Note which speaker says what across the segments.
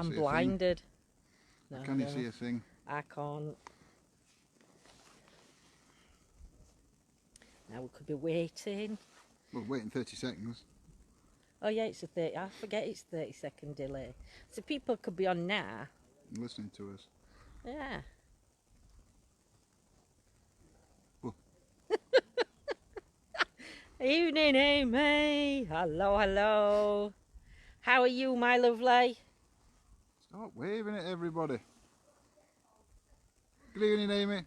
Speaker 1: I'm blinded.
Speaker 2: No, can you see a thing?
Speaker 1: I can't. Now we could be waiting.
Speaker 2: Well, waiting 30 seconds.
Speaker 1: Oh yeah, it's a 30. I forget it's 30-second delay. So people could be on now.
Speaker 2: Listening to us.
Speaker 1: Yeah.
Speaker 2: Well.
Speaker 1: Evening, Amy. Hello, hello. How are you, my lovely?
Speaker 2: Start waving at everybody. Good evening, Amy.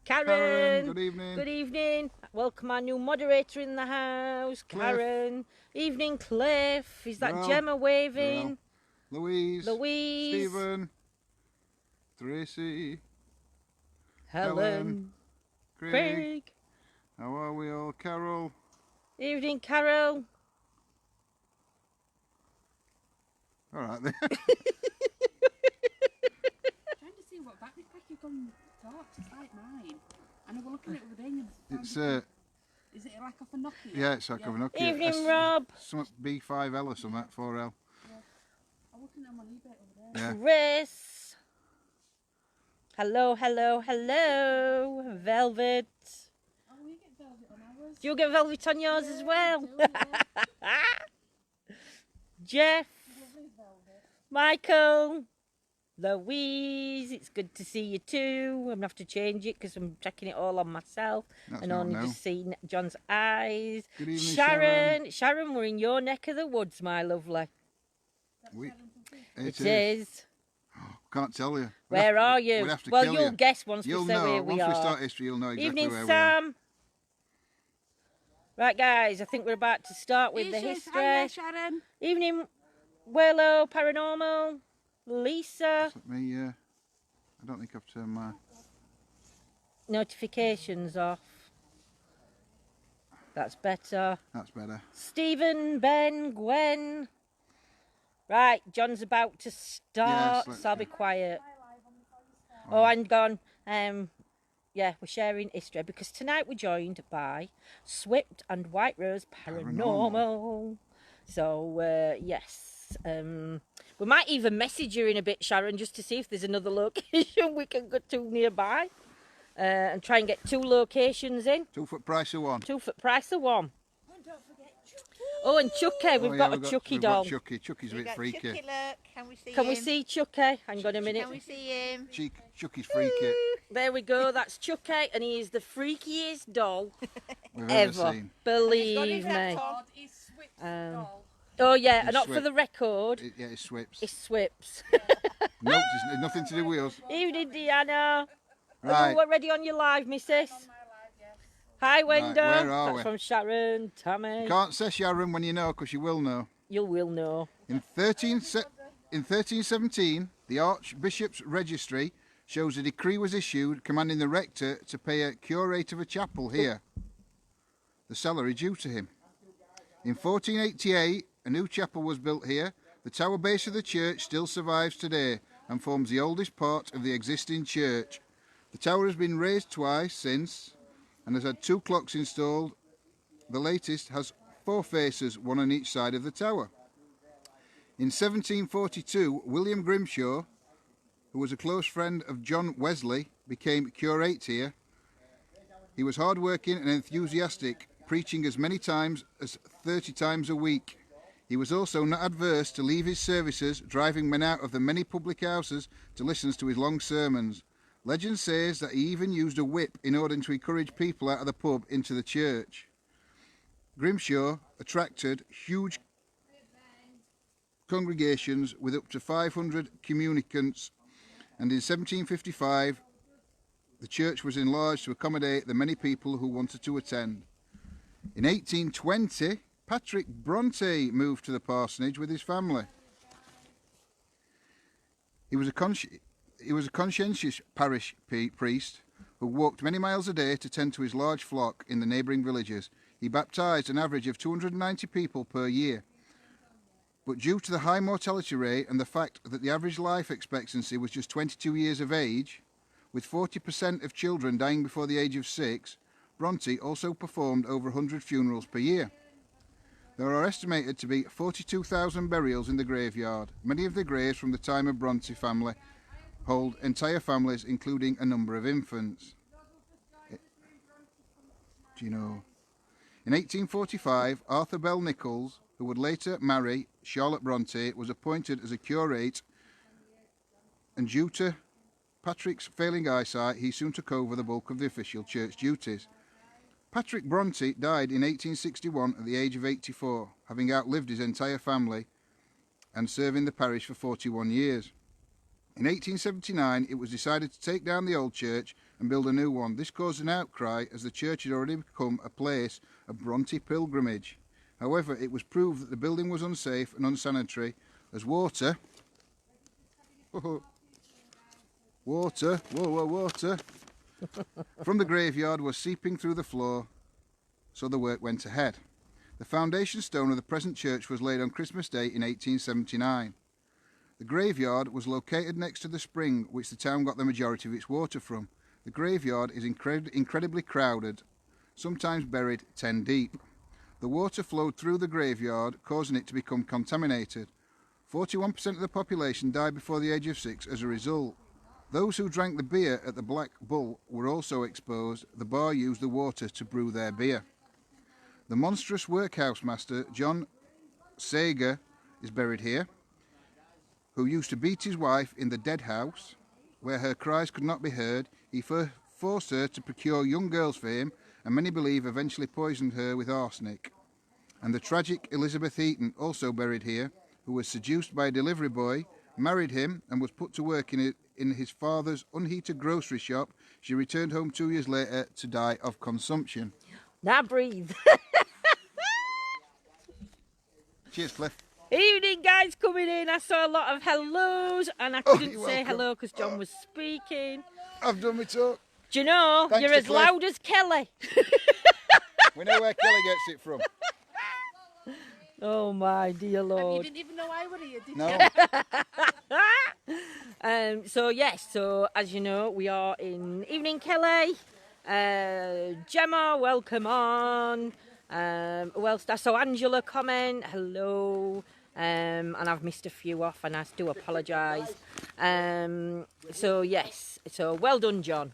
Speaker 1: Karen.
Speaker 2: Good evening.
Speaker 1: Good evening. Welcome our new moderator in the house,
Speaker 2: Cliff.
Speaker 1: Karen. Evening, Cliff. Is that Gemma waving?
Speaker 2: Louise.
Speaker 1: Louise.
Speaker 2: Stephen. Tracy.
Speaker 1: Helen. Craig.
Speaker 2: How are we all? Carol.
Speaker 1: Evening, Carol.
Speaker 2: All right then.
Speaker 3: Trying to see what battery pack you've gone talks. It's like mine. And I was looking at the thing.
Speaker 2: It's
Speaker 3: is it like off a Nokia?
Speaker 2: Yeah, it's like a Nokia.
Speaker 1: Evening, Rob.
Speaker 2: Some B5L or something, 4L.
Speaker 3: Yeah. I'm looking at them on eBay over there.
Speaker 2: Yeah.
Speaker 1: Chris. Hello, hello, hello. Velvet.
Speaker 3: Oh, we get velvet on ours.
Speaker 1: Do you get velvet on yours as well?
Speaker 3: We do, yeah.
Speaker 1: Jeff.
Speaker 3: Lovely velvet.
Speaker 1: Michael. Louise, it's good to see you too. I'm going to have to change it because I'm checking it all on myself.
Speaker 2: That's
Speaker 1: and
Speaker 2: not
Speaker 1: only
Speaker 2: now.
Speaker 1: just seeing John's eyes.
Speaker 2: Good evening,
Speaker 1: Sharon. Sharon, we're in your neck of the woods, my lovely.
Speaker 2: It
Speaker 1: is.
Speaker 2: Can't tell you.
Speaker 1: Where are you?
Speaker 2: We'd have to
Speaker 1: Well,
Speaker 2: kill
Speaker 1: you'll
Speaker 2: you.
Speaker 1: guess once
Speaker 2: You'll
Speaker 1: we say
Speaker 2: know.
Speaker 1: where we
Speaker 2: Once
Speaker 1: are.
Speaker 2: we start history, you'll know exactly
Speaker 1: Evening,
Speaker 2: where
Speaker 1: Sam. Right, guys, I think we're about to start with the history.
Speaker 3: Hiya, Sharon.
Speaker 1: Evening, Willow, Paranormal, Lisa.
Speaker 2: we are. Me, I don't think I've turned my...
Speaker 1: Notifications off. That's better.
Speaker 2: That's better.
Speaker 1: Stephen, Ben, Gwen. Right, John's about to start,
Speaker 2: Yes,
Speaker 1: so I'll be quiet. Oh, hang on. Yeah, we're sharing history because tonight we're joined by Swift and White Rose Paranormal. So, yes. We might even message you in a bit, Sharon, just to see if there's another location we can go to nearby. And try and get 2 locations in.
Speaker 2: 2 foot price of one.
Speaker 1: 2 for price of one.
Speaker 3: And don't forget Chucky.
Speaker 1: Oh, and Chucky. We've got a Chucky doll.
Speaker 2: Chucky's a bit freaky.
Speaker 4: Chucky, look. Can we see
Speaker 1: Can
Speaker 4: him?
Speaker 1: we see Chucky? Hang on a minute.
Speaker 4: Can we see him?
Speaker 2: Chucky's freaky.
Speaker 1: There we go. That's Chucky, and he is the freakiest doll
Speaker 2: We've
Speaker 1: ever.
Speaker 2: ever seen.
Speaker 1: Believe me.
Speaker 3: God, he's Swift's doll.
Speaker 1: Oh yeah,
Speaker 2: He's
Speaker 1: and not for
Speaker 2: Swift.
Speaker 1: the record.
Speaker 2: Yeah, it's Swips.
Speaker 1: It's Swips.
Speaker 2: No, it's nothing to do with us.
Speaker 1: Evening, Deanna. Are
Speaker 2: Right.
Speaker 1: you ready on your live, missus? Hi, Wenda.
Speaker 2: where are
Speaker 1: That's
Speaker 2: we?
Speaker 1: from Sharon, Tammy.
Speaker 2: Can't say Sharon when you know, because you will know.
Speaker 1: You will know.
Speaker 2: In 1317, the Archbishop's Registry shows a decree was issued commanding the rector to pay a curate of a chapel here the salary due to him. In 1488, a new chapel was built here. The tower base of the church still survives today and forms the oldest part of the existing church. The tower has been raised twice since and has had 2 clocks installed. The latest has 4 faces, 1 on each side of the tower. In 1742, William Grimshaw, who was a close friend of John Wesley, became curate here. He was hard-working and enthusiastic, preaching as many times as 30 times a week. He was also not adverse to leave his services, driving men out of the many public houses to listen to his long sermons. Legend says that he even used a whip in order to encourage people out of the pub into the church. Grimshaw attracted huge congregations with up to 500 communicants, and in 1755 the church was enlarged to accommodate the many people who wanted to attend. In 1820, Patrick Bronte moved to the parsonage with his family. He was a conscientious parish priest who walked many miles a day to tend to his large flock in the neighbouring villages. He baptised an average of 290 people per year. But due to the high mortality rate and the fact that the average life expectancy was just 22 years of age, with 40% of children dying before the age of 6, Bronte also performed over 100 funerals per year. There are estimated to be 42,000 burials in the graveyard. Many of the graves from the time of Bronte family hold entire families, including a number of infants. Do you know? In 1845, Arthur Bell Nichols, who would later marry Charlotte Bronte, was appointed as a curate, and due to Patrick's failing eyesight, he soon took over the bulk of the official church duties. Patrick Bronte died in 1861 at the age of 84, having outlived his entire family and serving the parish for 41 years. In 1879, it was decided to take down the old church and build a new one. This caused an outcry as the church had already become a place of Bronte pilgrimage. However, it was proved that the building was unsafe and unsanitary as water from the graveyard was seeping through the floor, so the work went ahead. The foundation stone of the present church was laid on Christmas Day in 1879. The graveyard was located next to the spring which the town got the majority of its water from. The graveyard is incredibly crowded, sometimes buried 10 deep. The water flowed through the graveyard, causing it to become contaminated. 41% of the population died before the age of 6 as a result. Those who drank the beer at the Black Bull were also exposed. The bar used the water to brew their beer. The monstrous workhouse master, John Sager, is buried here, who used to beat his wife in the dead house, where her cries could not be heard. He forced her to procure young girls for him, and many believe eventually poisoned her with arsenic. And the tragic Elizabeth Eaton, also buried here, who was seduced by a delivery boy, married him, and was put to work in his father's unheated grocery shop. She returned home 2 years later to die of consumption.
Speaker 1: Now breathe.
Speaker 2: Cheers, Cliff.
Speaker 1: Evening, guys, coming in. I saw a lot of hellos, and I couldn't
Speaker 2: you're
Speaker 1: say
Speaker 2: welcome.
Speaker 1: hello because John was speaking.
Speaker 2: I've done my talk.
Speaker 1: Do you know,
Speaker 2: Thanks
Speaker 1: you're
Speaker 2: to
Speaker 1: as
Speaker 2: Cliff.
Speaker 1: loud as Kelly.
Speaker 2: We know where Kelly gets it from.
Speaker 1: Oh, my dear
Speaker 3: And you
Speaker 1: Lord.
Speaker 3: didn't even know I were here, did
Speaker 2: No.
Speaker 3: you?
Speaker 1: So, yes, so as you know, we are in Evening Kelly. Gemma, welcome on. Who else? I saw Angela comment, hello. And I've missed a few off, and I do apologise. So, yes, so well done, John.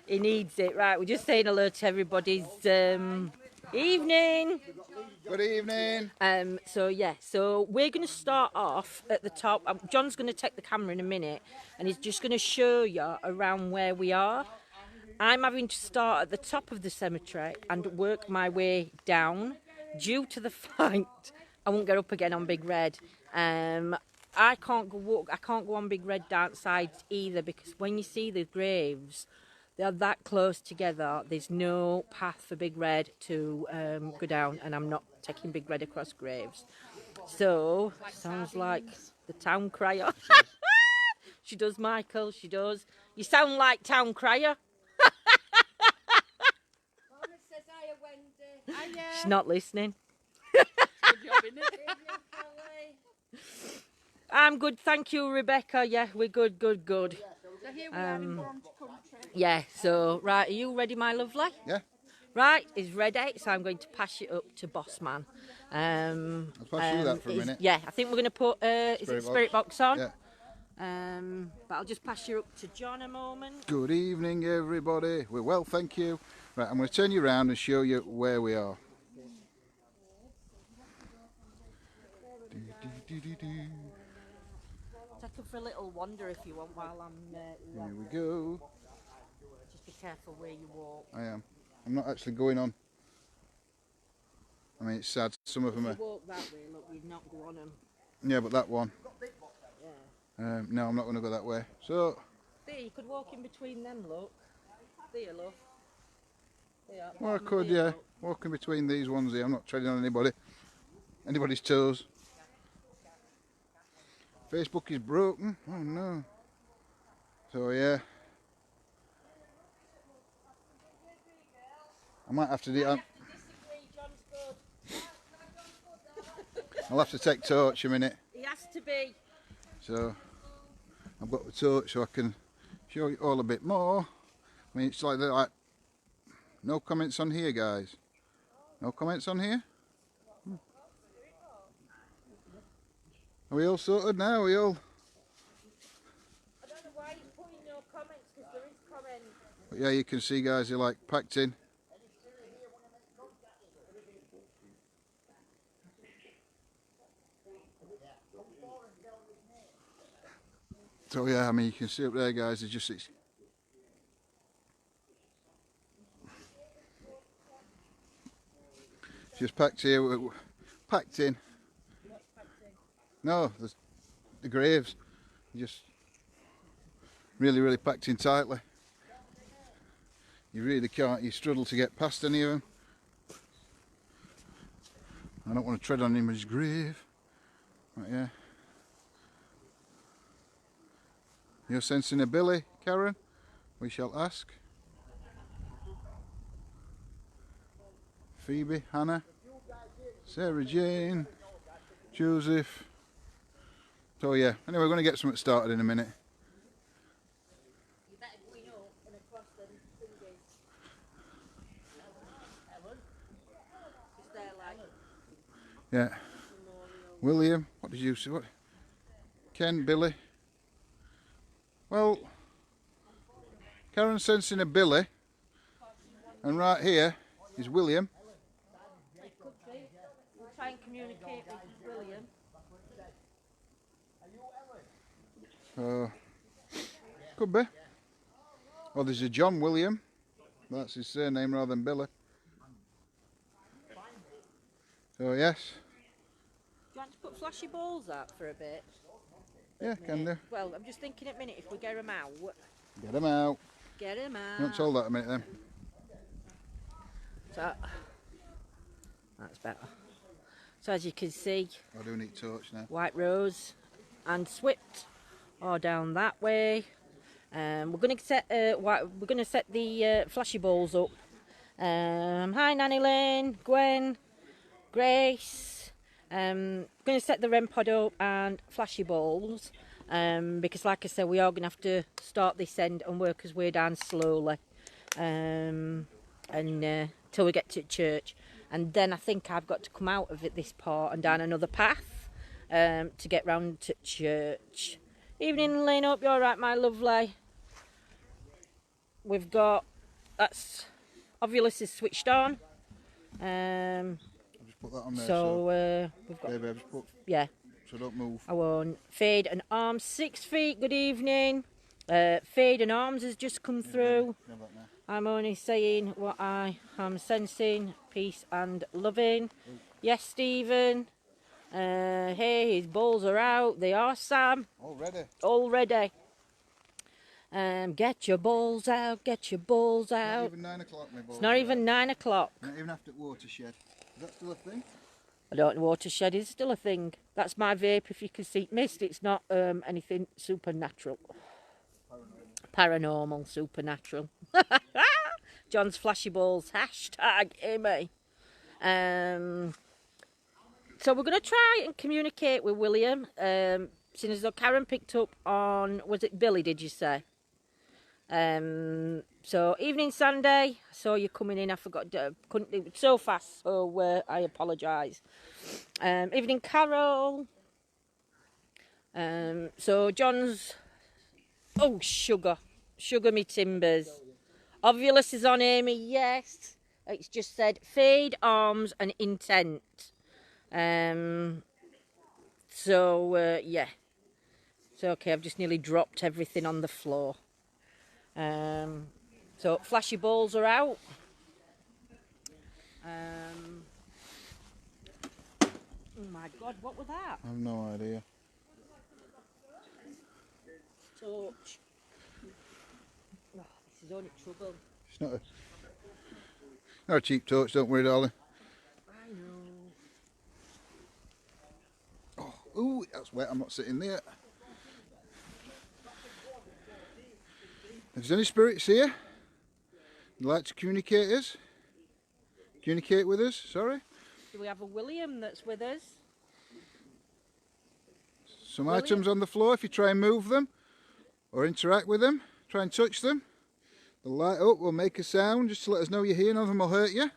Speaker 1: He needs it. Right, we're just saying hello to everybody's evening.
Speaker 2: Good evening.
Speaker 1: So yeah, so we're going to start off at the top. John's going to take the camera in a minute, and he's just going to show you around where we are. I'm having to start at the top of the cemetery and work my way down due to the fact I won't get up again on Big Red. I can't go on Big Red down sides either, because when you see the graves, they're that close together. There's no path for Big Red to go down, and I'm not taking Big Red across graves. So, sounds like the town crier. She does, Michael, she does. You sound like town crier. She's not listening.
Speaker 3: Good job, innit?
Speaker 1: I'm good, thank you, Rebecca. Yeah, we're good.
Speaker 3: So here we are in Bronte Country.
Speaker 1: Yeah, so, right, are you ready, my lovely?
Speaker 2: Yeah.
Speaker 1: Right, he's ready, so I'm going to pass it up to Boss Man.
Speaker 2: I'll pass you that for a minute.
Speaker 1: Yeah, I think we're going to put, is it Spirit Box on?
Speaker 2: Yeah.
Speaker 1: But I'll just pass you up to John a moment.
Speaker 2: Good evening, everybody. We're well, thank you. Right, I'm going to turn you around and show you where we are.
Speaker 1: Take him for a little wander if you want while I'm
Speaker 2: Here we go.
Speaker 1: Just be careful where you walk.
Speaker 2: I am. I'm not actually going on. I mean, it's sad. Some of them
Speaker 1: If
Speaker 2: are.
Speaker 1: you walk that way, look, you'd not go on them.
Speaker 2: Yeah, but that one.
Speaker 1: Yeah.
Speaker 2: No, I'm not going to go that way. So,
Speaker 1: There, you could walk in between them, look. There, look. There,
Speaker 2: well, I
Speaker 1: bottom of
Speaker 2: could,
Speaker 1: there,
Speaker 2: yeah.
Speaker 1: look.
Speaker 2: Walking between these ones here. I'm not treading on anybody's toes. Facebook is broken. Oh no. So yeah. I might have to do. I'll have to take torch a minute.
Speaker 1: He has to be.
Speaker 2: So I've got the torch so I can show you all a bit more. I mean, it's like no comments on here, guys. No comments on here. Are we all sorted now? Are we all?
Speaker 1: I don't know why you're putting no comments, because there is comments.
Speaker 2: But yeah, you can see guys, they're like packed in. So yeah, I mean, you can see up there guys, it's just packed here, packed in. No, there's the graves, just really packed in tightly. You really can't, you struggle to get past any of them. I don't want to tread on anybody's grave. But yeah. You're sensing a billy, Karen? We shall ask. Phoebe, Hannah, Sarah Jane, Joseph. So yeah, anyway, we're going to get something started in a minute.
Speaker 1: You better go in up and across them fingers. Is there like
Speaker 2: Yeah. William, what did you say? What? Ken, Billy. Well, Karen's sensing a Billy, and right here is William.
Speaker 1: it could be. We'll try and communicate with William.
Speaker 2: Could be. Well, there's a John William. That's his surname rather than Billy. So yes.
Speaker 1: Do you want to put flashy balls out for a bit?
Speaker 2: Yeah, can do.
Speaker 1: Well, I'm just thinking at a minute if we get them out.
Speaker 2: Get them out.
Speaker 1: Get them out.
Speaker 2: Not hold that a minute then.
Speaker 1: So, that's better. So as you can see,
Speaker 2: I do need torch now.
Speaker 1: White Rose and Swift are down that way. We're going to set the flashy balls up. Hi Nanny Lynn, Gwen, Grace. Going to set the REM pod up and flashy balls. Because like I said, we are going to have to start this end and work our way down slowly. Till we get to church. And then I think I've got to come out of this part and down another path to get round to church. Evening Lynn, hope you're alright my lovely. We've got, that's, Ovulus is switched on.
Speaker 2: I'll just put that on there.
Speaker 1: So we've got,
Speaker 2: baby, just put,
Speaker 1: yeah.
Speaker 2: so don't move.
Speaker 1: I won't. Fade and Arms, 6 feet, good evening. Fade and Arms has just come through. I'm only saying what I am sensing, peace and loving. Yes, Stephen. Hey, his balls are out. They are, Sam. Already. Get your balls out, get your balls out.
Speaker 2: Not even 9 o'clock, my balls.
Speaker 1: It's not even 9 o'clock.
Speaker 2: Not even after watershed. Is that still a thing?
Speaker 1: I don't know, watershed is still a thing. That's my vape, if you can see mist. It's not anything supernatural. Paranormal, supernatural. John's flashy balls, hashtag Amy. So we're going to try and communicate with William. Seeing as though Karen picked up on, was it Billy, did you say? So evening Sunday, I saw you coming in. I forgot, couldn't do it so fast, so I apologise. Evening Carol. So John's, oh sugar me timbers. Ovulus is on Amy, yes. It's just said fade, arms and intent. So yeah, it's okay. I've just nearly dropped everything on the floor. So flashy balls are out. Oh my God, what was that?
Speaker 2: I have no idea.
Speaker 1: Torch. Oh, this is only trouble.
Speaker 2: It's not a cheap torch, don't worry, darling.
Speaker 1: I know.
Speaker 2: Oh, ooh, that's wet. I'm not sitting there. If there's any spirits here, you'd like to communicate with us, sorry.
Speaker 1: Do we have a William that's with us?
Speaker 2: Some
Speaker 1: William?
Speaker 2: items on the floor, if you try and move them or interact with them, try and touch them. They'll light up, will make a sound just to let us know you're here, none of them will hurt you.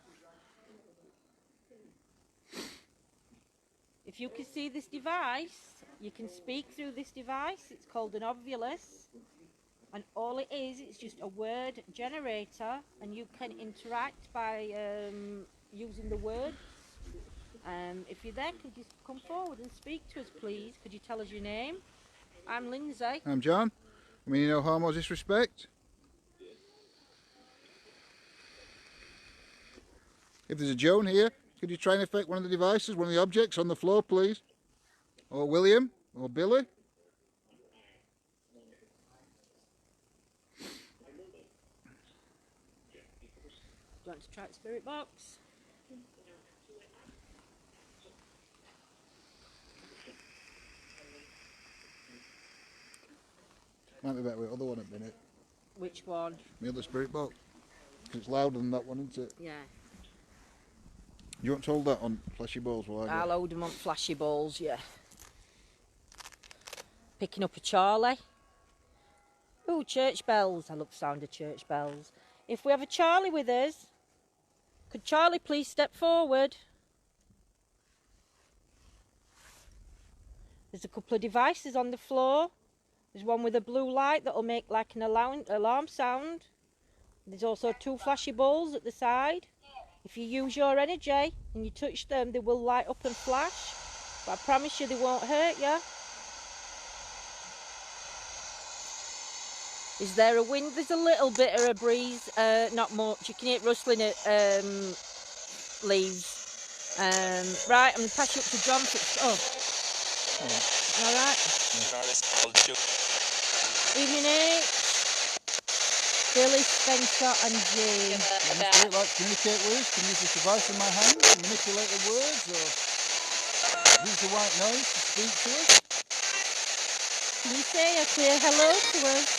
Speaker 1: If you can see this device, You can speak through this device. It's called an ovulus. And all it is, it's just a word generator. And you can interact by using the words. If you're there, could you come forward and speak to us, please? Could you tell us your name? I'm Lindsay.
Speaker 2: I'm John. I mean, no harm or disrespect. If there's a Joan here, could you try and affect one of the devices, one of the objects on the floor, please? Or William, or Billy?
Speaker 1: Do you want to try the spirit box?
Speaker 2: Might be better with the other one at the minute.
Speaker 1: Which one?
Speaker 2: The other spirit box. Because it's louder than that one, isn't it?
Speaker 1: Yeah.
Speaker 2: Do you want to hold that on flashy balls while I go?
Speaker 1: I'll hold them on flashy balls, yeah. Picking up a Charlie. Ooh, church bells. I love the sound of church bells. If we have a Charlie with us, could Charlie please step forward? There's a couple of devices on the floor. There's one with a blue light that'll make like an alarm sound. There's also 2 flashy balls at the side. If you use your energy and you touch them, they will light up and flash. But I promise you they won't hurt you. Is there a wind? There's a little bit of a breeze, not much. You can hear it rustling at leaves. Right, I'm going to pass you up to John. All right. Evening, Billy, Spencer and Jane.
Speaker 2: Would the spirit like to communicate with us? Can use this device in my hand to manipulate the words, or use the white noise to speak to us?
Speaker 1: Can you say a clear hello to us?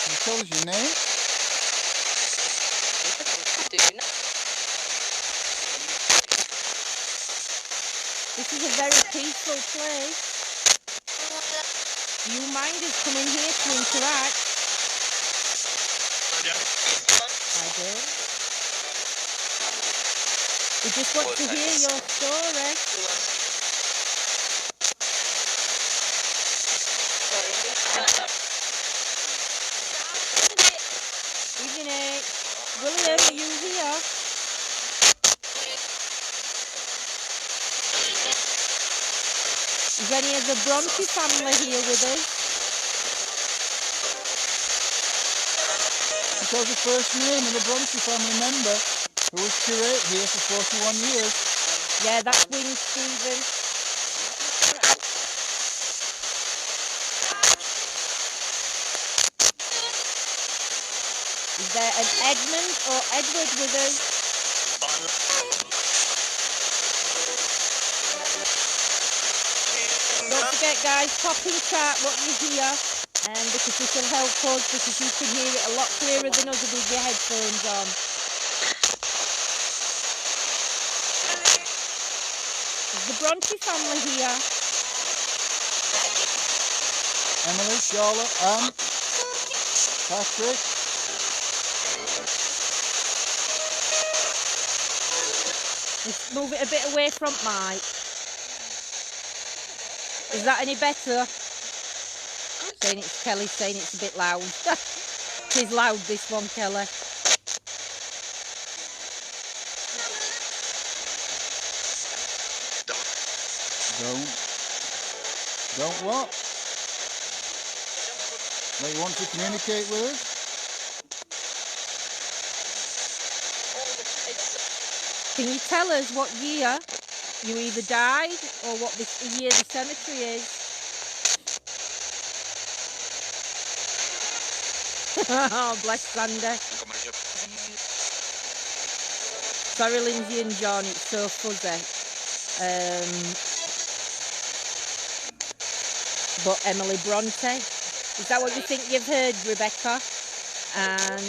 Speaker 2: Can you tell us your name?
Speaker 1: This is a very peaceful place. You minders come in here to interact. I do. We just want to hear your story. Evening, William, are you here? Is any of the Bronte family here with us?
Speaker 2: Because the first name of the Bronte family member who was curate here for 41 years.
Speaker 1: Yeah, that's Win Stephen. Is there an Edmund or Edward with us? Don't forget, guys, pop in chat what you hear, because this will help us, because you can hear it a lot clearer than us with your headphones on. Is the Bronte family here?
Speaker 2: Emily, Charlotte, Anne, Patrick.
Speaker 1: Let's move it a bit away from Mike. Is that any better? Saying it's Kelly, saying it's a bit loud. It is loud, this one, Kelly.
Speaker 2: Don't what? They want to communicate with us?
Speaker 1: Can you tell us what year you either died or what this year the cemetery is? Oh, bless Sandy. Sorry, Lindsay and John, it's so fuzzy. But Emily Bronte, is that what you think you've heard, Rebecca? And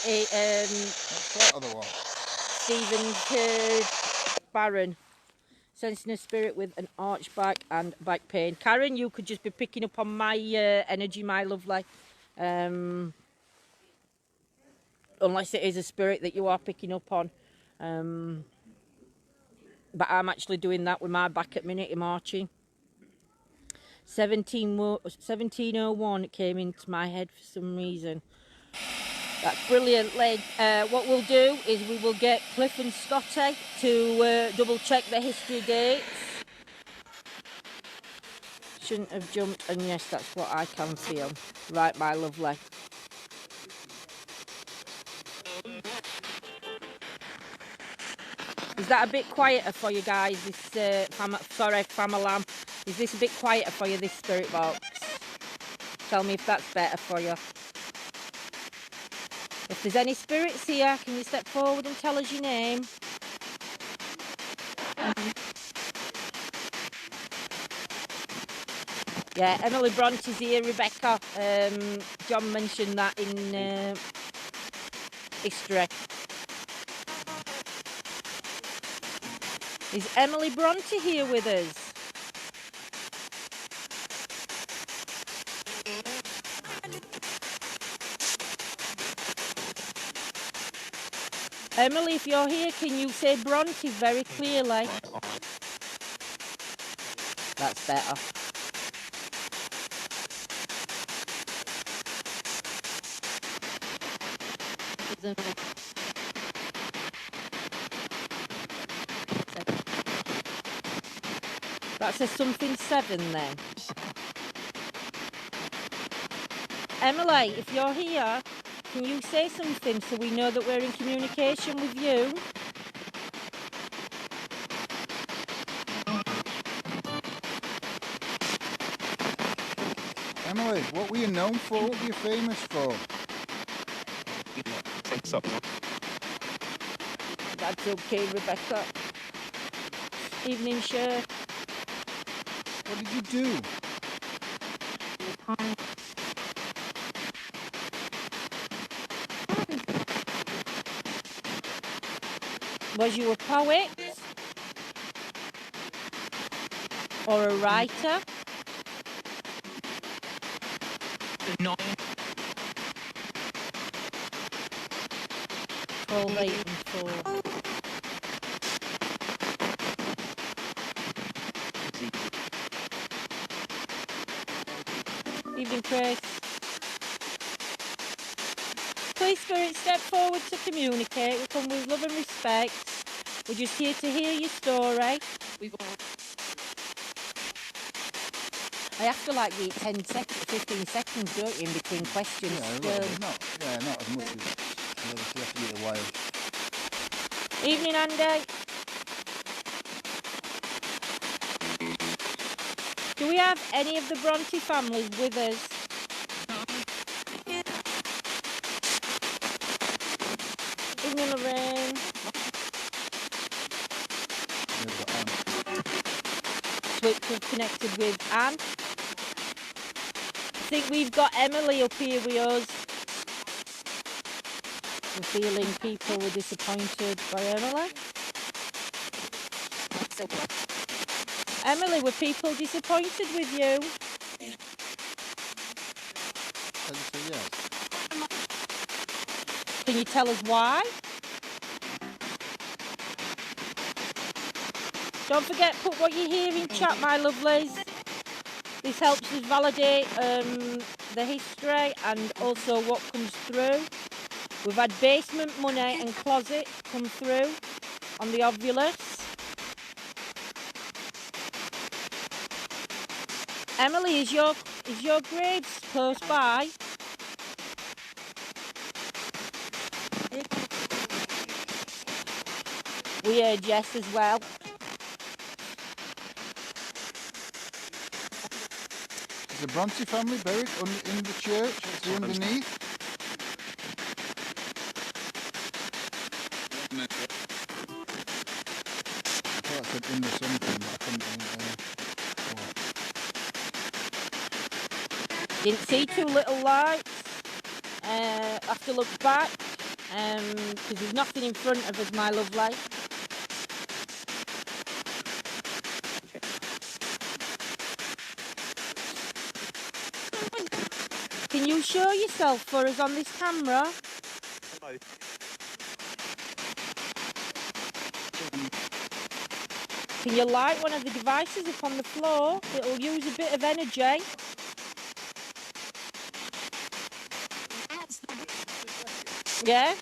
Speaker 2: What's that other one?
Speaker 1: Stephen's heard Baron, sensing a spirit with an arch back and back pain. Karen, you could just be picking up on my energy, my lovely. Unless it is a spirit that you are picking up on. But I'm actually doing that with my back at minute marching. 1701 it came into my head for some reason. That's brilliant, Lynn. What we'll do is we will get Cliff and Scotty to double check the history dates. Shouldn't have jumped, and yes, that's what I can feel. Right, my lovely. Is that a bit quieter for you guys? This sorry, Famalam. Is this a bit quieter for you, this spirit box? Tell me if that's better for you. If there's any spirits here, can you step forward and tell us your name? Yeah, Emily Bronte's here, Rebecca. John mentioned that in history. Is Emily Bronte here with us? Emily, if you're here, can you say Bronte very clearly? That's better. That's a something 7 then. Emily, if you're here, can you say something so we know that we're in communication with you?
Speaker 2: Emily, what were you known for? What were you famous for?
Speaker 1: That's okay, Rebecca. Evening shirt.
Speaker 2: What did you do?
Speaker 1: Was you a poet? Or a writer? No. 12, 8 and 4. Evening, Chris. Please, Spirit, step forward to communicate. We come with love and respect. We're just here to hear your story. I have to like wait 10 seconds, 15 seconds, don't you, in between questions?
Speaker 2: Yeah, not as much as you have to get a while.
Speaker 1: Evening, Andy. Do we have any of the Bronte families with us? Evening, Lorraine. Switch have connected with Anne. I think we've got Emily up here with us. We're feeling people were disappointed by Emily. Emily, were people disappointed with you?
Speaker 2: I just say yes.
Speaker 1: Can you tell us why? Don't forget, put what you hear in chat, my lovelies. This helps us validate the history and also what comes through. We've had basement money and closet come through on the Ovulus. Emily, is your grave close by? We heard yes as well.
Speaker 2: Is the Bronte family buried in the church? That's the underneath. I thought I said under something, but I couldn't think.
Speaker 1: Didn't see two little lights. Have to look back because there's nothing in front of us, my lovely. Can you show your yourself for us on this camera? Can you light one of the devices up on the floor? It'll use a bit of energy. Yeah?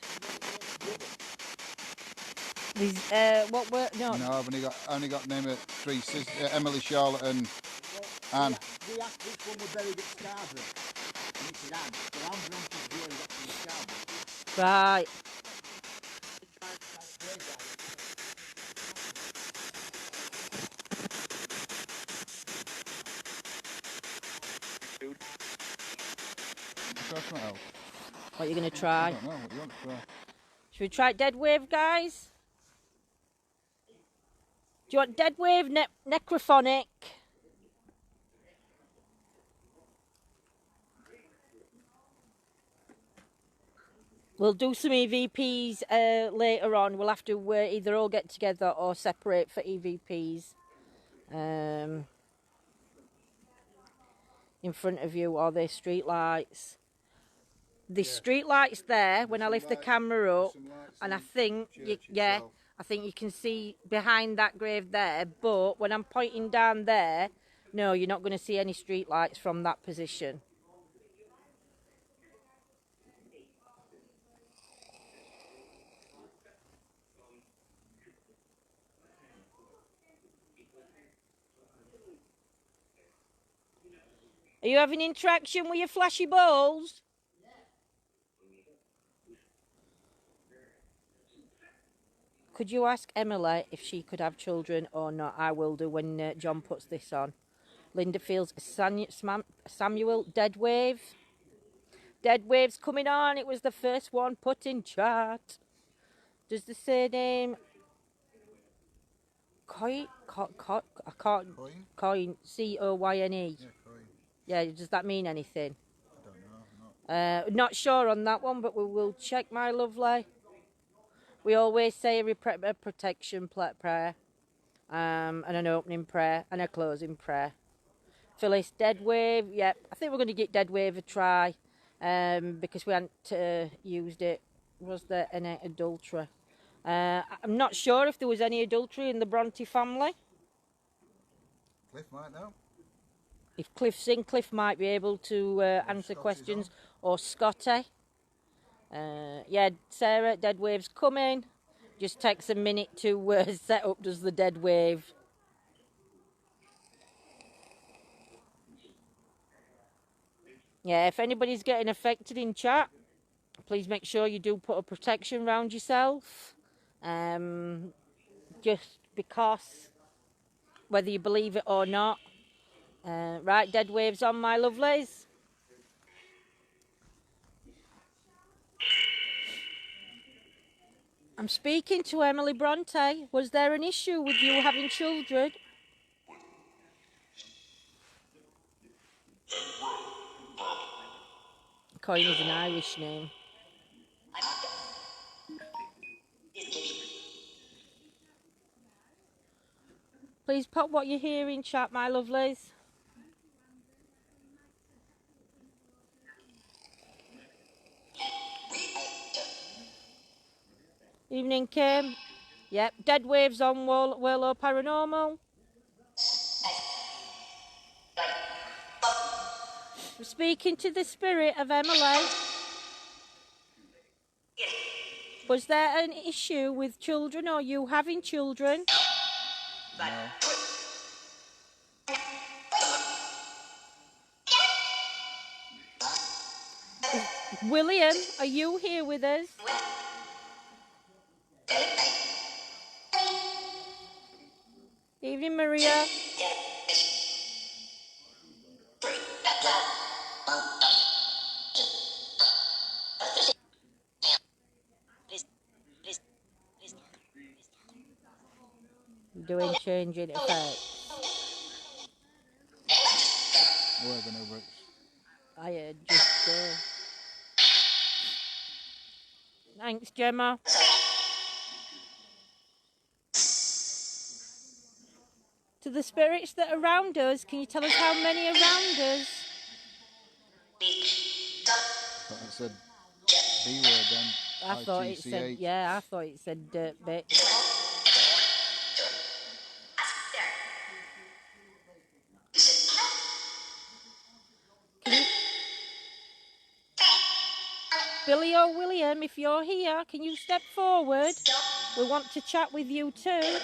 Speaker 1: These, what were... No.
Speaker 2: No, I've only got name of three sisters, Emily, Charlotte and Anne.
Speaker 4: We asked which one were buried at Scarborough. And he said Anne. So I'm Bronte's view and got from Scarborough.
Speaker 1: Right. What are you going to try?
Speaker 2: I don't know what you want to try.
Speaker 1: Should we try dead wave, guys? Do you want dead wave necrophonic? We'll do some EVPs later on. We'll have to either all get together or separate for EVPs. In front of you are there street lights? The street lights there when I lift the camera up, and I think I think you can see behind that grave there, but when I'm pointing down there, no, you're not going to see any street lights from that position. Are you having interaction with your flashy balls? Could you ask Emily if she could have children or not? I will do when John puts this on. Linda feels Samuel, dead wave. Dead wave's coming on. It was the first one put in chat. Does the surname Coyne? Coyne, C-O-Y-N-E.
Speaker 2: Yeah, Coyne.
Speaker 1: Yeah, does that mean anything?
Speaker 2: I don't know.
Speaker 1: Not sure on that one, but we will check, my lovely. We always say a protection prayer, and an opening prayer, and a closing prayer. Phyllis, dead wave, yep. I think we're going to get dead wave a try, because we hadn't used it. Was there any adultery? I'm not sure if there was any adultery in the Bronte family.
Speaker 2: Cliff might know.
Speaker 1: If Cliff's in, Cliff might be able to answer questions, or Scotty. Yeah, Sarah, dead wave's coming. Just takes a minute to set up, does the dead wave. Yeah, if anybody's getting affected in chat, please make sure you do put a protection around yourself. Just because, whether you believe it or not. Right, dead waves on, my lovelies. I'm speaking to Emily Bronte. Was there an issue with you having children? Coyne is an Irish name. Please pop what you hear in chat, my lovelies. Evening, Kim. Yep, dead waves on Willow Paranormal. I'm speaking to the spirit of Emily. Was there an issue with children or you having children?
Speaker 2: No.
Speaker 1: William, are you here with us? Evening, Maria. Doing changing effects.
Speaker 2: Whatever, no breaks.
Speaker 1: I just Thanks, Gemma. To the spirits that are around us, can you tell us how many are around us?
Speaker 2: said B word then.
Speaker 1: I thought it said,
Speaker 2: ITCH.
Speaker 1: yeah, I thought it said dirt bit. Can you... Billy or William, if you're here, can you step forward? We want to chat with you too.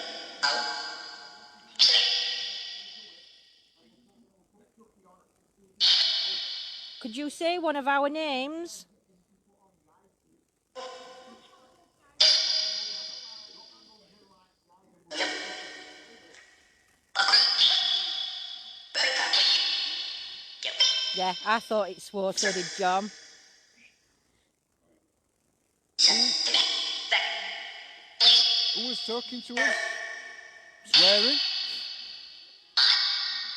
Speaker 1: Could you say one of our names? Yeah, I thought it swore, so did John.
Speaker 2: Who was talking to us? Swearing?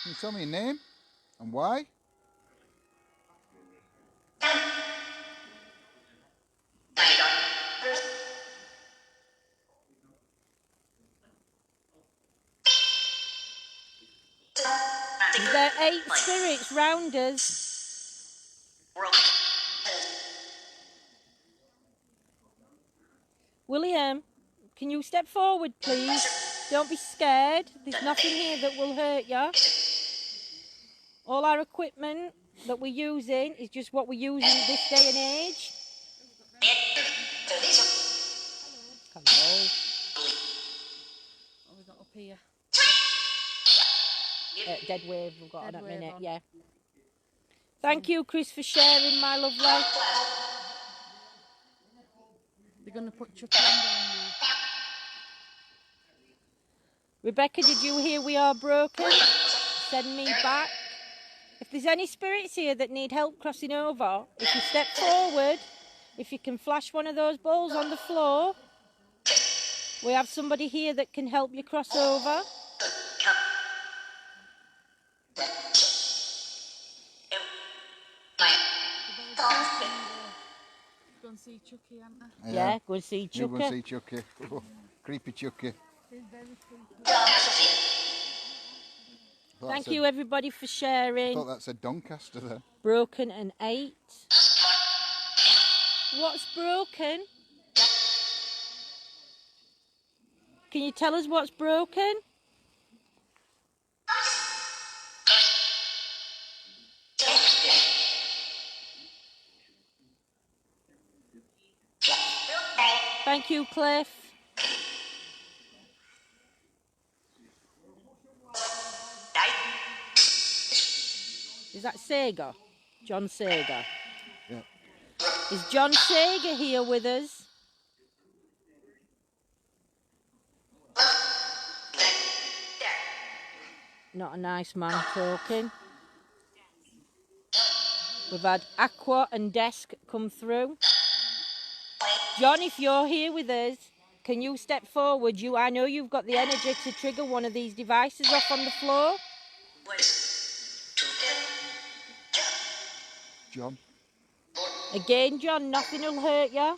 Speaker 2: Can you tell me your name? And why?
Speaker 1: Is there 8 spirits round us? William, can you step forward, please? Don't be scared. There's nothing here that will hurt you. All our equipment that we're using is just what we're using this day and age. Hello.
Speaker 3: What have we got up here?
Speaker 1: Dead wave we've got on at
Speaker 3: Dead
Speaker 1: a
Speaker 3: wave
Speaker 1: minute,
Speaker 3: on.
Speaker 1: yeah. Thank you, Chris, for sharing, my lovely.
Speaker 3: They're going to put Chucky on down now.
Speaker 1: Rebecca, did you hear we are broken? Send me back. If there's any spirits here that need help crossing over, if you step forward, if you can flash one of those balls on the floor, we have somebody here that can help you cross over.
Speaker 3: Go and see Chucky, aren't they?
Speaker 1: Yeah, go and see
Speaker 2: You go and
Speaker 1: Chucky.
Speaker 2: see Chucky. Oh, creepy Chucky.
Speaker 3: He's very creepy.
Speaker 1: Thank you, everybody, for
Speaker 2: I
Speaker 1: sharing.
Speaker 2: thought that said Doncaster there.
Speaker 1: Broken and 8. What's broken? Can you tell us what's broken? Thank you, Cliff. Is that Sager? John Sager.
Speaker 2: Yeah.
Speaker 1: Is John Sager here with us? Not a nice man talking. We've had Aqua and Desk come through. John, if you're here with us, can you step forward? I know you've got the energy to trigger one of these devices off on the floor.
Speaker 2: John.
Speaker 1: Again, John, nothing will hurt you.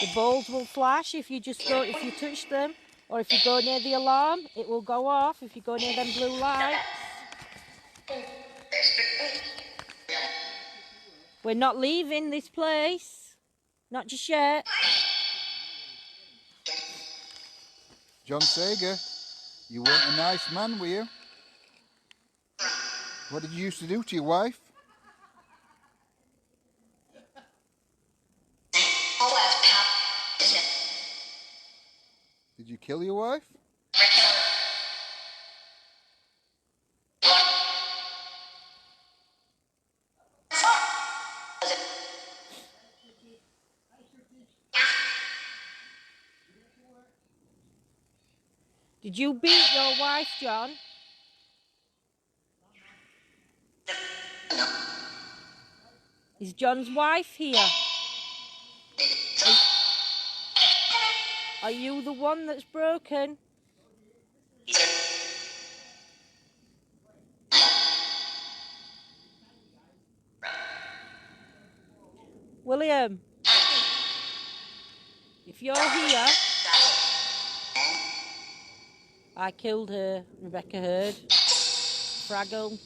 Speaker 1: The balls will flash if you touch them, or if you go near the alarm, it will go off if you go near them blue lights. We're not leaving this place. Not just yet.
Speaker 2: John Sager, you weren't a nice man, were you? What did you used to do to your wife? Did you kill your wife?
Speaker 1: Did you beat your wife, John? Is John's wife here? Are you the one that's broken? William, if you're here, I killed her, Rebecca heard. Fraggle,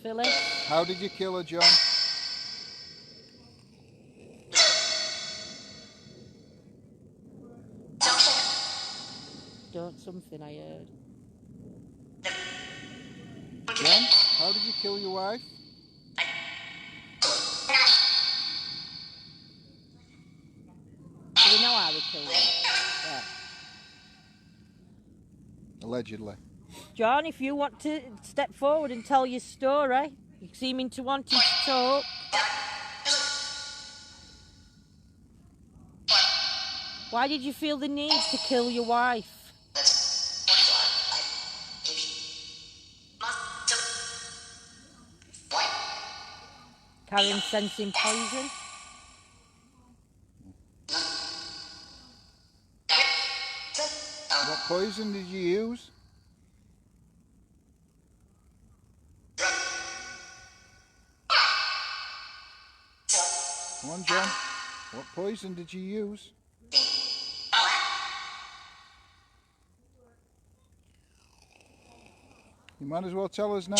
Speaker 1: Phyllis.
Speaker 2: How did you kill her, John?
Speaker 1: Don't something I heard.
Speaker 2: John, how did you kill your wife?
Speaker 1: Do we know how we killed her? Yeah.
Speaker 2: Allegedly.
Speaker 1: John, if you want to step forward and tell your story, you seeming to want to talk. Why did you feel the need to kill your wife? Karen sensing poison?
Speaker 2: What poison did you use? Come on, John. What poison did you use? You might as well tell us now.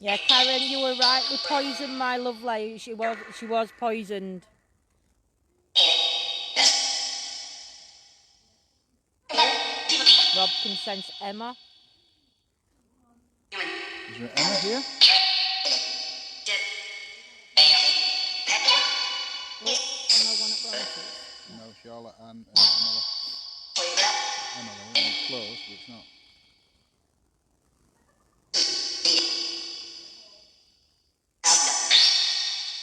Speaker 1: Yeah, Karen, you were right with poison, my lovely. She was poisoned. Rob can sense Emma.
Speaker 2: Is there Emma here?
Speaker 1: Emma, one at Bronte.
Speaker 2: No, Charlotte and another. Emma, they're close, but it's not.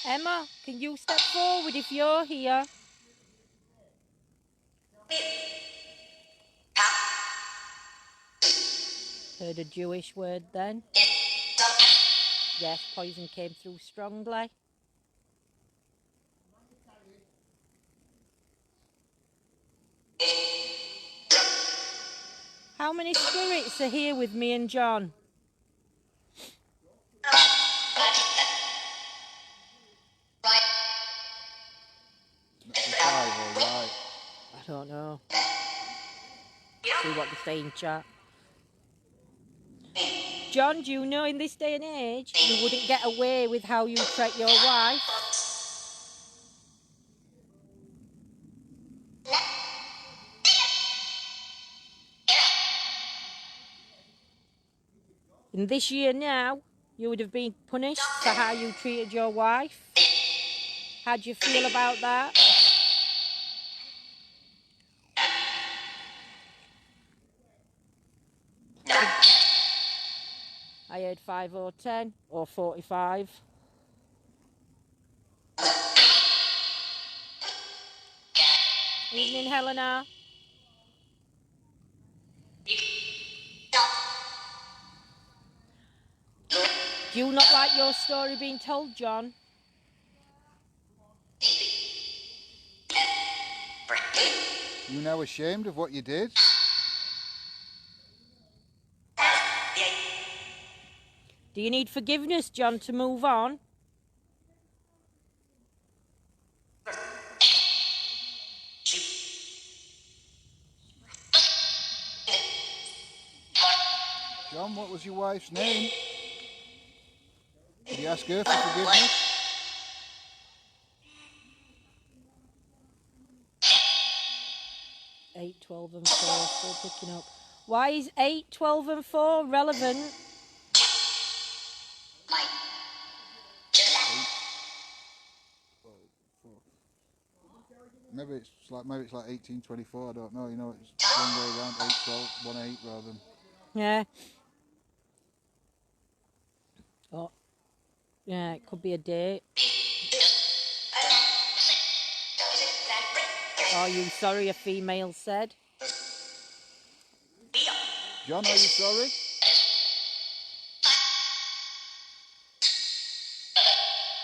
Speaker 1: Emma, can you step forward if you're here? Heard a Jewish word then? Yes, poison came through strongly. How many spirits are here with me and John?
Speaker 2: That's a 5, all right.
Speaker 1: I don't know. See what they say in chat. John, do you know in this day and age you wouldn't get away with how you treat your wife? In this year now, you would have been punished for how you treated your wife. How do you feel about that? I heard 5 or 10 or 45. Evening, Helena. Do you not like your story being told, John?
Speaker 2: You now ashamed of what you did?
Speaker 1: Do you need forgiveness, John, to move on?
Speaker 2: John, what was your wife's name? Did you ask her for forgiveness?
Speaker 1: Eight, 12 and 4 still picking up. Why is 8, 12 and 4 relevant?
Speaker 2: Maybe it's like 1824. I don't know. You know, it's one way around 8, 12, 1, 8 rather than.
Speaker 1: Yeah. Oh. Yeah, it could be a date. Are you sorry? A female said.
Speaker 2: John, are you sorry?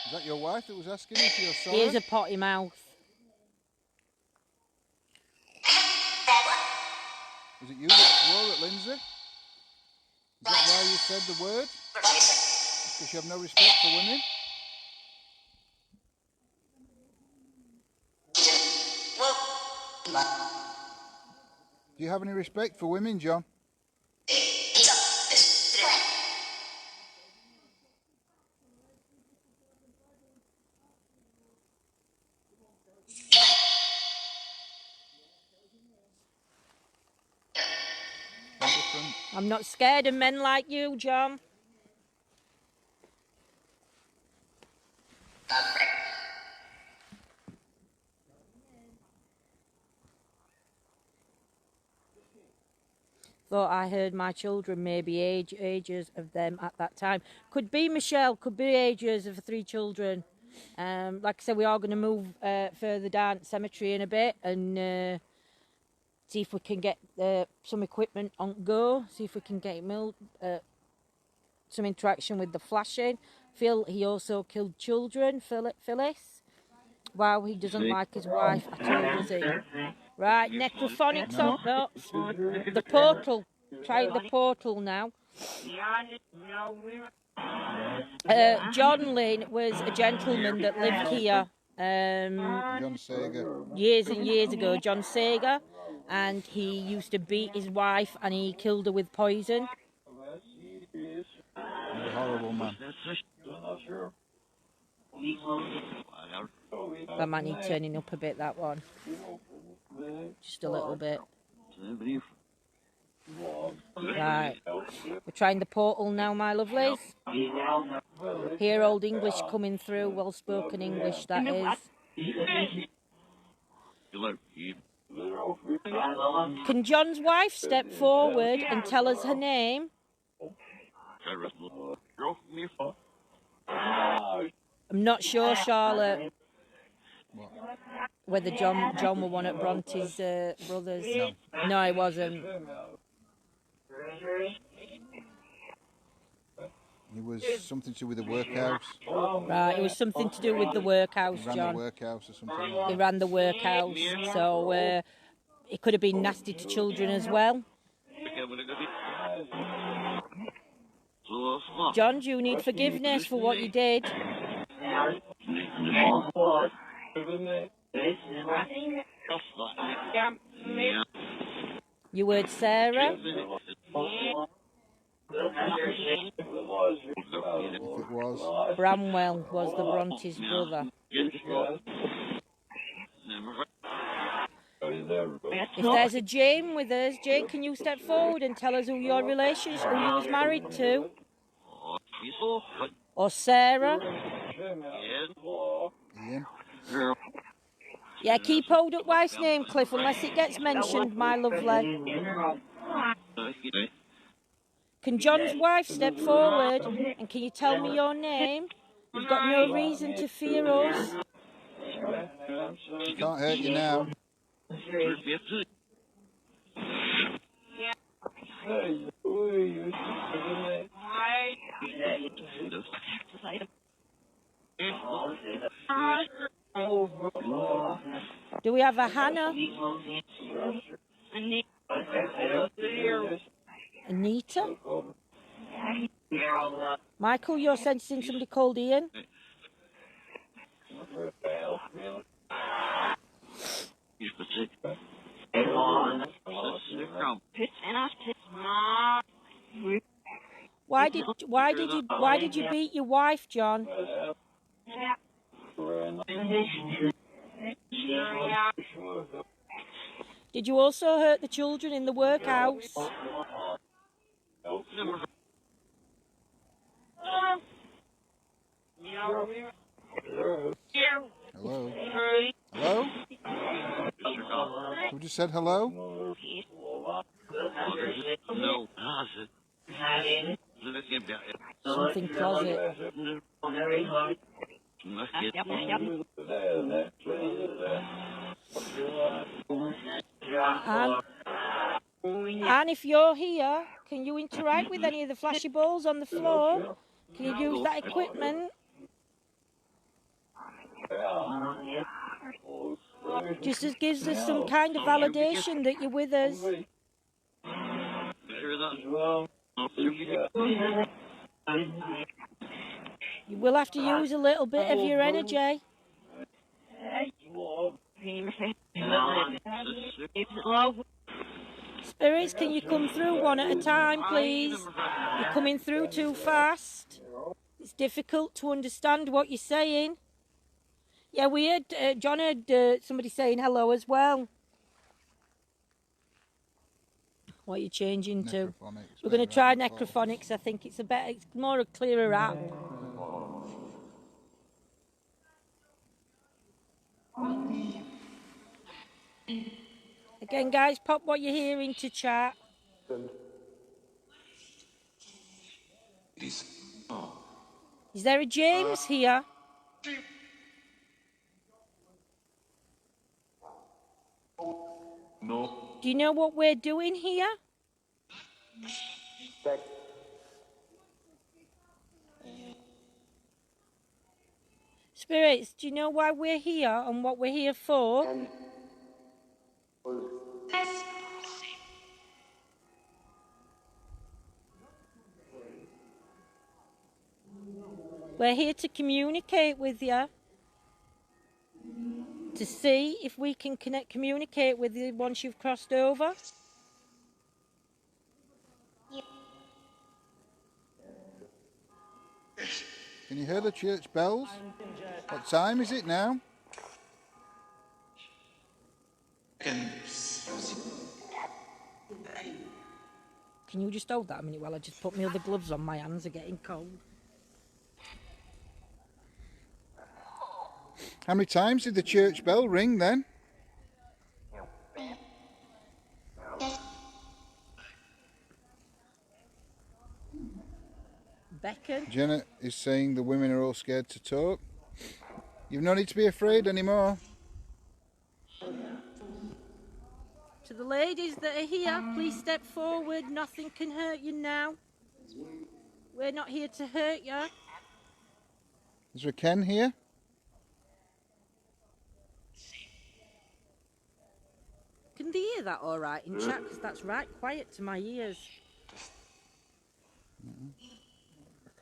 Speaker 2: Is that your wife that was asking if you're sorry?
Speaker 1: Here's a potty mouth.
Speaker 2: Was it you that swore at Lindsay? Is that why you said the word? Because you have no respect for women? Do you have any respect for women, John?
Speaker 1: I'm not scared of men like you, John. Thought I heard my children, maybe ages of them at that time. Could be Michelle, could be ages of 3 children. Like I said, we are going to move further down the cemetery in a bit and see if we can get some equipment on go, see if we can get some interaction with the flashing. Phil, he also killed children, Phyllis. Wow, he doesn't like his wife at all, does he? Right, necrophonics on. No, the portal. Try the portal now. John Lynn was a gentleman that lived here
Speaker 2: John Sager.
Speaker 1: years and years ago, John Sager, and he used to beat his wife and he killed her with poison.
Speaker 2: He's a horrible man.
Speaker 1: That might need turning up a bit, that one. Just a little bit. Right. We're trying the portal now, my lovelies. Hear Old English coming through, well-spoken English, that is. Can John's wife step forward and tell us her name? I'm not sure, Charlotte, whether John were one of Bronte's brothers. No, he wasn't.
Speaker 2: He was something to do with the workhouse.
Speaker 1: Right, it was something to do with the workhouse,
Speaker 2: He ran
Speaker 1: John.
Speaker 2: the workhouse or something like that.
Speaker 1: He ran the workhouse, so it could have been nasty to children as well. John, do you need forgiveness for what you did? You heard Sarah?
Speaker 2: If it was.
Speaker 1: Bramwell was the Bronte's brother. If there's a Jane with us, Jane, can you step forward and tell us who your relationship, who you was married to? Or Sarah?
Speaker 2: Ian.
Speaker 1: Yeah, keep hold up wife's name, Cliff, unless it gets mentioned, my lovely. Can John's wife step forward and can you tell me your name? You've got no reason to fear us.
Speaker 2: Can't hurt you now.
Speaker 1: Do we have a Hannah? Anita? Michael, you're sensing somebody called Ian? Why did you beat your wife, John? Did you also hurt the children in the workhouse?
Speaker 2: Hello? Hello? Who just said hello?
Speaker 1: Something closet. And if you're here, can you interact with any of the flashy balls on the floor? Can you use that equipment? Just as gives us some kind of validation that you're with us. You will have to use a little bit of your energy. Spirits, can you come through one at a time, please? You're coming through too fast. It's difficult to understand what you're saying. Yeah, we heard, John heard somebody saying hello as well. What are you changing to? We're going to try necrophonics. I think it's it's more a clearer app. Again, guys, pop what you're hearing to chat. Is there a James here?
Speaker 5: No.
Speaker 1: Do you know what we're doing here? Spirits, do you know why we're here and what we're here for? We're here to communicate with you. To see if we can communicate with you once you've crossed over.
Speaker 2: Can you hear the church bells? What time is it now?
Speaker 1: Can you just hold that a minute while I just put my other gloves on? My hands are getting cold.
Speaker 2: How many times did the church bell ring then?
Speaker 1: Beckon?
Speaker 2: Jenna is saying the women are all scared to talk. You've no need to be afraid anymore.
Speaker 1: To the ladies that are here, please step forward. Nothing can hurt you now. We're not here to hurt you.
Speaker 2: Is there a Ken here?
Speaker 1: Can they hear that all right in chat? Because that's right quiet to my ears.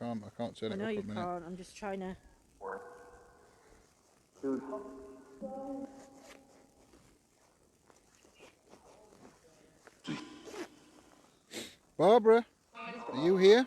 Speaker 2: I can't turn it up a minute.
Speaker 1: I know you can't. I'm just trying to...
Speaker 2: Barbara, are you here?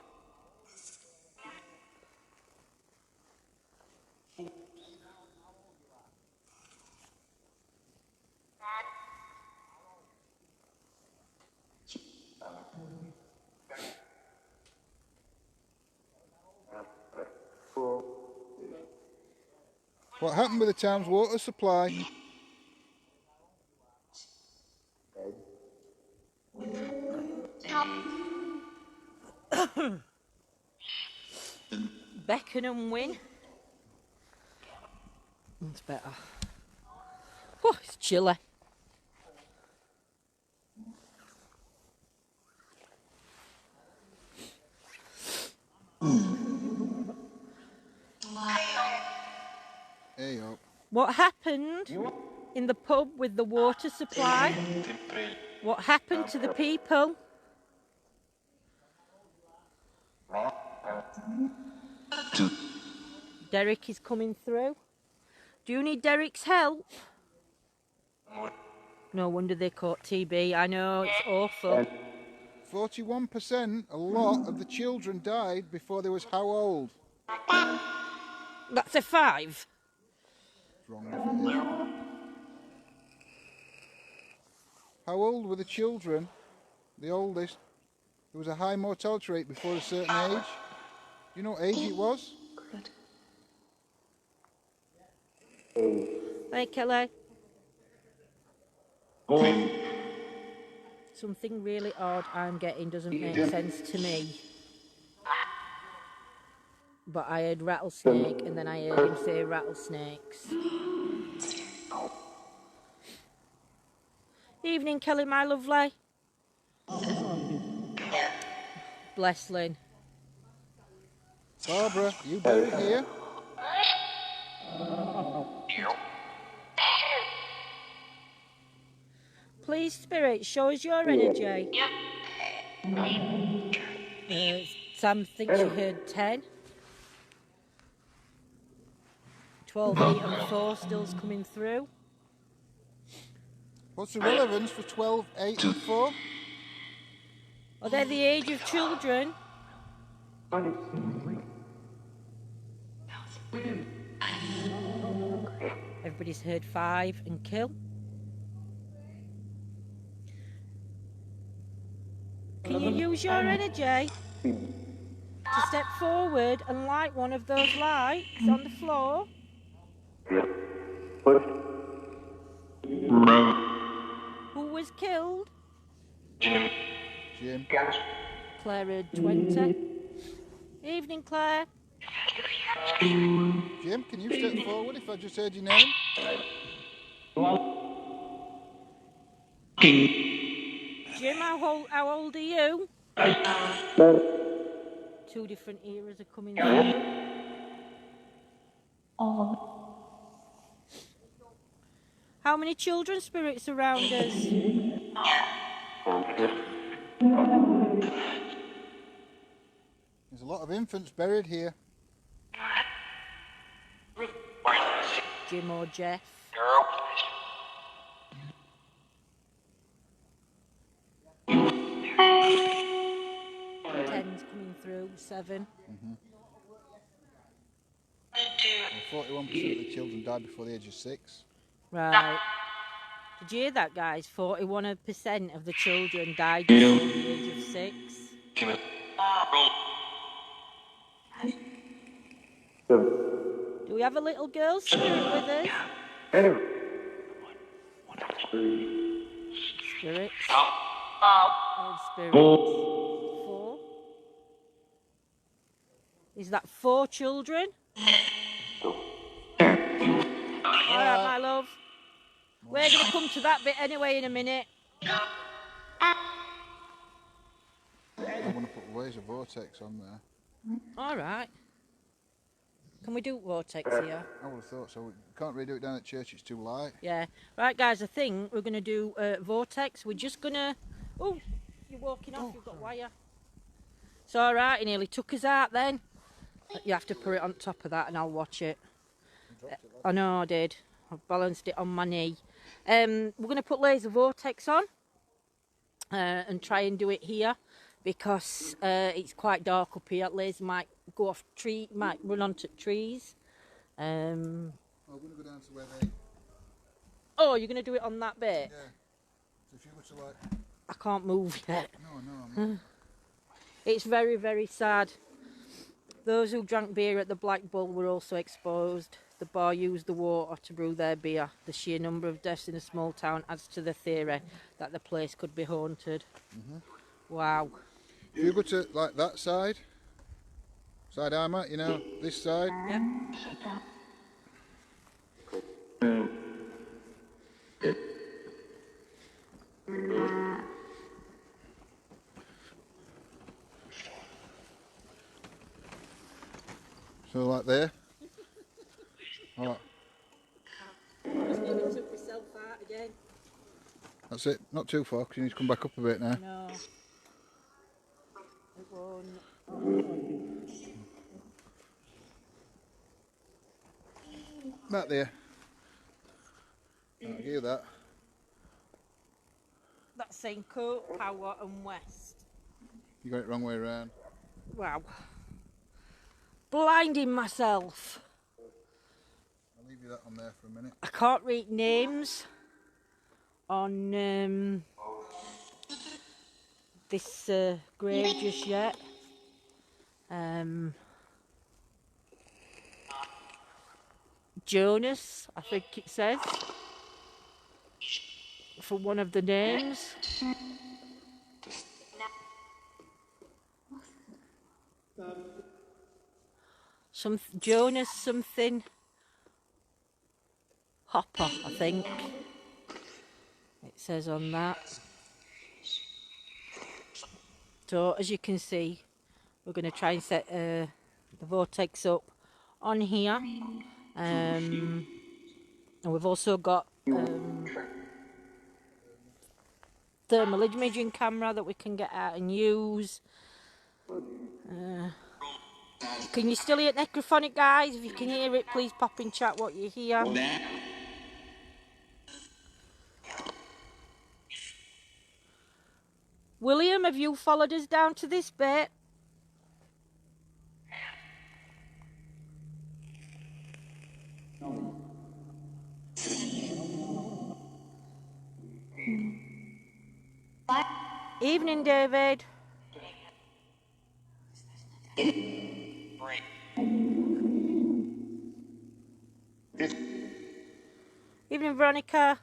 Speaker 2: What happened with the town's water supply?
Speaker 1: Beckon and win. That's better. Oh, it's chilly.
Speaker 2: Hey up.
Speaker 1: What happened in the pub with the water supply? What happened to the people? Derek is coming through. Do you need Derek's help? No wonder they caught TB. I know, it's awful.
Speaker 2: 41%, a lot of the children died before they was how old?
Speaker 1: That's a 5.
Speaker 2: Wrong if it is. How old were the children? The oldest. There was a high mortality rate before a certain age. Do you know what age it was?
Speaker 1: Hey, Kelly. Something really odd I'm getting doesn't make sense to me. But I heard rattlesnake and then I heard him say rattlesnakes. Evening, Kelly, my lovely. Bless Lynn.
Speaker 2: Barbara, you buried here?
Speaker 1: Please, Spirit, show us your energy. Sam thinks she heard 10. 12, 8 and 4 still's coming through.
Speaker 2: What's the relevance for 12, 8 and 4?
Speaker 1: Well, they're the age of children. Everybody's heard 5 and kill. Can you use your energy to step forward and light one of those lights on the floor? Who was killed?
Speaker 2: Jim.
Speaker 1: Claire heard 20. Evening, Claire.
Speaker 2: Jim, can you step forward if I just heard your name?
Speaker 1: Jim, how old are you? 2 different eras are coming through. How many children spirits around us?
Speaker 2: There's a lot of infants buried here.
Speaker 1: Jim or Jeff? 10's coming through, 7.
Speaker 2: 41% of the children died before the age of 6.
Speaker 1: Right. Did you hear that, guys? 41% of the children died before the age of 6. Do we have a little girl spirit with us? Spirits. Old spirits. 4. Is that 4 children? Alright, my love. We're going to come to that bit anyway in a minute.
Speaker 2: I'm going to put waves of vortex on there.
Speaker 1: Alright. Can we do vortex here?
Speaker 2: I would have thought so. We can't really do it down at church, it's too light.
Speaker 1: Yeah. Right, guys, I think we're going to do vortex. We're just going to... Oh, you're walking off, you've got wire. It's alright, he nearly took us out then. You have to put it on top of that and I'll watch it. I know I did. I've balanced it on my knee. We're going to put laser vortex on and try and do it here because it's quite dark up here. Laser might go off might run onto trees.
Speaker 2: I'm going to go down to where they...
Speaker 1: Oh, you're going to do it on that bit?
Speaker 2: Yeah. So if you were to like...
Speaker 1: I can't move yet.
Speaker 2: No, I'm not.
Speaker 1: It's very, very sad. Those who drank beer at the Black Bull were also exposed. The bar used the water to brew their beer. The sheer number of deaths in a small town adds to the theory that the place could be haunted. Wow.
Speaker 2: If you go to like that side I'm at, you know, this side.
Speaker 1: Yeah.
Speaker 2: So like there. Alright.
Speaker 1: Took myself out again.
Speaker 2: That's it. Not too far because you need to come back up a bit now.
Speaker 1: No. It won't.
Speaker 2: Back there. I'll give you that.
Speaker 1: That's saying Coat, Power and West.
Speaker 2: You got it wrong way around.
Speaker 1: Wow. Blinding myself.
Speaker 2: I'll leave you that on there for a minute.
Speaker 1: I can't read names on this grave just yet. Jonas, I think it says, for one of the names. Jonas something Hopper, I think it says on that. So as you can see, we're going to try and set the vortex up on here, and we've also got thermal imaging camera that we can get out and use. Can you still hear necrophonic, guys? If you can hear it, please pop in chat what you hear. William, have you followed us down to this bit? Evening, David. Evening, Veronica.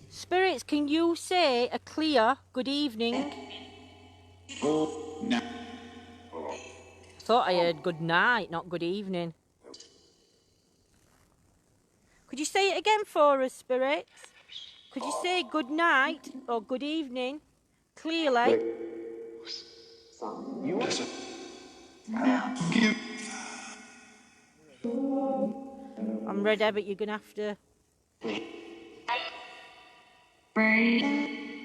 Speaker 1: Spirits, can you say a clear good evening? I thought I heard good night, not good evening. Could you say it again for us, Spirits? Could you say good night or good evening clearly? I'm ready, but you're going to have to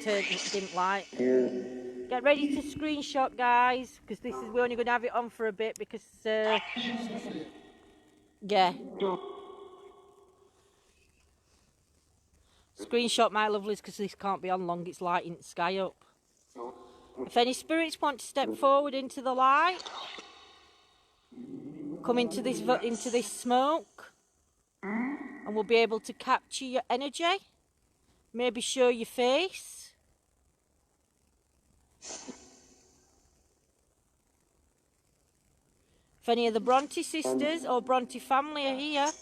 Speaker 1: turn the dim light. Get ready to screenshot, guys, because this is, we're only going to have it on for a bit because, yeah. Screenshot, my lovelies, because this can't be on long. It's lighting the sky up. If any spirits want to step forward into the light, come into this smoke, and we'll be able to capture your energy. Maybe show your face. If any of the Bronte sisters or Bronte family are here,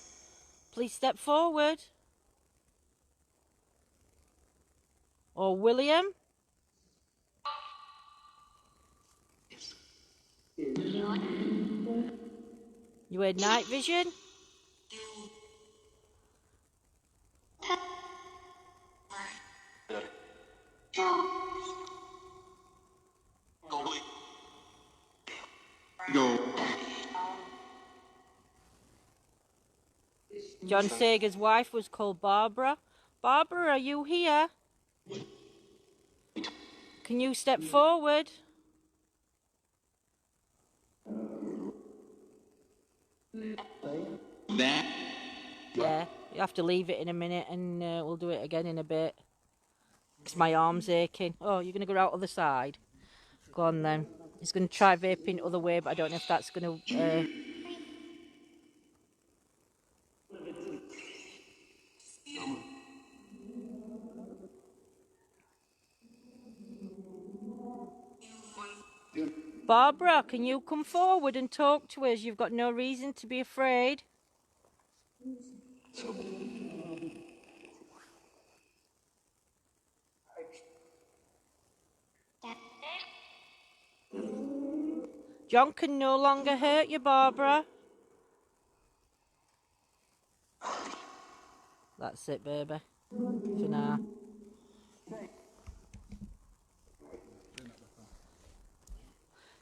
Speaker 1: please step forward. Or William. You had night vision? John Sager's wife was called Barbara. Barbara, are you here? Can you step forward? Yeah, you have to leave it in a minute and we'll do it again in a bit. Because my arm's aching. Oh, you're going to go out other side? Go on then. He's going to try vaping other way, but I don't know if that's going to... Barbara, can you come forward and talk to us? You've got no reason to be afraid. John can no longer hurt you, Barbara. That's it, baby. For now.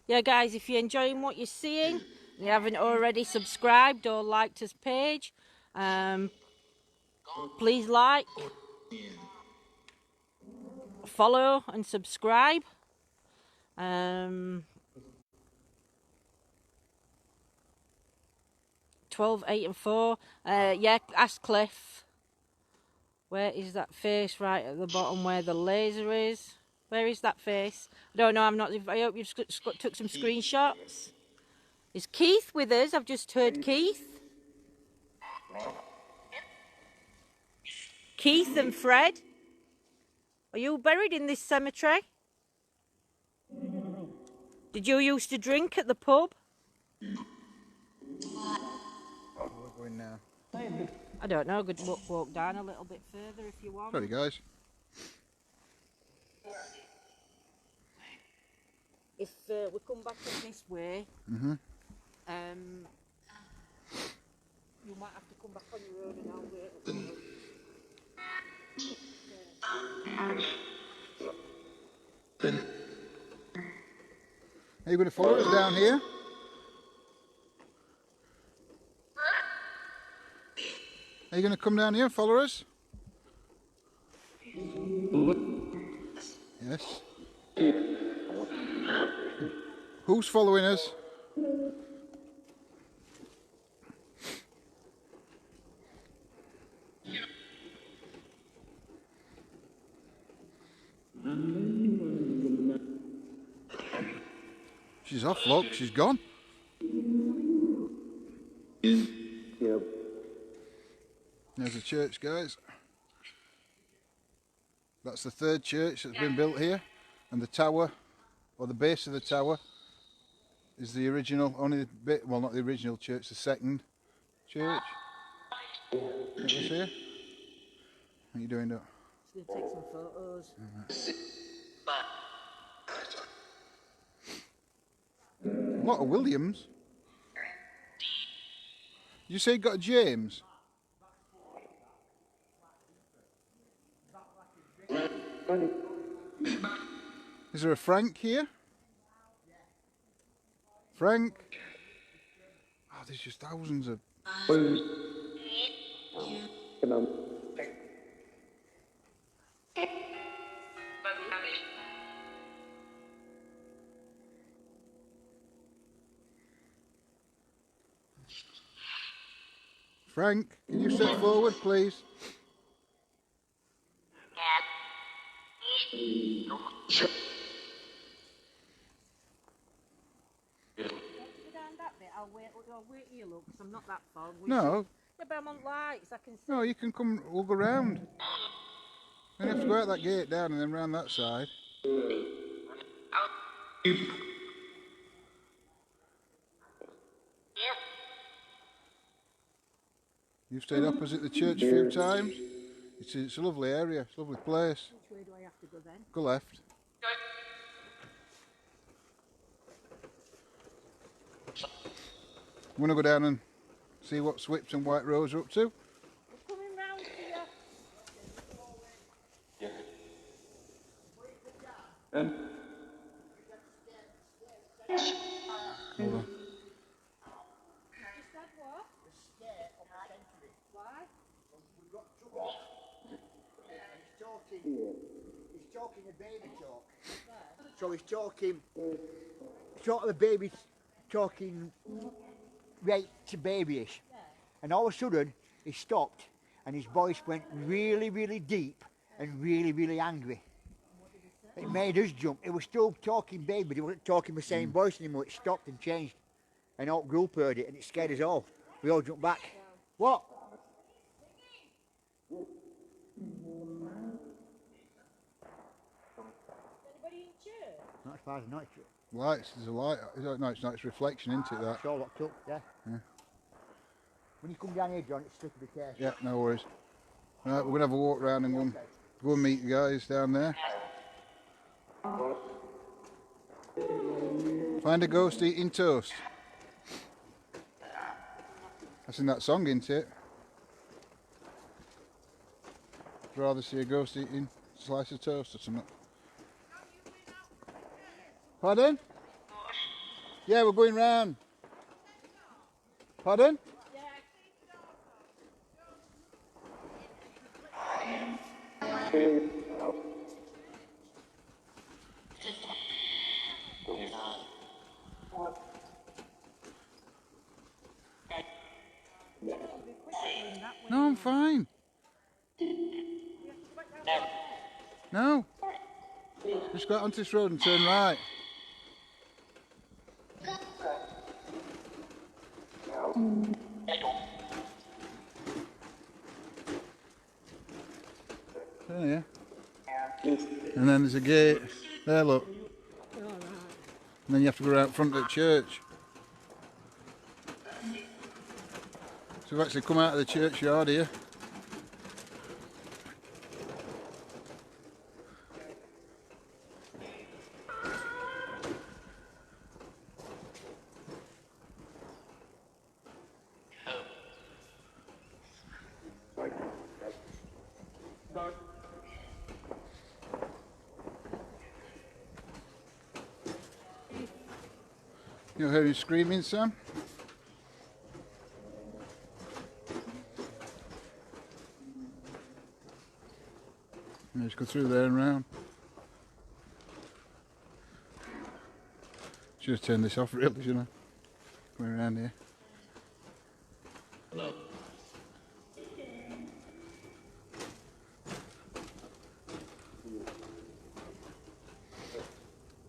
Speaker 1: Yeah, guys, if you're enjoying what you're seeing, and you haven't already subscribed or liked his page, please like, follow and subscribe. 12, 8 and 4. Yeah, ask Cliff. Where is that face? Right at the bottom where the laser is. Where is that face? I don't know. I hope you've took some screenshots. Is Keith with us? I've just heard Keith. Keith and Fred. Are you buried in this cemetery? Did you used to drink at the pub?
Speaker 2: We're going now.
Speaker 1: I don't know. Could walk down a little bit further if you want.
Speaker 2: Sorry, guys.
Speaker 1: If we come back up this way, you might have to come back on your own and I'll wait.
Speaker 2: Are you going to follow us down here? Are you going to come down here and follow us? Yes. Who's following us? She's off, look, she's gone.
Speaker 5: Yep.
Speaker 2: There's the church, guys. That's the third church that's been built here, and the tower, or the base of the tower, is the original, only the bit, well, not the original church, the second church. It was here. What are you doing, Doc?
Speaker 1: Just going to take some photos.
Speaker 2: A lot of Williams. You say you got a James? Is there a Frank here? Frank? Oh, there's just thousands of... Frank, can you step forward, please?
Speaker 1: I'll wait here, look, because I'm not that far.
Speaker 2: No.
Speaker 1: Yeah, but I'm on lights, I can see.
Speaker 2: No, you can come, we'll go round. Then you have to go out that gate down and then round that side. You've stayed opposite the church a few times. It's a lovely area, it's a lovely place.
Speaker 1: Which way do I have to go then?
Speaker 2: Go left. I'm going to go down and see what Swips and White Rose are up to.
Speaker 1: We're coming round here.
Speaker 2: Hold on.
Speaker 1: Just had what? Why?
Speaker 4: He's talking a baby talk. So he's talking, sort of the baby talking right to babyish. And all of a sudden he stopped and his voice went really, really deep and really, really angry. It made us jump. It was still talking baby, but he wasn't talking the same voice anymore. It stopped and changed. And all group heard it and it scared us all. We all jumped back. What?
Speaker 1: Anybody in church?
Speaker 4: Not as far as I know.
Speaker 2: Lights, there's a light. No, it's not, it's reflection, isn't it, that?
Speaker 4: It's all locked up, yeah. When you come down here, John, it's still to be careful.
Speaker 2: Yeah, no worries. Right, we're going to have a walk round and go and meet the guys down there. Find a ghost eating toast. That's in that song, isn't it? I'd rather see a ghost eating a slice of toast or something. Pardon? Yeah, we're going round. Pardon? No, I'm fine. No. Just go out onto this road and turn right. Turn here. And then there's a gate. There, look. And then you have to go out front of the church. So we've actually come out of the churchyard here. You heard him screaming, Sam? Let's go through there and round. Should have turned this off really, shouldn't I? Going around here.
Speaker 5: Hello.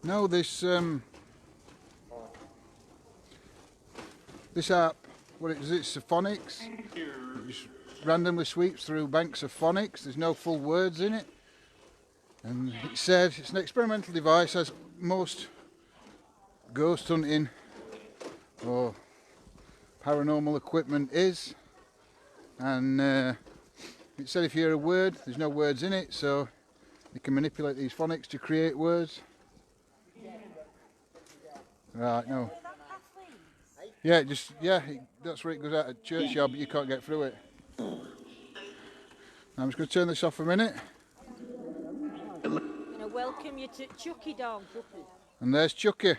Speaker 2: No, this This app, what it is, it's phonics. It just randomly sweeps through banks of phonics. There's no full words in it. And it said it's an experimental device, as most ghost hunting or paranormal equipment is. And it said if you hear a word, there's no words in it, so you can manipulate these phonics to create words. Right, no. Yeah, that's where it goes out at churchyard, but you can't get through it. I'm just going to turn this off a minute.
Speaker 1: I'm going to welcome you to Chucky Dog.
Speaker 2: And there's Chucky.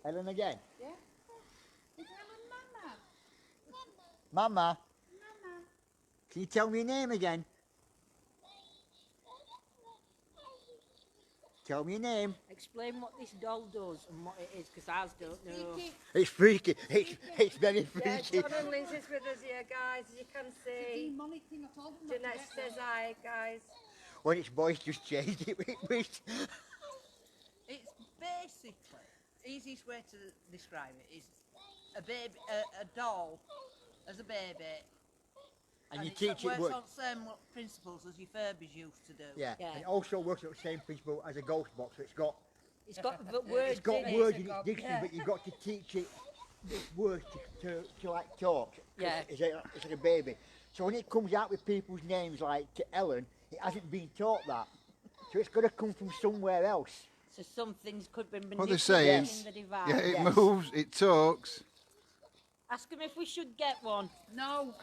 Speaker 4: Ellen again?
Speaker 3: Yeah. Is Ellen Mama?
Speaker 4: Mama,
Speaker 3: Mama.
Speaker 4: can you tell me your name again? Tell me your name.
Speaker 1: Explain what this doll does and what it is, because I don't know.
Speaker 4: It's freaky. It's very
Speaker 6: Yeah,
Speaker 4: freaky.
Speaker 6: John and Lindsay's with us here, guys. As you can see,
Speaker 3: Demonic thing, I told them not to
Speaker 6: Jeanette
Speaker 3: get
Speaker 6: says hi, guys.
Speaker 4: When its voice just changed, it
Speaker 7: It's basically, easiest way to describe it is a baby, a doll as a baby,
Speaker 4: and you
Speaker 7: it
Speaker 4: teach it
Speaker 7: works
Speaker 4: work.
Speaker 7: on the same principles as your Furbies used to do.
Speaker 4: Yeah.
Speaker 1: Yeah.
Speaker 4: And it also works on the same principle as a ghost box. So
Speaker 1: It's got words
Speaker 4: it's got
Speaker 1: in
Speaker 4: words
Speaker 1: it.
Speaker 4: in its dictionary, but you've got to teach it this words to like talk. 'Cause
Speaker 1: Yeah.
Speaker 4: It's like a baby. So when it comes out with people's names like to Ellen, it hasn't been taught that. So it's got to come from somewhere else.
Speaker 1: So some things could be
Speaker 2: What they're
Speaker 1: manipulated
Speaker 2: saying,
Speaker 1: in the device.
Speaker 2: yeah, it
Speaker 4: Yes.
Speaker 2: moves, it talks.
Speaker 1: Ask them if we should get one.
Speaker 7: No,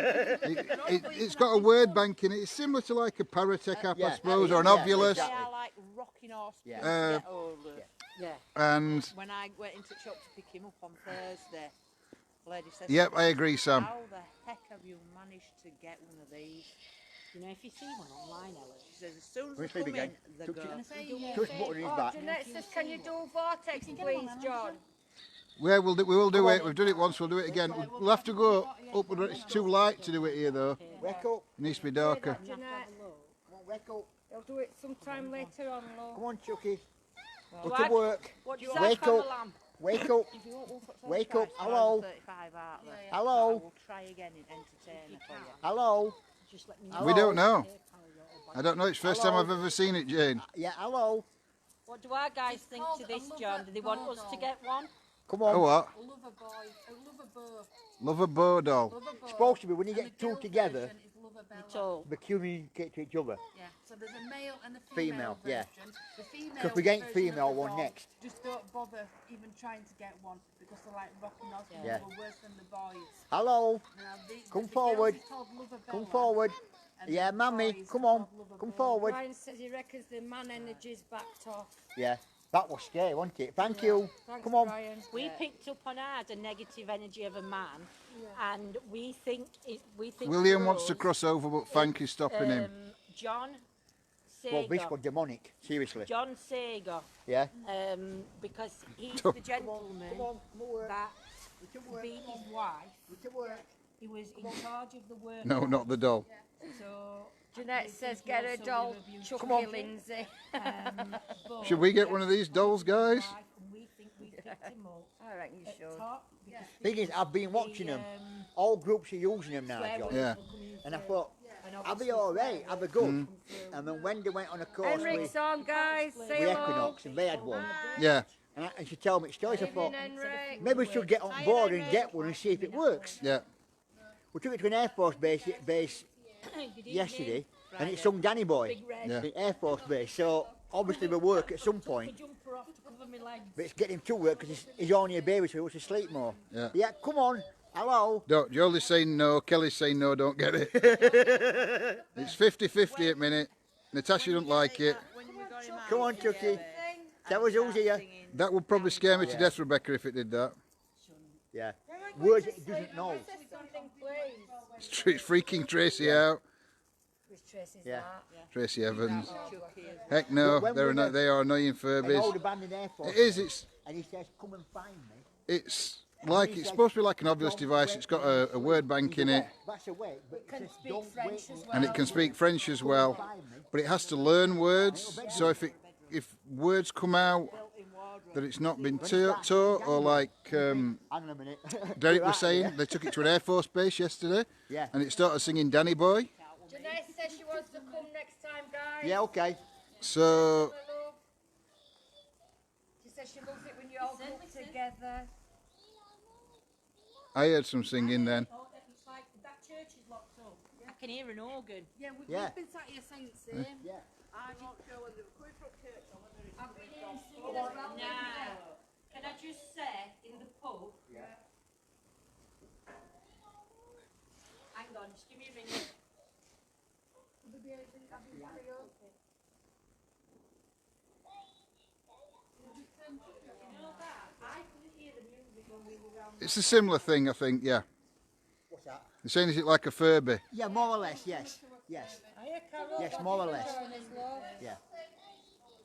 Speaker 2: It's got a word bank in it. It's similar to like a Paratech app,
Speaker 4: Yeah.
Speaker 2: I suppose, or an
Speaker 4: Yeah,
Speaker 2: Ovulus.
Speaker 7: they
Speaker 4: exactly.
Speaker 7: are like rocking horse
Speaker 4: Yeah.
Speaker 7: to get older.
Speaker 1: Yeah.
Speaker 2: And
Speaker 7: When I went into the shop to pick him up on Thursday, the lady said,
Speaker 2: yep, I agree, Sam.
Speaker 7: how the heck have you managed to get one of these?
Speaker 1: You know, if you see one online, Ellen.
Speaker 7: She says, as soon as
Speaker 4: Where's
Speaker 7: they come
Speaker 4: Phoebe
Speaker 7: in,
Speaker 4: again?
Speaker 7: they
Speaker 4: Took
Speaker 7: go.
Speaker 4: it.
Speaker 3: And I say,
Speaker 4: Push button in his
Speaker 6: Oh,
Speaker 4: back.
Speaker 6: Jeanette says, can you do vortex, please, John?
Speaker 2: Yeah, we will do it. We've done it once, we'll do it again. We'll have to go up, but it's too light to do it here, though.
Speaker 4: Wake up.
Speaker 2: It needs to be darker.
Speaker 6: Jeanette,
Speaker 4: Come on, wake up.
Speaker 6: he'll do it sometime later on, love.
Speaker 4: Come on, Chucky.
Speaker 1: Do
Speaker 4: Go to
Speaker 1: I-
Speaker 4: work.
Speaker 1: What does
Speaker 4: Wake
Speaker 1: that from
Speaker 4: up.
Speaker 1: a lamp?
Speaker 4: Wake up. Wake up. Hello.
Speaker 7: 35, aren't they?
Speaker 3: Yeah.
Speaker 4: Hello.
Speaker 7: I will try again in entertainer for you.
Speaker 4: Hello.
Speaker 1: Just let me
Speaker 4: Hello.
Speaker 2: We don't know. I don't know. It's the first time
Speaker 4: Hello.
Speaker 2: I've ever seen it, Jane.
Speaker 4: Yeah, hello.
Speaker 1: What do our guys think
Speaker 3: called
Speaker 1: to
Speaker 3: a
Speaker 1: this,
Speaker 3: lover
Speaker 1: John? Do they want us to
Speaker 3: doll.
Speaker 1: get one?
Speaker 4: Come
Speaker 2: Oh,
Speaker 4: on.
Speaker 2: what?
Speaker 3: I love a boy. I love a bird.
Speaker 2: Love a bow doll.
Speaker 3: Love a boy.
Speaker 4: Supposed to be when you
Speaker 3: And
Speaker 4: get
Speaker 3: the
Speaker 4: two
Speaker 3: girl
Speaker 4: together,
Speaker 3: version is Love a Bella.
Speaker 1: It's all.
Speaker 4: they communicate to each other.
Speaker 3: Yeah, so there's a male and a
Speaker 4: Female,
Speaker 3: female,
Speaker 4: yeah.
Speaker 3: version. The female
Speaker 4: 'Cause we get
Speaker 3: version
Speaker 4: female
Speaker 3: of the
Speaker 4: one
Speaker 3: doll,
Speaker 4: next.
Speaker 3: Just don't bother even trying to get one because they're like rocking off and
Speaker 4: Yeah.
Speaker 3: they're worse than the boys.
Speaker 4: Hello.
Speaker 3: Now,
Speaker 4: Come
Speaker 3: the
Speaker 4: forward.
Speaker 3: girls is called Love a
Speaker 4: Come
Speaker 3: Bella,
Speaker 4: forward.
Speaker 3: and
Speaker 4: Yeah,
Speaker 3: the
Speaker 4: Mummy,
Speaker 3: boys
Speaker 4: come
Speaker 3: are
Speaker 4: on.
Speaker 3: called Love a
Speaker 4: Come
Speaker 3: Boy.
Speaker 4: forward.
Speaker 6: Brian says he reckons the man energy's backed off.
Speaker 4: Yeah. That was scary, wasn't it? Thank you.
Speaker 6: Thanks,
Speaker 4: Come on.
Speaker 6: Brian.
Speaker 1: We picked up on ours a negative energy of a man, and we think
Speaker 2: William wants to
Speaker 1: Rose,
Speaker 2: cross over, but Frank is stopping him.
Speaker 1: John
Speaker 4: Well, this
Speaker 1: Sager.
Speaker 4: was demonic. Seriously.
Speaker 1: John Sager,
Speaker 4: Yeah.
Speaker 1: because he's the gentleman
Speaker 4: Come on. Work.
Speaker 1: that
Speaker 4: To work.
Speaker 1: beat his wife.
Speaker 4: To work.
Speaker 1: He was in charge of the work.
Speaker 2: No, not the doll.
Speaker 1: So
Speaker 6: Jeanette says, get a doll, Chucky
Speaker 4: Come on.
Speaker 6: Lindsay.
Speaker 1: but
Speaker 2: Should we get one of these dolls, guys?
Speaker 1: wife, and we think we picked him up
Speaker 6: I reckon you
Speaker 1: at
Speaker 6: should.
Speaker 1: top because
Speaker 4: Thing is, I've been watching them. All groups are using them now,
Speaker 1: swear
Speaker 4: John.
Speaker 1: words
Speaker 2: Yeah.
Speaker 1: were coming
Speaker 4: And I
Speaker 1: through.
Speaker 4: thought,
Speaker 1: And
Speaker 4: I'll
Speaker 1: obviously
Speaker 4: be all right.
Speaker 1: swear
Speaker 4: Have a
Speaker 1: words
Speaker 4: go.
Speaker 1: come through.
Speaker 4: And then Wendy went on a course
Speaker 6: Henrik's
Speaker 4: with
Speaker 6: on, guys. Say
Speaker 4: the
Speaker 6: hello.
Speaker 4: Equinox, and they had one.
Speaker 2: Yeah.
Speaker 4: And she told me stories. I thought,
Speaker 6: Evening, Henrik.
Speaker 4: maybe we should get on board and get one and see if it works.
Speaker 2: Yeah.
Speaker 4: We took it to an Air Force base
Speaker 1: Good evening.
Speaker 4: yesterday, and it sung Danny Boy,
Speaker 1: Big red.
Speaker 2: Yeah.
Speaker 4: the Air Force base. So obviously we work at some
Speaker 1: My
Speaker 4: point,
Speaker 1: jumper off to cover my legs.
Speaker 4: but it's getting him to work because he's only a baby, so he wants to sleep more.
Speaker 2: Yeah.
Speaker 4: Yeah, come on. Hello.
Speaker 2: Don't. Jolie's saying no. Kelly's saying no. Don't get it. It's 50-50 at minute. Natasha don't like it.
Speaker 7: When we got him out
Speaker 4: Come on,
Speaker 7: together,
Speaker 4: Chucky. Tell us who's here.
Speaker 7: singing,
Speaker 2: That would probably scare me to
Speaker 4: Yeah.
Speaker 2: death, Rebecca, if it did that.
Speaker 4: Yeah. Words it doesn't know.
Speaker 6: Say something, please.
Speaker 2: It's freaking Tracy out.
Speaker 6: Which Tracy's
Speaker 4: Yeah.
Speaker 6: that?
Speaker 2: Tracy Evans.
Speaker 7: Chucky is
Speaker 2: Heck no,
Speaker 4: When
Speaker 2: they're
Speaker 4: we met
Speaker 2: they are annoying
Speaker 4: An
Speaker 2: Furbies.
Speaker 4: old abandoned Air Force
Speaker 2: It is.
Speaker 4: base, and he says, come and find me.
Speaker 2: It's like it's supposed to be like an Ovulus device. It's got a word bank in it,
Speaker 4: That's away, but
Speaker 6: It can
Speaker 4: it says,
Speaker 6: speak
Speaker 4: don't
Speaker 6: French
Speaker 4: wait
Speaker 6: as
Speaker 4: till-
Speaker 6: well.
Speaker 2: and it can speak French as well.
Speaker 4: Find me.
Speaker 2: But it has to learn words. So if words come out
Speaker 7: built in water.
Speaker 2: that it's not been taught, or like
Speaker 4: Hang on a minute.
Speaker 2: Derek
Speaker 4: Right
Speaker 2: was saying,
Speaker 4: here.
Speaker 2: they took it to an Air Force base yesterday,
Speaker 4: Yeah.
Speaker 2: and it started singing Danny Boy.
Speaker 6: Jeanette says she wants to come next time, guys.
Speaker 4: Yeah, okay.
Speaker 2: So
Speaker 6: She says she loves it when you all cook together.
Speaker 2: I heard some singing then.
Speaker 1: Oh, it's like that church is locked up. I can hear an organ.
Speaker 3: Yeah,
Speaker 4: Yeah.
Speaker 3: we've been sat here saying the same.
Speaker 4: Yeah.
Speaker 7: I'm not sure whether they're coming from church or whether it's
Speaker 3: I've been hearing
Speaker 7: from
Speaker 3: singing as well.
Speaker 1: Now, can I just say, in the pub,
Speaker 4: Yeah.
Speaker 1: hang on, just give me a minute. You know that? I couldn't hear the music when we were around.
Speaker 2: It's a similar thing, I think, yeah.
Speaker 4: What's that?
Speaker 2: They're saying, is it like a Furby?
Speaker 4: Yeah, more or less, yes. Yes. Yes, more or less. Yeah.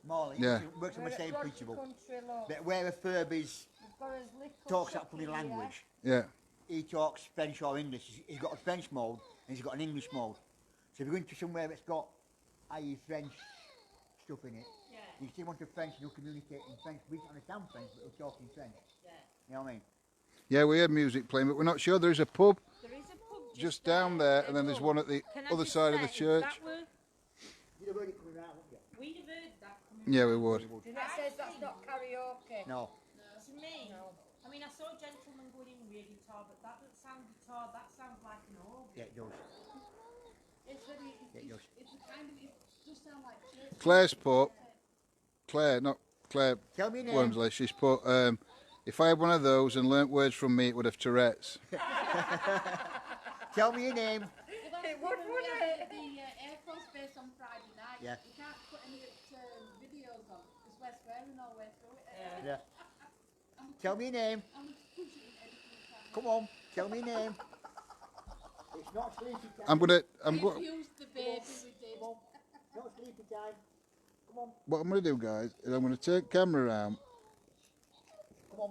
Speaker 4: More or less.
Speaker 2: Yeah.
Speaker 4: It works on the same principle.
Speaker 6: Country, look.
Speaker 4: But where a Furby's
Speaker 6: We've got his little
Speaker 4: talks that
Speaker 6: shop
Speaker 4: funny
Speaker 6: here.
Speaker 4: language,
Speaker 2: Yeah.
Speaker 4: he talks French or English. He's got a French mode and he's got an English mode. So if you're going to somewhere that's got, i.e. French stuff in it, you see one to French and you'll communicate in French. We don't understand French, but we'll talk in French. You know what I mean?
Speaker 2: Yeah, we heard music playing, but we're not sure. There's a pub
Speaker 1: There is a pub
Speaker 2: just down there, and then there's one at the
Speaker 1: Can I
Speaker 2: other
Speaker 1: just
Speaker 2: side of the
Speaker 1: say, if
Speaker 2: church.
Speaker 1: that were-
Speaker 4: You'd have heard it coming out, wouldn't you?
Speaker 1: We'd have heard that coming
Speaker 2: Yeah, we would.
Speaker 6: Jeanette says that's not karaoke.
Speaker 4: No.
Speaker 1: to me. I mean, I saw a gentleman going in with a guitar, but that doesn't sound guitar, that sounds like an organ.
Speaker 4: Yeah, it does.
Speaker 3: It's very,
Speaker 4: Yeah, it does.
Speaker 3: it's the kind of, it just sound like church.
Speaker 2: Claire's put, Claire, not Claire
Speaker 4: Tell me your name.
Speaker 2: Wormsley, she's put, if I had one of those and learnt words from me, it would have Tourette's.
Speaker 4: Tell me your name.
Speaker 3: It would, wouldn't it? The Air Force Base on Friday night.
Speaker 4: Yeah.
Speaker 3: We can't put any videos on because we're swearing all the way through it.
Speaker 4: Yeah. Tell me your name.
Speaker 3: And we push it in editing time.
Speaker 4: Come on. Tell me your name. It's not sleepy time.
Speaker 2: I'm going,
Speaker 3: Confused the baby we did.
Speaker 4: Not sleepy time. Come on.
Speaker 2: what I'm going to do, guys, is I'm going to take camera around,
Speaker 4: Come on.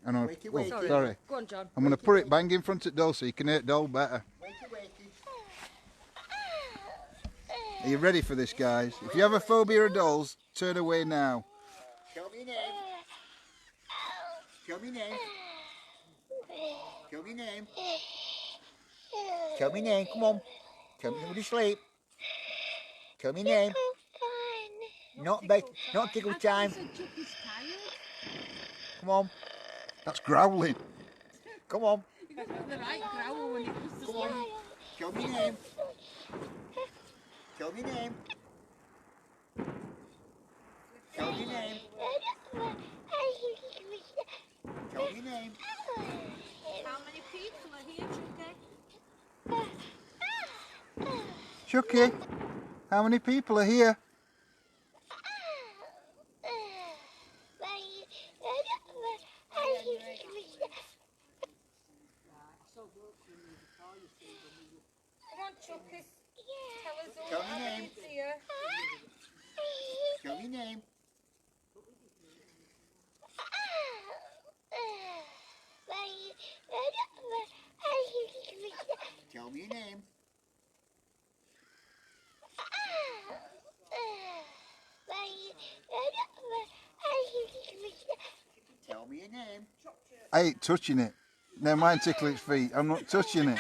Speaker 2: and I'm,
Speaker 4: Wakey,
Speaker 2: oh,
Speaker 4: wakey.
Speaker 2: sorry,
Speaker 6: Go on, John.
Speaker 2: I'm going to put it bang in front of Dole so you can hear Dole better.
Speaker 4: Wakey, wakey.
Speaker 2: Are you ready for this, guys? If you have a phobia of dolls, turn away now.
Speaker 4: Tell me your name. Tell me your name. Tell me your name. Tell me your name. Come on. Tell me when you sleep. Tell me your name. Not tickle time.
Speaker 3: So Chuck is tired.
Speaker 4: Come on.
Speaker 2: That's growling.
Speaker 4: Come on.
Speaker 3: You got to have the right growl when it comes to
Speaker 4: Come on.
Speaker 3: sleep.
Speaker 4: Tell me your name. Tell me your name. Tell me your name. Tell me your name.
Speaker 1: How many people are here, Chucky?
Speaker 2: Chucky, how many people are here?
Speaker 6: Come on, Chucky. Tell us all
Speaker 4: Tell me
Speaker 6: how
Speaker 4: your
Speaker 6: many
Speaker 4: name.
Speaker 6: it's here.
Speaker 4: Tell me your name. Tell me your name. Tell me your name.
Speaker 2: I ain't touching it. Never mind tickle its feet. I'm not touching it.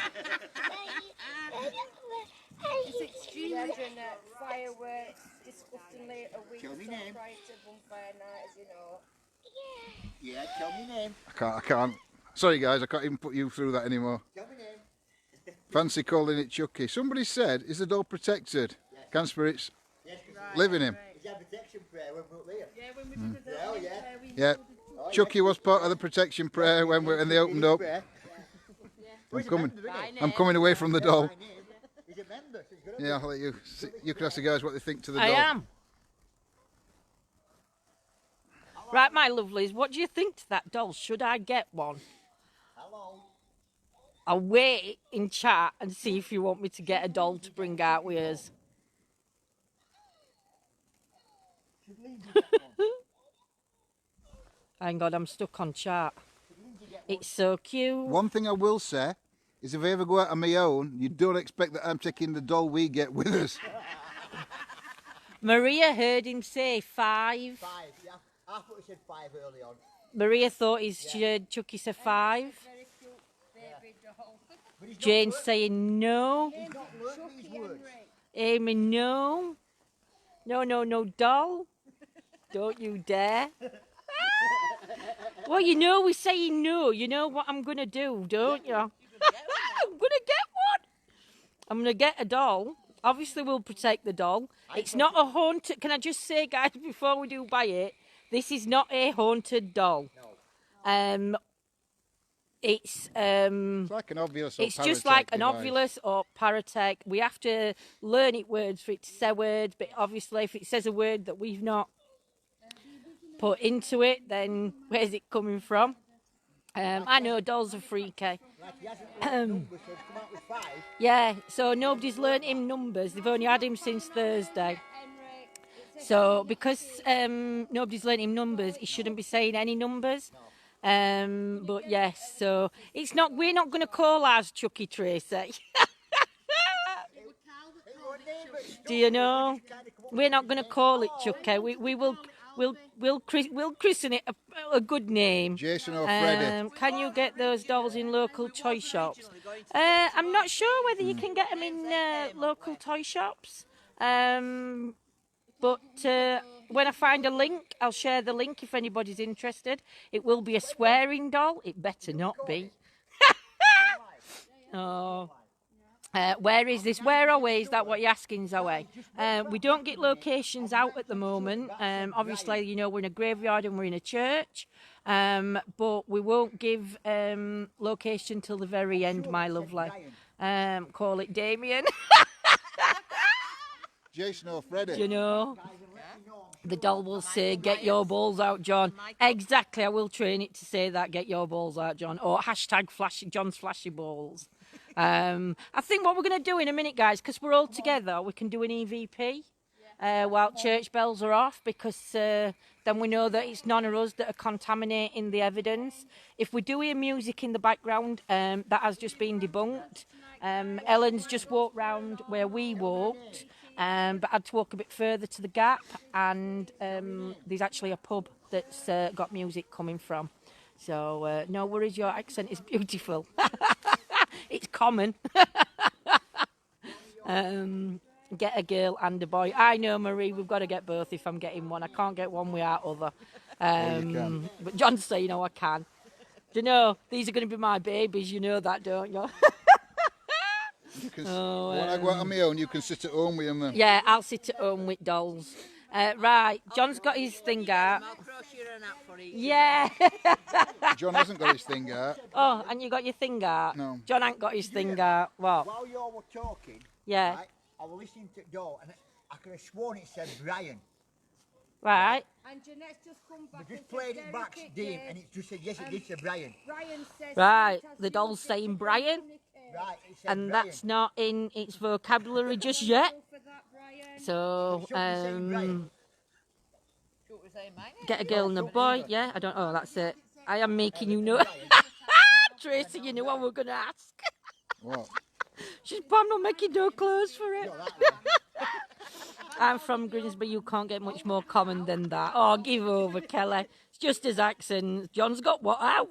Speaker 3: It's extremely
Speaker 6: Yeah, Jeanette, fireworks, disgustingly a week
Speaker 4: Tell
Speaker 6: or
Speaker 4: me
Speaker 6: so
Speaker 4: name.
Speaker 6: prior to bonfire night, as you know.
Speaker 4: Yeah, tell me your name.
Speaker 2: I can't. Sorry, guys, I can't even put you through that anymore.
Speaker 4: Tell me your name.
Speaker 2: Fancy calling it Chucky. Somebody said, is the doll protected? Can spirits
Speaker 4: Yes,
Speaker 2: live in him?
Speaker 4: is that protection prayer when we're up there?
Speaker 3: Yeah, when we did the
Speaker 4: Yeah, oh, yeah.
Speaker 3: prayer, we
Speaker 2: Yeah.
Speaker 3: included Chuck.
Speaker 2: Chucky was part of the protection prayer when they opened up.
Speaker 4: Prayer.
Speaker 2: I'm coming.
Speaker 1: Bye,
Speaker 2: I'm coming away from the doll.
Speaker 4: My name. He's a member, so he's got to
Speaker 2: Yeah, I'll let you. You can ask the guys what they think to the
Speaker 1: I
Speaker 2: doll.
Speaker 1: am. Right, my lovelies, what do you think to that doll? Should I get one?
Speaker 4: Hello.
Speaker 1: I'll wait in chat and see if you want me to get a doll to bring out with us. Hang on, I'm stuck on chat. It's so cute.
Speaker 2: One thing I will say is if I ever go out on my own, you don't expect that I'm taking the doll we get with us.
Speaker 1: Maria heard him say 5.
Speaker 4: 5, yeah. I thought he said 5 early on.
Speaker 1: Maria thought Chucky's a 5.
Speaker 6: Very cute baby doll.
Speaker 4: But he's not
Speaker 1: Jane's
Speaker 4: learnt-
Speaker 1: saying no.
Speaker 4: He's not learnt these words.
Speaker 1: Amy, no. No, no, no, doll. Don't you dare. Well, you know we're saying no. You know what I'm going to do, don't you? I'm going to get one. I'm going to get a doll. Obviously, we'll protect the doll. It's not a haunted... Can I just say, guys, before we do buy it, this is not a haunted doll. It's
Speaker 2: like an obvious or
Speaker 1: it's just like an
Speaker 2: device.
Speaker 1: Ovulus or Paratech. We have to learn it words for it to say words, but obviously if it says a word that we've not put into it, then where's it coming from? I know dolls are freaky.
Speaker 4: Like he hasn't learnt numbers, so he's come out with 5.
Speaker 1: Yeah, so nobody's learnt him numbers. They've only had him since Thursday. So because nobody's learnt him numbers, he shouldn't be saying any numbers. But yes, so it's not. We're not going to call ours Chucky Tracy. Do you know? We're not going to call it Chucky. We'll christen it a good name.
Speaker 2: Jason or Freddie.
Speaker 1: Can you get those dolls in local toy shops? I'm not sure whether you can get them in local toy shops. But when I find a link, I'll share the link if anybody's interested. It will be a swearing doll. It better not be. Oh. Where is this? Where are we? Is that what you're asking, Zoe? We don't get locations out at the moment. Obviously, you know, we're in a graveyard and we're in a church. But we won't give location till the very end, my lovely. Call it Damien.
Speaker 2: Jason or Freddie.
Speaker 1: You know, the doll will say, "Get your balls out, John." Exactly, I will train it to say that, "Get your balls out, John," or hashtag John's flashy balls. I think what we're going to do in a minute, guys, because we're all together, we can do an EVP while church bells are off, because then we know that it's none of us that are contaminating the evidence. If we do hear music in the background, that has just been debunked. Ellen's just walked round where we walked. But I had to walk a bit further to the gap, and there's actually a pub that's got music coming from. So, no worries, your accent is beautiful. It's common. Get a girl and a boy. I know, Marie, we've got to get both if I'm getting one. I can't get one without other.
Speaker 2: You can.
Speaker 1: But John's saying, "No, I can." Do you know, these are going to be my babies, you know that, don't you?
Speaker 2: You can, when I go out on my own, you can sit at home with them then.
Speaker 1: Yeah, I'll sit at home with dolls. Right, John's got his thing out.
Speaker 7: I'll crochet an app for each.
Speaker 1: Yeah.
Speaker 2: John hasn't got his thing out.
Speaker 1: Oh, and you got your thing out?
Speaker 2: No.
Speaker 1: John ain't got his thing out. What?
Speaker 4: While you all were talking,
Speaker 1: Yeah.
Speaker 4: right, I was listening to the door and I could have sworn it said Brian.
Speaker 1: Right.
Speaker 6: And Jeanette's just come back.
Speaker 4: I just
Speaker 6: and
Speaker 4: played
Speaker 6: said,
Speaker 4: it back,
Speaker 6: "Derek,
Speaker 4: Dean,
Speaker 6: yeah."
Speaker 4: and it just said yes, it did say Brian.
Speaker 6: Brian says.
Speaker 1: Right,
Speaker 6: "Fantastic,
Speaker 1: the doll's
Speaker 6: you
Speaker 1: saying
Speaker 6: get
Speaker 1: Brian.
Speaker 4: Right, it said
Speaker 1: And
Speaker 4: Brian.
Speaker 1: that's not in its vocabulary just yet.
Speaker 6: Go for that, Brian.
Speaker 1: So,
Speaker 4: Somebody saying Brian.
Speaker 7: Should we say mine?
Speaker 1: get a girl and a boy. Yeah, I don't know. That's it. I am making you know. Tracy, you knew what we were going to ask.
Speaker 2: What?
Speaker 1: She's planning on making no clothes for it. I'm from Grimsby. You can't get much more common than that. Oh, give over, Kelly. It's just his accent. John's got what out?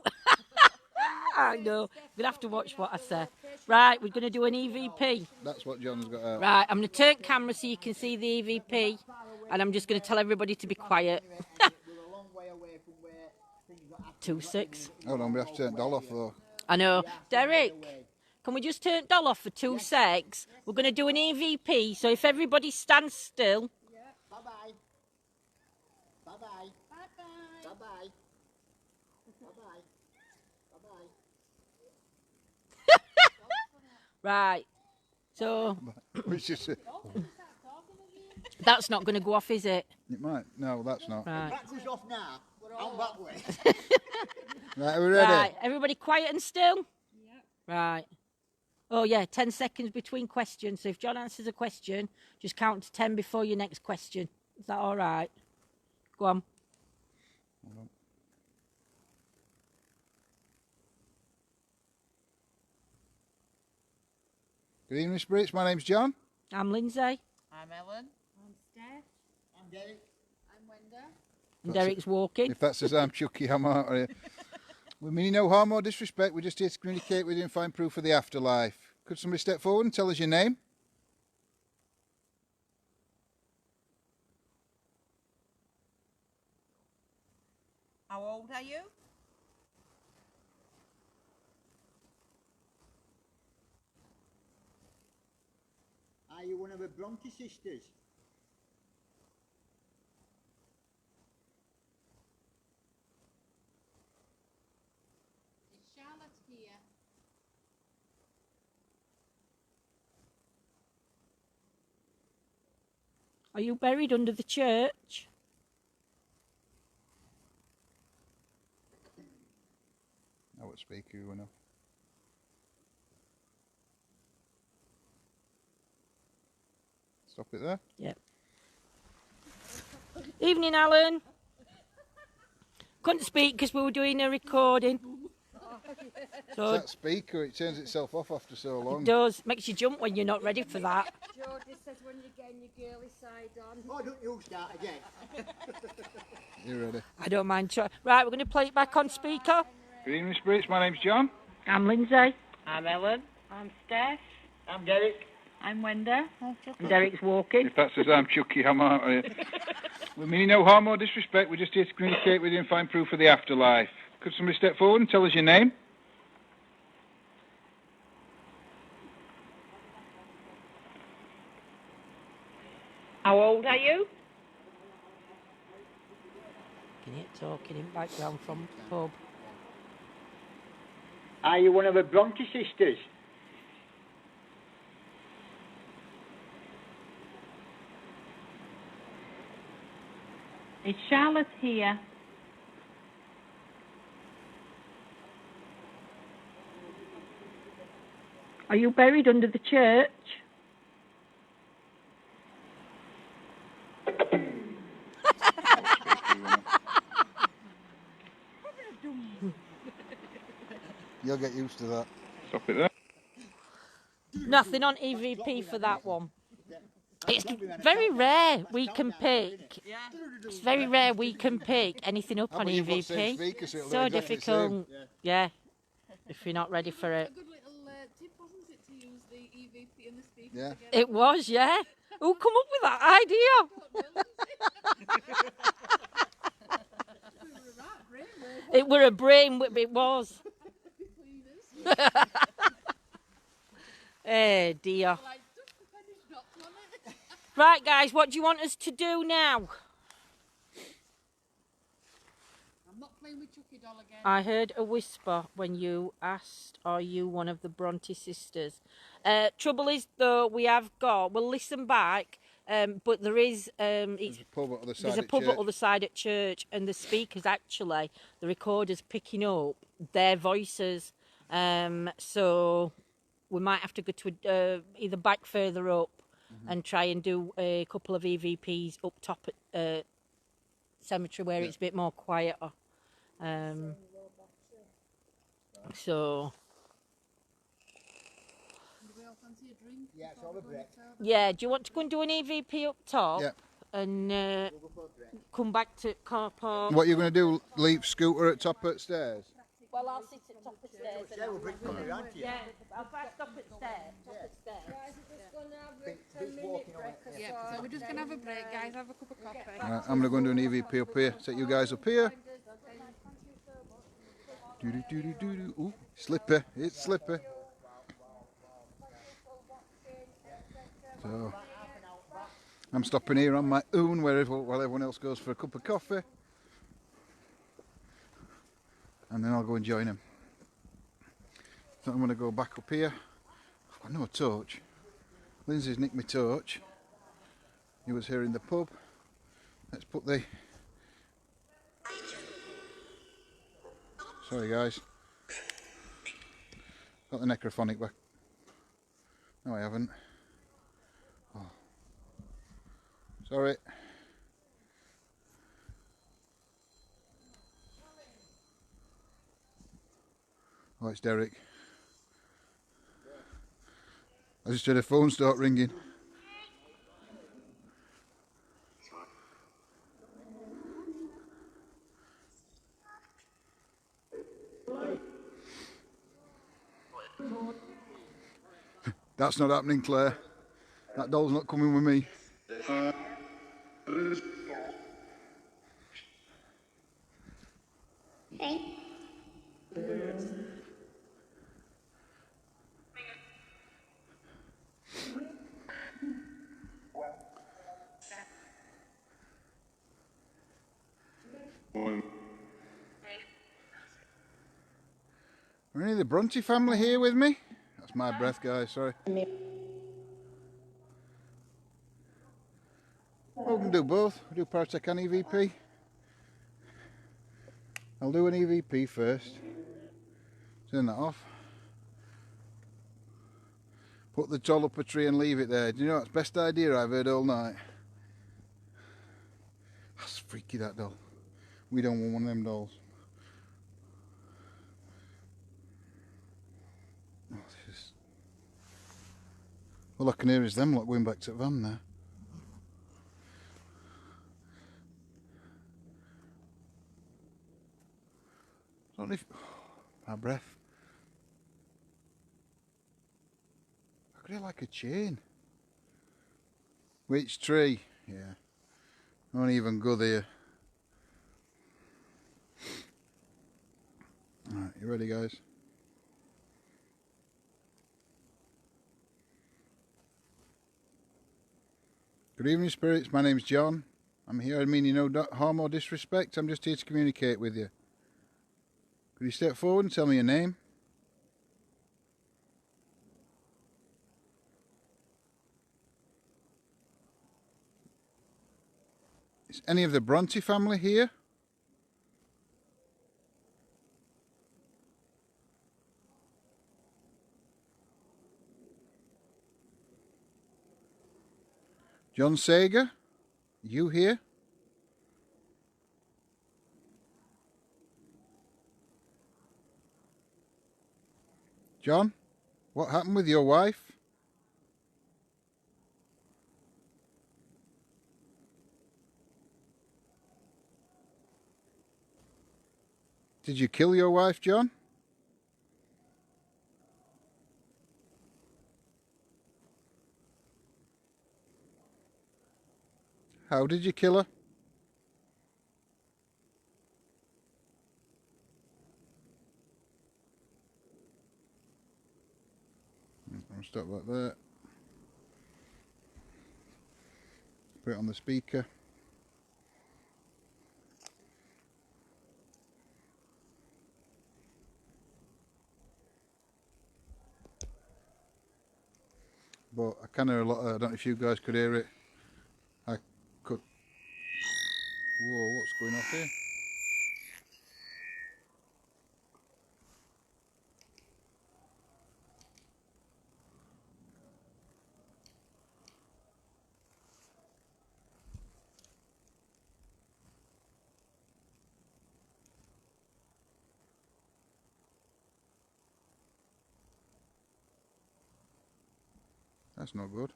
Speaker 1: I know. We'll have to watch what I say. Right, we're going to do an EVP.
Speaker 2: That's what John's got out.
Speaker 1: Right, I'm going to turn camera so you can see the EVP. And I'm just going to tell everybody to be quiet. 2-6.
Speaker 2: Hold on, we have to turn doll off though.
Speaker 1: I know. Derek, can we just turn doll off for 2 secs? We're going to do an EVP, so if everybody stands still.
Speaker 4: Bye-bye. Bye-bye.
Speaker 6: Bye-bye.
Speaker 4: Bye-bye. Bye-bye. Bye-bye.
Speaker 1: Right. So,
Speaker 2: Which is,
Speaker 1: that's not going to go off, is it?
Speaker 2: it might. No, that's not.
Speaker 1: Right.
Speaker 4: That goes off now. I'm that way.
Speaker 2: Right, are we ready?
Speaker 1: Right, everybody quiet and still? Right. Oh, yeah, 10 seconds between questions. So if John answers a question, just count to 10 before your next question. Is that all right? Go on.
Speaker 2: Good evening, spirits. My name's John.
Speaker 1: I'm Lindsay.
Speaker 7: I'm Ellen.
Speaker 6: I'm Steph.
Speaker 4: I'm Derek.
Speaker 6: I'm Wenda.
Speaker 1: And Derek's walking.
Speaker 2: If that says I'm Chucky, I'm out here. We mean no harm or disrespect. We're just here to communicate with you and find proof of the afterlife. Could somebody step forward and tell us your name?
Speaker 7: How old are you?
Speaker 4: Are you one of the Bronte sisters?
Speaker 3: Is Charlotte here?
Speaker 1: Are you buried under the church?
Speaker 2: I would speak who you know. Stop it there.
Speaker 1: Yep. Evening, Alan. Couldn't speak because we were doing a recording. So
Speaker 2: It's that speaker, it turns itself off after so long.
Speaker 1: it does. Makes you jump when you're not ready for that.
Speaker 6: Geordie says when you're getting your girly side on.
Speaker 4: Oh, don't you start again.
Speaker 2: You ready?
Speaker 1: I don't mind. Right, we're going to play it back on speaker.
Speaker 2: Good evening, spirits. My name's John.
Speaker 1: I'm Lindsay.
Speaker 3: I'm Ellen. I'm Steph.
Speaker 4: I'm Derek.
Speaker 3: I'm Wenda.
Speaker 1: And Derek's walking.
Speaker 2: If that says I'm Chucky, I'm out here. We mean no harm or disrespect. We're just here to communicate with you and find proof of the afterlife. Could somebody step forward and tell us your name?
Speaker 3: How old are you?
Speaker 1: Can you hear talking in background from the pub?
Speaker 4: Are you one of the Bronte sisters?
Speaker 3: Is Charlotte here?
Speaker 1: Are you buried under the church?
Speaker 2: You'll get used to that.
Speaker 8: Stop it there.
Speaker 1: Nothing on EVP for that one. It's very rare we can pick. It's very rare we can pick anything up on
Speaker 2: but you've got the same
Speaker 1: EVP.
Speaker 2: speaker, so it'll
Speaker 1: So
Speaker 2: do exactly the same.
Speaker 1: difficult. Yeah. If you're not ready for it.
Speaker 3: A good little tip, wasn't it, to use the EVP and the speaker
Speaker 2: Yeah.
Speaker 3: together?
Speaker 1: It was, yeah. Who come up with that idea? It were a brain whip, it was. Eh dear. Right guys, what do you want us to do now?
Speaker 3: I'm not playing with Chucky doll again.
Speaker 1: I heard a whisper when you asked, are you one of the Bronte sisters? Trouble is though, we'll listen back, but there is,
Speaker 2: There's a pub at the other side
Speaker 1: there's a
Speaker 2: at
Speaker 1: pub
Speaker 2: church.
Speaker 1: at the other side at church, and the speakers actually, the recorder's picking up their voices. So we might have to go to either back further up and try and do a couple of EVPs up top at cemetery where it's a bit more quieter. So
Speaker 3: Do we all fancy a drink?
Speaker 4: Yeah, it's all a break.
Speaker 1: yeah, do you want to go and do an EVP up top?
Speaker 2: Yeah.
Speaker 1: And come back to car park?
Speaker 2: What are you going to do? Leave scooter at top of stairs?
Speaker 1: Well, I'll sit at top of stairs.
Speaker 4: Yeah, we'll bring coffee around to you.
Speaker 1: Yeah, I'll stop at stairs. Top of stairs.
Speaker 6: Guys, we're just going to have a 10-minute break or
Speaker 3: Yeah, so we're just going to have a break, guys. Have a cup of coffee.
Speaker 2: Right, I'm going to go and do an EVP up here. Set you guys up here. Do. Ooh, slippery. It's slippery. So, I'm stopping here on my own while everyone else goes for a cup of coffee. And then I'll go and join them. So I'm going to go back up here. I've got no torch. Lindsay's nicked my torch. He was here in the pub. Let's put the... Sorry guys. Got the necrophonic back. No I haven't. Oh. Sorry. Oh, it's Derek. I just heard a phone start ringing. That's not happening, Claire. That doll's not coming with me. Are any of the Bronte family here with me? That's my breath, guys, sorry. Well, we can do both. We'll do Paratech and EVP. I'll do an EVP first. Turn that off. Put the doll up a tree and leave it there. Do you know, that's the best idea I've heard all night. That's freaky, that doll. We don't want one of them dolls. Oh, all I can hear is them lot going back to the van there. I don't know if... my breath. I could hear like a chain. Which tree? Yeah. I won't even go there. Alright, you ready, guys? Good evening, spirits. My name's John. I'm here. I mean you no harm or disrespect. I'm just here to communicate with you. Could you step forward and tell me your name? Is any of the Bronte family here? John Sager? You here? John? What happened with your wife? Did you kill your wife, John? How did you kill her? I'll stop like that. Put it on the speaker. But I can hear a lot. I don't know if you guys could hear it. I could. Whoa, what's going off here? That's not good.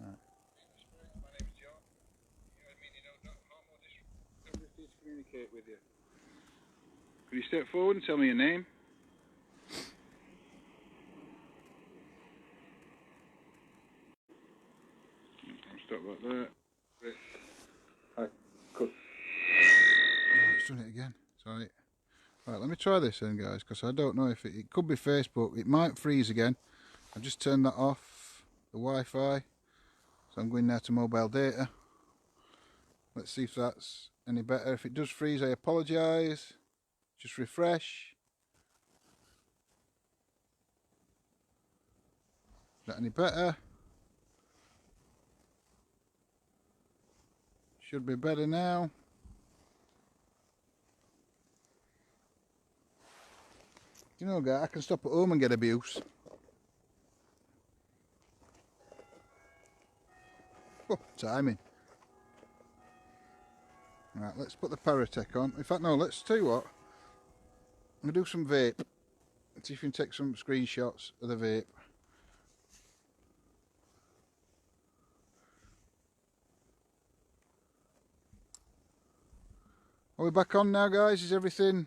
Speaker 2: Right. My name's John. I mean, you know, not harm or disrespect. I'm just here to communicate with you. Could you step forward and tell me your name? I'll stop like that. I could. Oh, it's done it again. Sorry. Right, let me try this then, guys, because I don't know if it could be Facebook. It might freeze again. I've just turned that off, the Wi-Fi. So I'm going now to mobile data. Let's see if that's any better. If it does freeze, I apologise. Just refresh. Is that any better? Should be better now. You know, guys, I can stop at home and get abuse. Oh, timing. Right, let's put the Paratech on. In fact, no, let's tell you what. I'm going to do some vape. Let's see if you can take some screenshots of the vape. Are we back on now, guys? Is everything...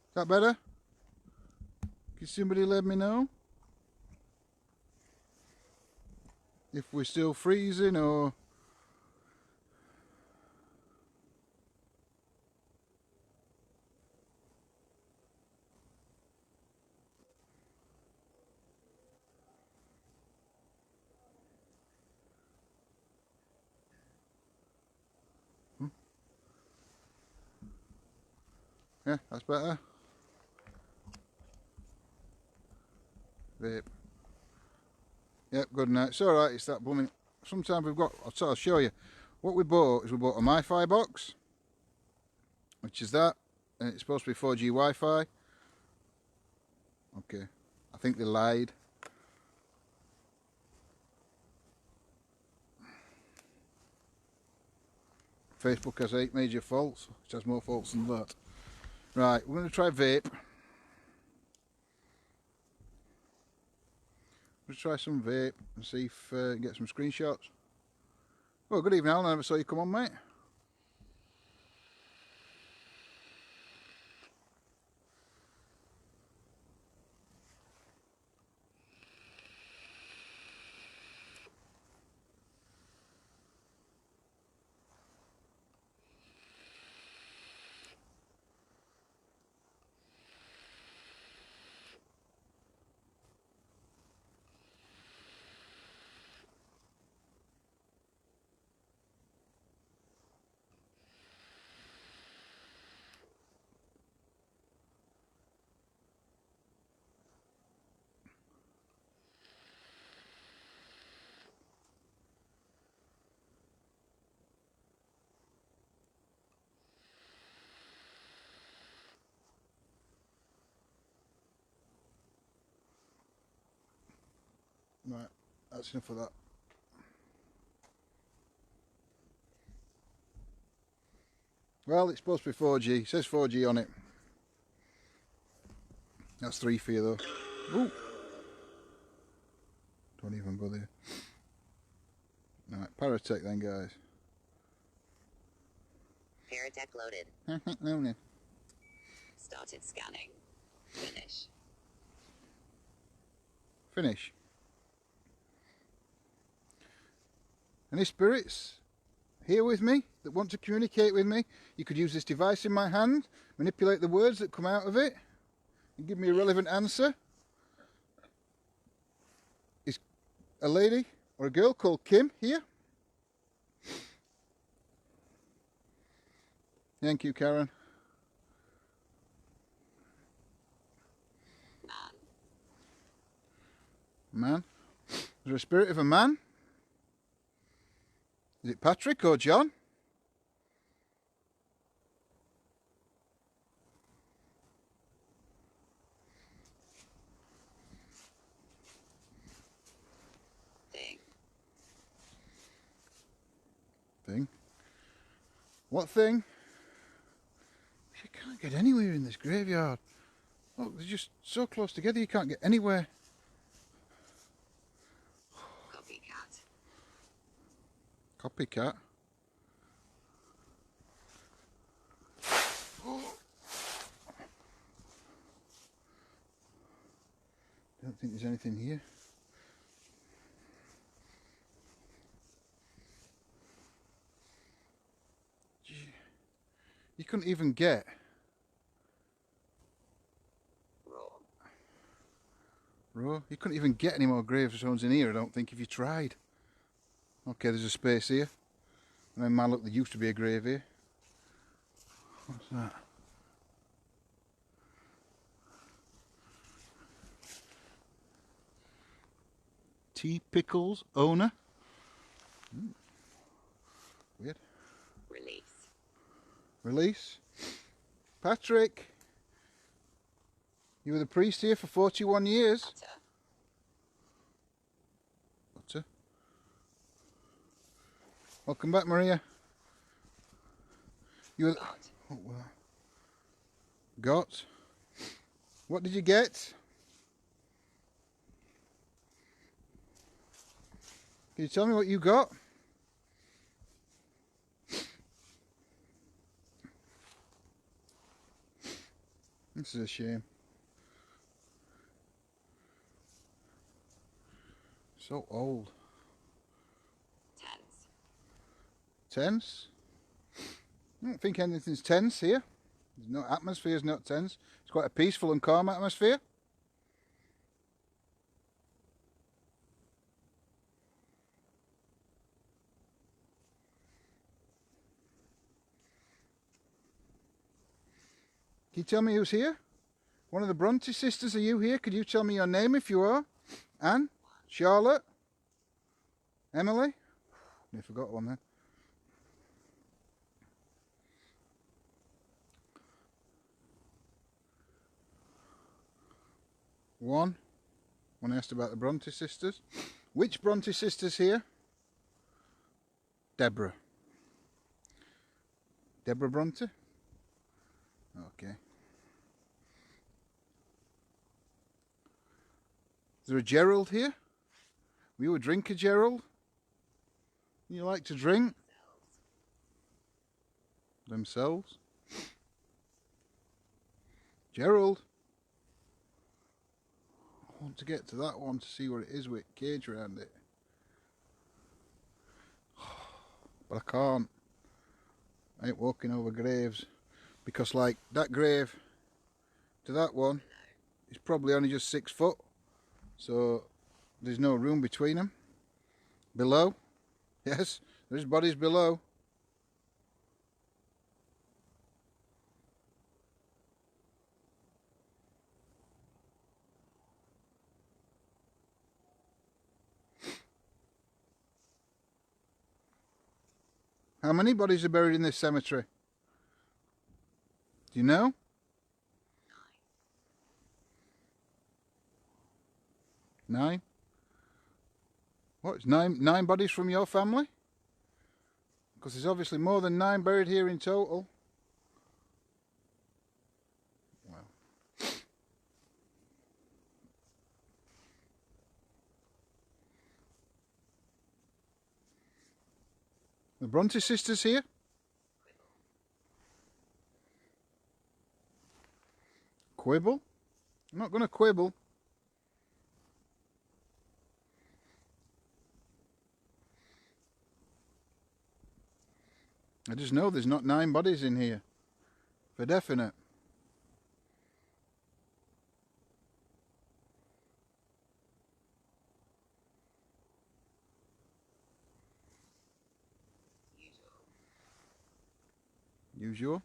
Speaker 2: Is that better? Can somebody let me know if we're still freezing or... Yeah, that's better. Vape. Yep, good night. It's alright, it's that blooming... Sometimes we've got... I'll show you. What we bought is we bought a MiFi box, which is that, and it's supposed to be 4G Wi-Fi. Okay, I think they lied. Facebook has 8 major faults, which has more faults than that. Right, we're going to try vape. Let's try some vape and see if get some screenshots. Well, good evening, Alan. I never saw you come on, mate. Right, that's enough of that. Well, it's supposed to be 4G. It says 4G on it. That's 3 for you, though. Ooh. Don't even go there. Right, Paratech then, guys.
Speaker 8: Paratech loaded.
Speaker 2: Loaded.
Speaker 8: Started scanning. Finish.
Speaker 2: Finish. Any spirits here with me that want to communicate with me? You could use this device in my hand, manipulate the words that come out of it, and give me a relevant answer. Is a lady or a girl called Kim here? Thank you, Karen. Man. Is there a spirit of a man? Is it Patrick or John? Thing. What thing? You can't get anywhere in this graveyard. Look, they're just so close together you can't get anywhere.
Speaker 8: Copycat.
Speaker 2: Copycat? Don't think there's anything here. You couldn't even get Raw. You couldn't even get any more gravestones in here, I don't think, if you tried. Okay, there's a space here. And then, man, look, there used to be a grave here. What's that? T. Pickles, owner. Weird.
Speaker 8: Release.
Speaker 2: Release. Patrick. You were the priest here for 41 years.
Speaker 8: Utter.
Speaker 2: Utter. Welcome back, Maria. You were...
Speaker 8: Got.
Speaker 2: Oh, well. Got. What did you get? Can you tell me what you got? This is a shame. So old.
Speaker 8: Tense.
Speaker 2: Tense? I don't think anything's tense here. There's no atmosphere's not tense. It's quite a peaceful and calm atmosphere. Can you tell me who's here? One of the Bronte sisters, are you here? Could you tell me your name if you are? Anne? Charlotte? Emily? I forgot one then. One. When I asked about the Bronte sisters. Which Bronte sisters here? Deborah. Deborah Bronte? Okay. Is there a Gerald here? Were you a drinker, Gerald? You like to drink? Themselves? Gerald? I want to get to that one to see what it is with cage around it. But I can't. I ain't walking over graves. Because like that grave to that one is probably only just 6 foot. So there's no room between them. Below. Yes, there's bodies below. How many bodies are buried in this cemetery? Do you know? 9. What, it's nine bodies from your family? Because there's obviously more than 9 buried here in total. Well. The Bronte sisters here? Quibble? I'm not going to quibble. I just know there's not 9 bodies in here. For definite. Usual.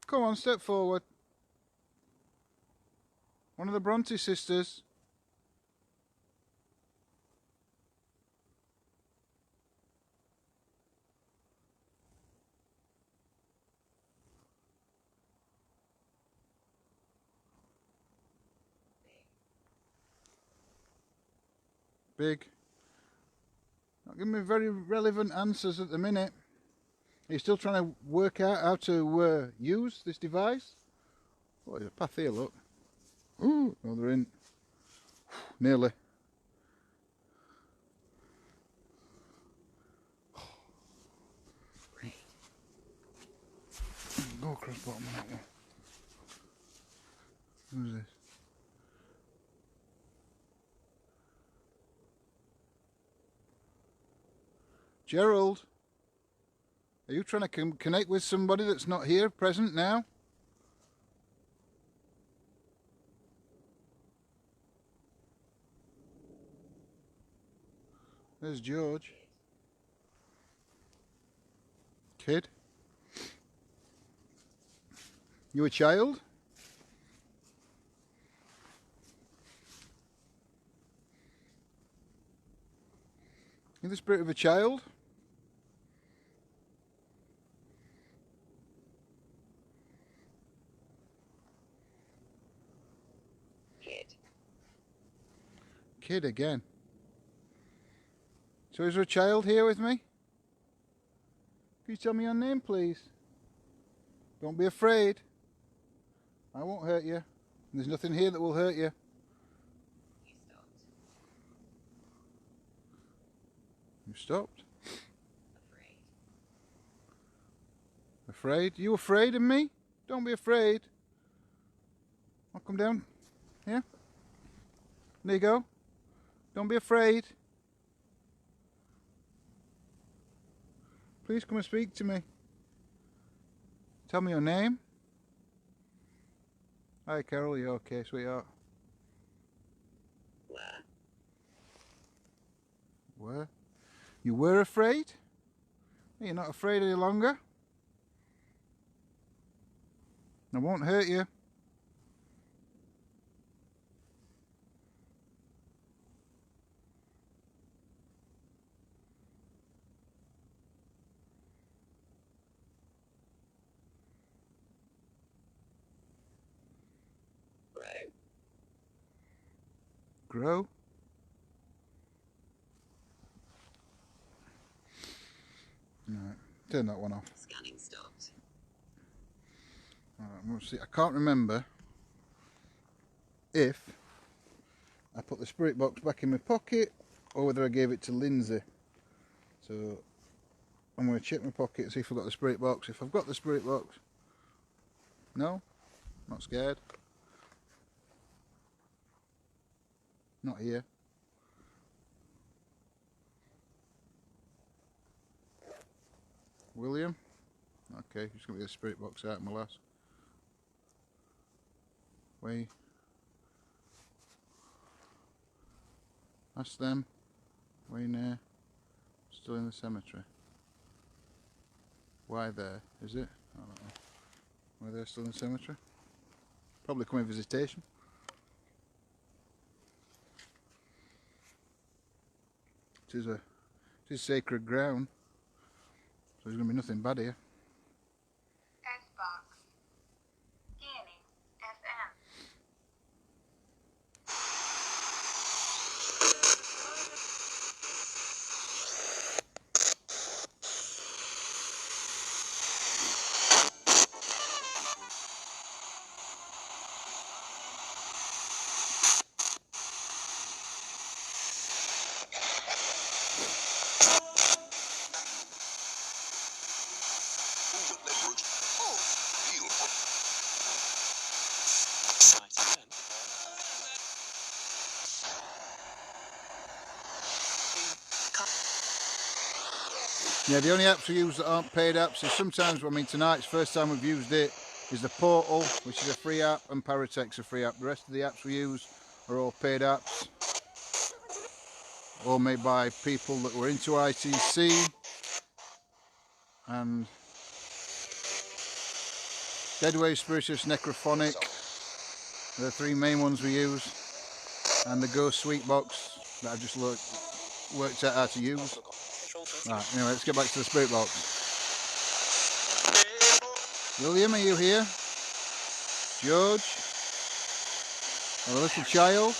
Speaker 2: Come on, step forward. One of the Bronte sisters. Big. Not giving me very relevant answers at the minute. Are you still trying to work out how to use this device? Oh, there's a path here, look. Ooh, no, they're in. Nearly. Go across the bottom of that one. Who's this? Gerald, are you trying to connect with somebody that's not here, present now? There's George. Kid? You a child? You the spirit of a child?
Speaker 8: Kid.
Speaker 2: Kid again. So is there a child here with me? Can you tell me your name, please? Don't be afraid. I won't hurt you. There's nothing here that will hurt you.
Speaker 8: You stopped.
Speaker 2: You stopped.
Speaker 8: Afraid.
Speaker 2: afraid. You afraid of me? Don't be afraid. I'll come down. Here. There you go. Don't be afraid. Please come and speak to me. Tell me your name. Hi Carol, you okay, sweetheart? Were? You were afraid? You're not afraid any longer? I won't hurt you. Grow? Alright, turn that one off.
Speaker 8: Scanning stopped.
Speaker 2: Alright, we'll see. I can't remember if I put the spirit box back in my pocket or whether I gave it to Lindsay. So I'm going to check my pocket and see if I've got the spirit box. If I've got the spirit box, no, not scared. Not here. William? Okay, just going to get the spirit box out of my last. Wait. Ask them. Way near. Still in the cemetery. Why there? Is it? I don't know. Why they're still in the cemetery? Probably coming visitation. It is sacred ground. So there's going to be nothing bad here.
Speaker 6: S-Box. Scanning. FM.
Speaker 2: Yeah, the only apps we use that aren't paid apps is sometimes, I mean tonight's first time we've used it, is the Portal, which is a free app, and Paratech's a free app. The rest of the apps we use are all paid apps, all made by people that were into ITC, and Deadwave, Spiritus, Necrophonic are the three main ones we use, and the Ghost Sweet Box that I've just worked out how to use. Right, anyway, let's get back to the spirit box. William, are you here? George? Or a little child?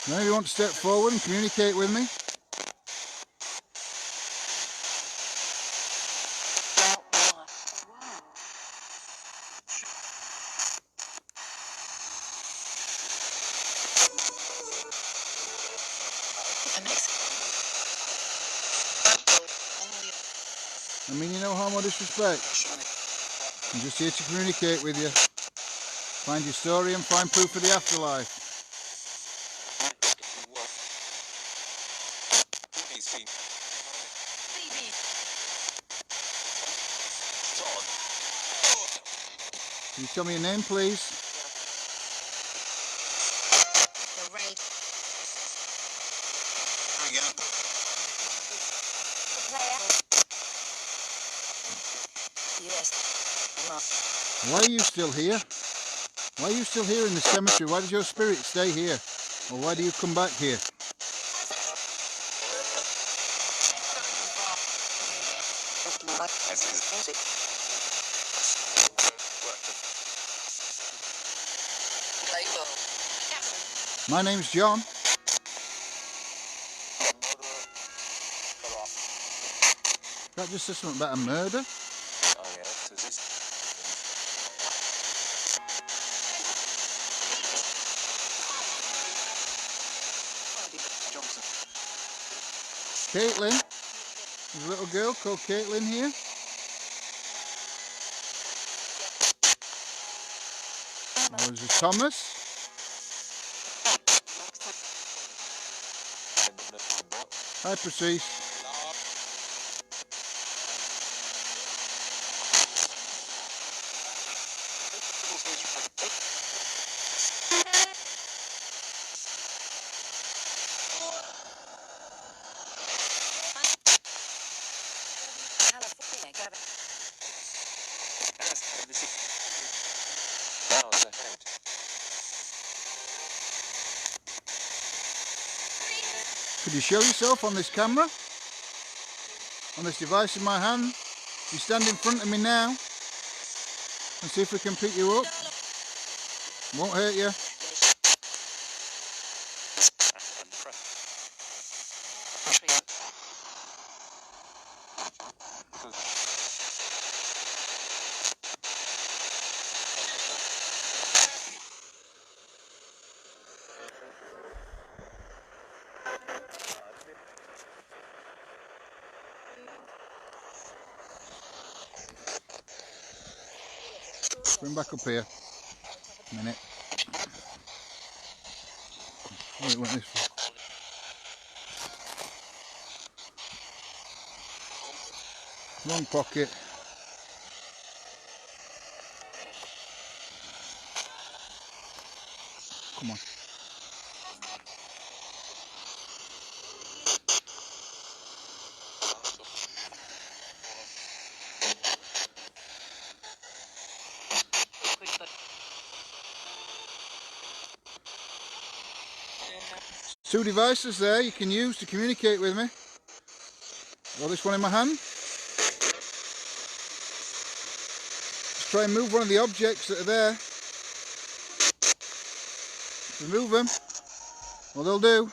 Speaker 2: Now, if you want to step forward and communicate with me? I mean, you no harm or disrespect. I'm just here to communicate with you. Find your story and find proof of the afterlife. Can you tell me your name, please? Why are you still here? Why are you still here in the cemetery? Why does your spirit stay here? Or why do you come back here? My name's John. That just says something about a murder. Caitlin. There's a little girl called Caitlin here. Oh, there's a Thomas. Hi, Patrice. Could you show yourself on this camera? On this device in my hand? You stand in front of me now and see if we can pick you up. Won't hurt you. Bring back up here. A minute. Oh, it went this way. Wrong pocket. Come on. Two devices there you can use to communicate with me. Got this one in my hand. Just try and move one of the objects that are there. Remove them. What they'll do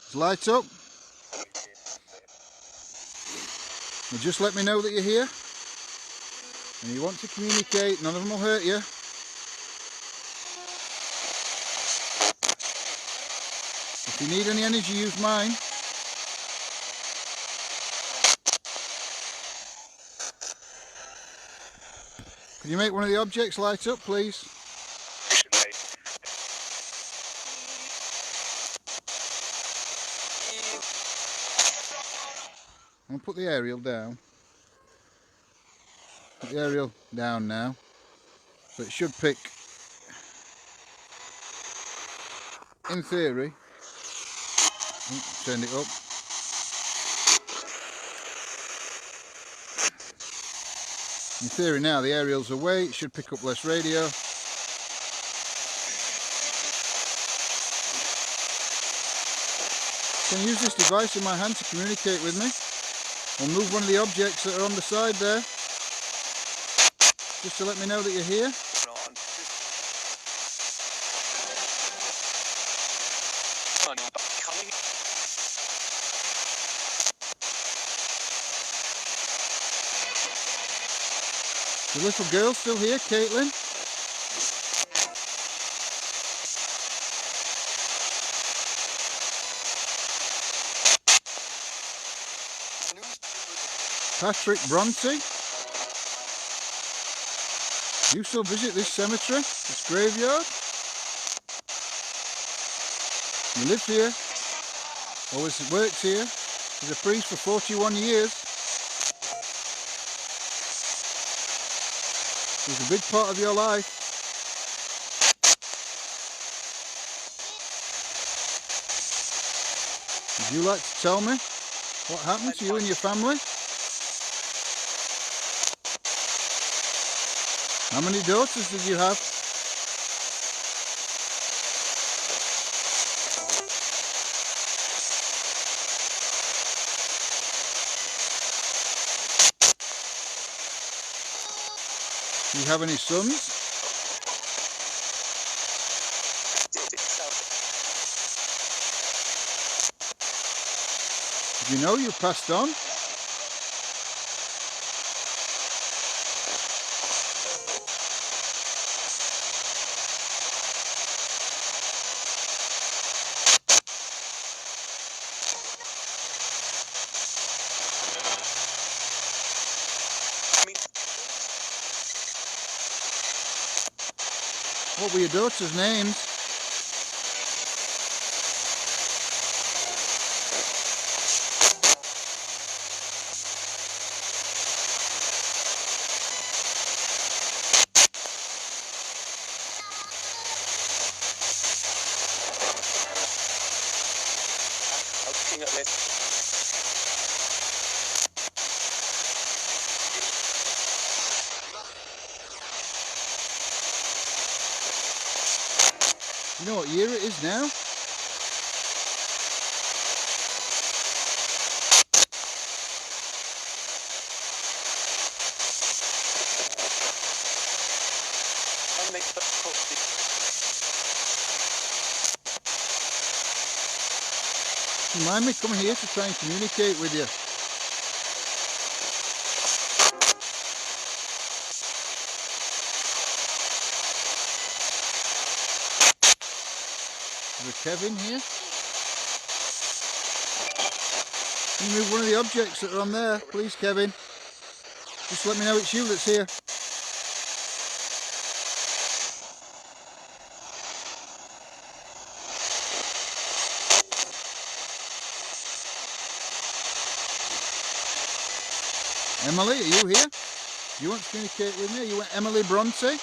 Speaker 2: is light up. And just let me know that you're here. And you want to communicate. None of them will hurt you. If you need any energy, use mine. Can you make one of the objects light up, please? I'm going to put the aerial down. Put the aerial down now. So it should pick, in theory, turn it up. In theory now the aerial's away, it should pick up less radio. Can use this device in my hand to communicate with me. I'll move one of the objects that are on the side there, just to let me know that you're here. The little girl still here, Caitlin? Patrick Bronte? You still visit this cemetery, this graveyard? You live here, always worked here, as a priest for 41 years. It was a big part of your life. Would you like to tell me what happened to you and your family? How many daughters did you have? Do you have any sons? Did you know you passed on? What were your daughters' names?
Speaker 5: I'm looking at this.
Speaker 2: You know what year it is now?
Speaker 5: I make the posted.
Speaker 2: Remind me, come here to try and communicate with you. Is there Kevin here? Can you move one of the objects that are on there, please, Kevin? Just let me know it's you that's here. Emily, are you here? Do you want to communicate with me? Are you Emily Bronte?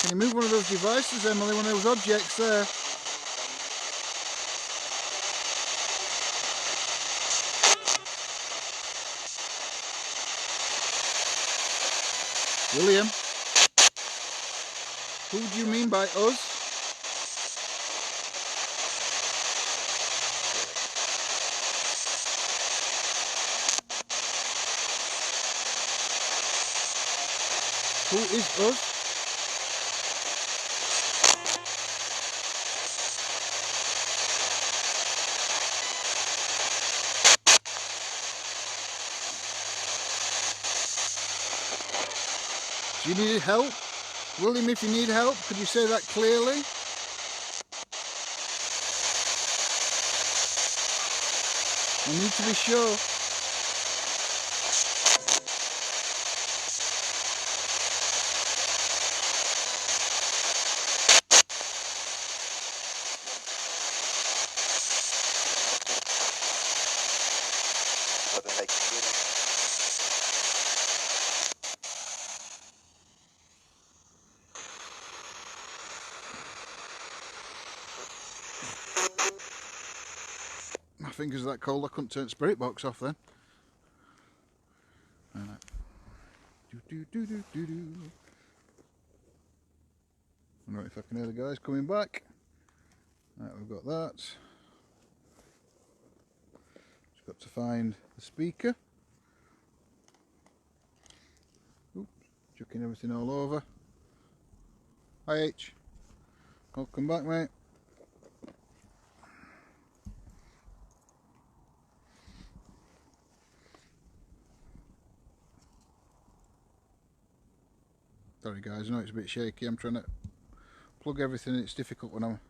Speaker 2: Can you move one of those devices, Emily? One of those objects there? William? Who do you mean by us? Who is us? Do you need help? William, if you need help, could you say that clearly? I need to be sure.
Speaker 5: What the heck is it?
Speaker 2: My fingers are that cold I couldn't turn the spirit box off then. Right. Do. I don't know if I can hear the guys coming back. Right, we've got that. Just got to find the speaker. Oops, chucking everything all over. Hi H. Welcome back, mate. Sorry guys, I know it's a bit shaky. I'm trying to plug everything and it's difficult when I'm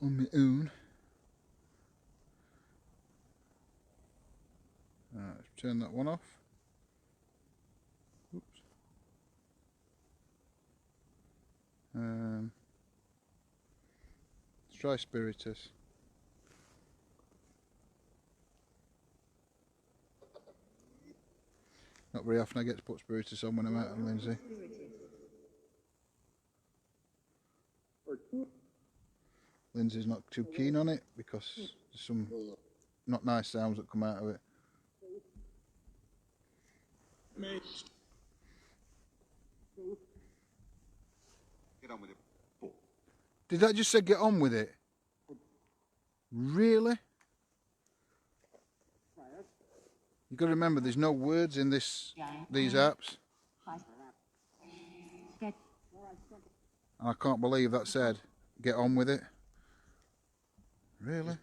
Speaker 2: on my own. Right, let's turn that one off. Oops. Let's try Spiritus. Not very often I get to put Spiritus on when I'm out on Lindsay. Lindsay's not too keen on it because there's some not nice sounds that come out of it.
Speaker 5: Get on with it.
Speaker 2: Did that just say get on with it? Really? You've got to remember there's no words in these apps. And I can't believe that said get on with it. Really?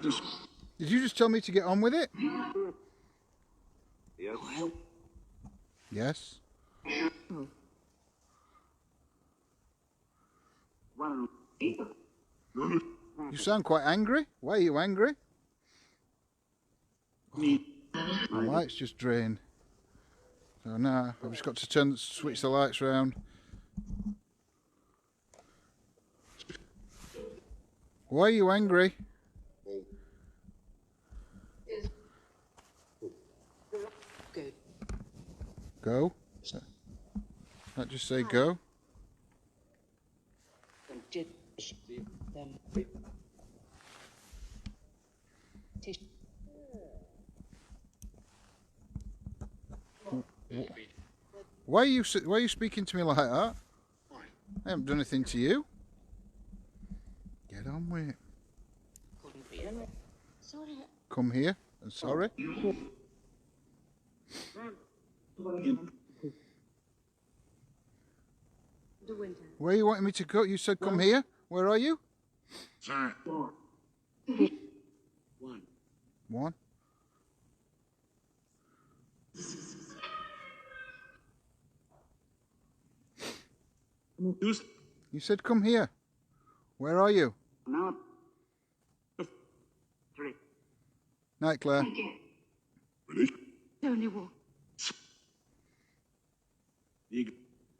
Speaker 2: Did you just tell me to get on with it?
Speaker 5: Yes.
Speaker 2: Yes. You sound quite angry. Why are you angry? The lights just drained. So now I've just got to switch the lights round. Why are you angry? Go? That just say go? Why are you speaking to me like that? I haven't done anything to you. Get on with it. Come here and sorry. Where are you wanting me to go? You said come here. Where are you? One. You said come here. Where are you? Night, Claire.
Speaker 3: Only walk.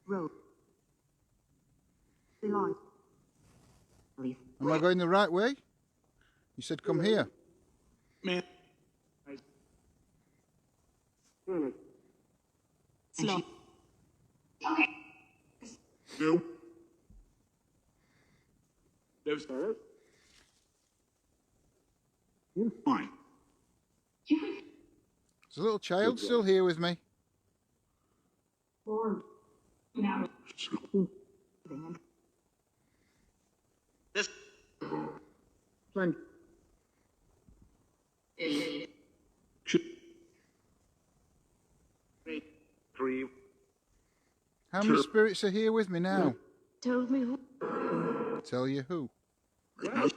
Speaker 3: Road.
Speaker 2: Am I going the right way? You said come here.
Speaker 3: Slow.
Speaker 5: No. You're fine.
Speaker 2: There's a little child still here with me.
Speaker 5: This. Three.
Speaker 2: How many spirits are here with me now?
Speaker 3: Told me who.
Speaker 2: Tell you who. Well,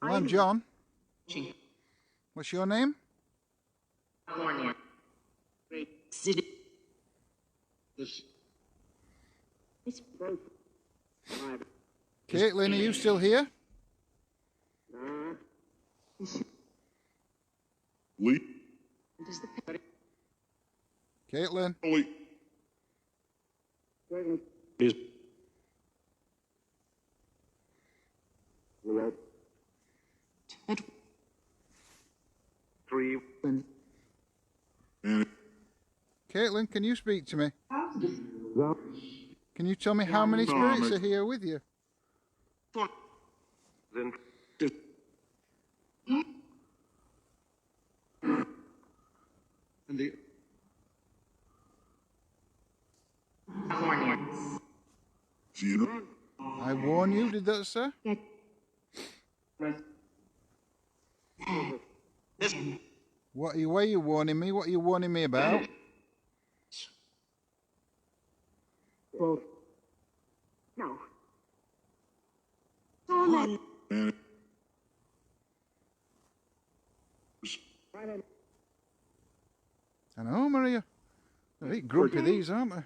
Speaker 2: I'm John. What's your name?
Speaker 3: City.
Speaker 2: Caitlin, are you still here?
Speaker 5: Lee.
Speaker 2: Caitlin.
Speaker 5: Lee. Is. Three.
Speaker 2: Caitlin, can you speak to me? Can you tell me how many spirits are here with you?
Speaker 5: Then. And the.
Speaker 2: I warn you, did that say? Why are you warning me? What are you warning me about?
Speaker 3: No.
Speaker 2: I know, Maria. They're a bit grumpy, these, aren't they?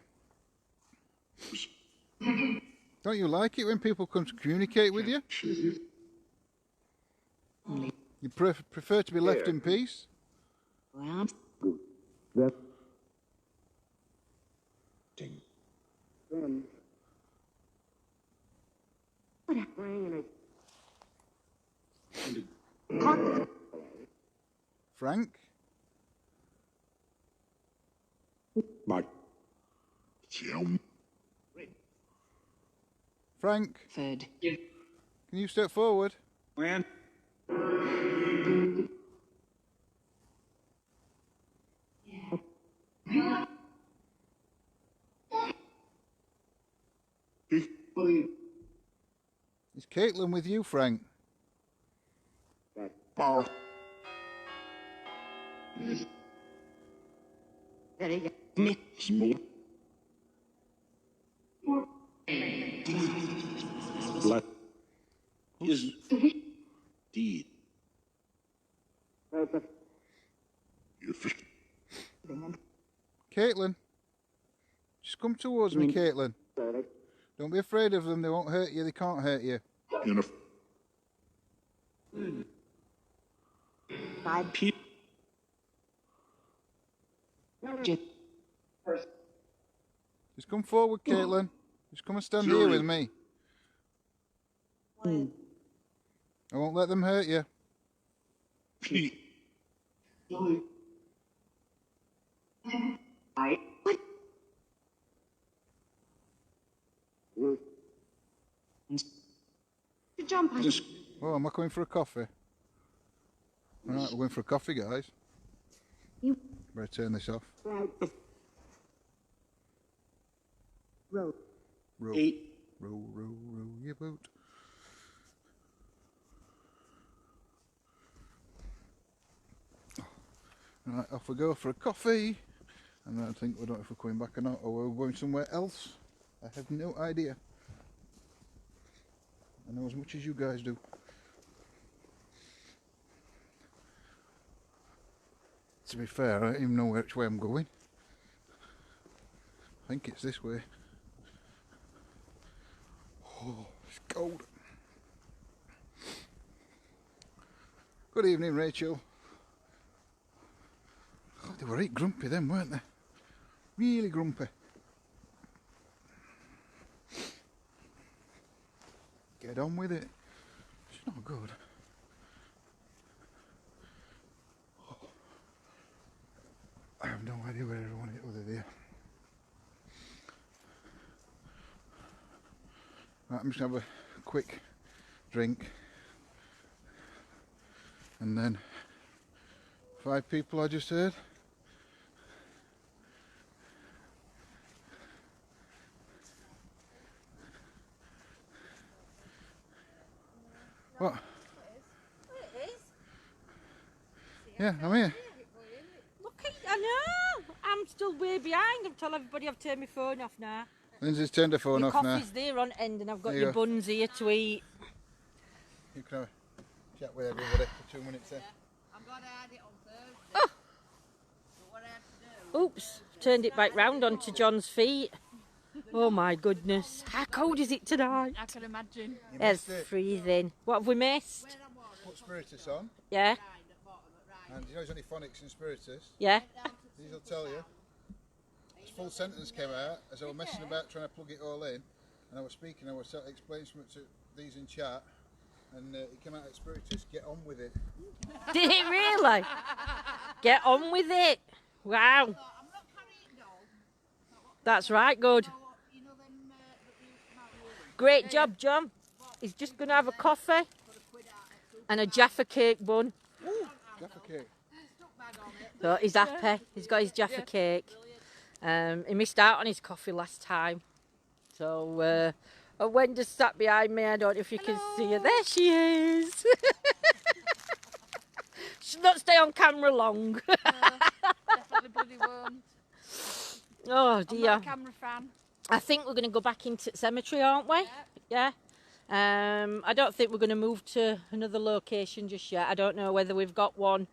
Speaker 2: Don't you like it when people come to communicate with you? You prefer to be left in peace? Frank? Frank?
Speaker 3: Third.
Speaker 2: Can you step forward?
Speaker 5: Man.
Speaker 2: Is Caitlin with you, Frank?
Speaker 5: Power. Smooth. Blood is deed.
Speaker 2: Caitlin? Just come towards me, Caitlin. Don't be afraid of them. They won't hurt you. They can't hurt you.
Speaker 5: Pete.
Speaker 2: Just come forward, Caitlin. Just come and stand here with me. I won't let them hurt you.
Speaker 5: Pete. Just
Speaker 2: Oh, am I coming for a coffee? Alright, we're going for a coffee, guys. Better turn this off. Row,
Speaker 5: eight.
Speaker 2: row your boat. Right, off we go for a coffee. And I think we don't know if we're coming back or not, or we're going somewhere else. I have no idea. I know as much as you guys do. To be fair, I don't even know which way I'm going. I think it's this way. Oh, it's cold. Good evening, Rachel. Oh, they were right grumpy then, weren't they? Really grumpy. Get on with it. It's not good. Oh. I have no idea where everyone is other there. Right, I'm just going to have a quick drink. And then 5 people I just heard. What?
Speaker 1: It is.
Speaker 2: Yeah, I'm here.
Speaker 1: Look, I know. I'm still way behind. I've told everybody I've turned my phone off now.
Speaker 2: Lindsay's turned her phone
Speaker 1: Your
Speaker 2: off now.
Speaker 1: coffee's there on end, and I've got
Speaker 2: There you
Speaker 1: your
Speaker 2: go.
Speaker 1: buns here to eat.
Speaker 2: You can have a chat with everybody for 2 minutes then.
Speaker 7: I'm glad I had it on Thursday.
Speaker 1: Oh.
Speaker 7: But what I had to do...
Speaker 1: Oops, turned it back round onto John's feet. Oh my goodness. How cold is it tonight?
Speaker 3: I can imagine.
Speaker 2: You
Speaker 1: It's
Speaker 2: missed it.
Speaker 1: freezing. What have we missed?
Speaker 2: Put Spiritus on.
Speaker 1: Yeah,
Speaker 2: And you know there's only phonics in Spiritus.
Speaker 1: yeah.
Speaker 2: These will tell you. This full sentence came out as I was messing about trying to plug it all in. And I was speaking, I was explaining something to these in chat. And it came out at Spiritus, get on with it.
Speaker 1: Did it really? Get on with it. Wow.
Speaker 7: I'm not carrying dolls.
Speaker 1: That's right, good.
Speaker 7: You know them that we used to marry?
Speaker 1: Great job, John. He's just going to have a coffee and a Jaffa cake bun.
Speaker 2: Jaffa cake.
Speaker 1: So he's happy. He's got his Jaffa cake. He missed out on his coffee last time. So Wenda's sat behind me. I don't know if you can see her. There she is. She'll not stay on camera long.
Speaker 3: Definitely bloody won't.
Speaker 1: Oh
Speaker 3: I'm
Speaker 1: dear.
Speaker 3: not a camera fan.
Speaker 1: I think we're going to go back into the cemetery, aren't we? Yeah. I don't think we're going to move to another location just yet. I don't know whether we've got one.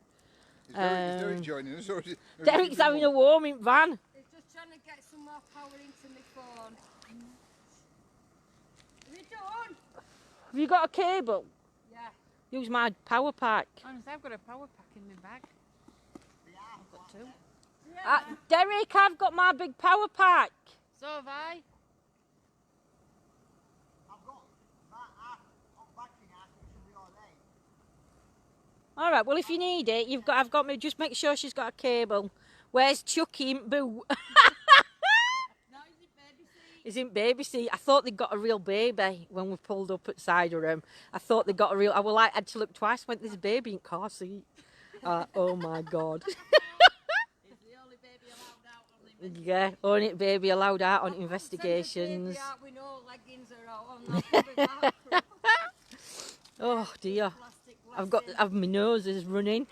Speaker 2: Is Derek joining us? Or is it,
Speaker 1: Derek's having a warming van.
Speaker 6: He's just trying to get some more power into my phone. Are you done?
Speaker 1: Have you got a cable?
Speaker 6: Yeah.
Speaker 1: Use my power pack.
Speaker 3: Honestly, I've got a power pack in my bag. I've got 2.
Speaker 1: Derek, I've got my big power pack.
Speaker 3: So have I.
Speaker 4: I've got battery now, so it should be all right.
Speaker 1: All right. Well, if you need it, I've got me. Just make sure she's got a cable. Where's Chucky and Boo?
Speaker 7: No, is it baby seat?
Speaker 1: He's in baby seat. I thought they got a real baby when we pulled up at side of him. I thought they got a real. I was like, had to look twice. Went, there's a baby in car seat. Oh my God.
Speaker 7: Is the only baby allowed out on the
Speaker 1: Yeah, only baby allowed out on investigations.
Speaker 6: Baby out with no leggings are out on that big
Speaker 1: Oh dear.
Speaker 6: plastic
Speaker 1: My nose is running.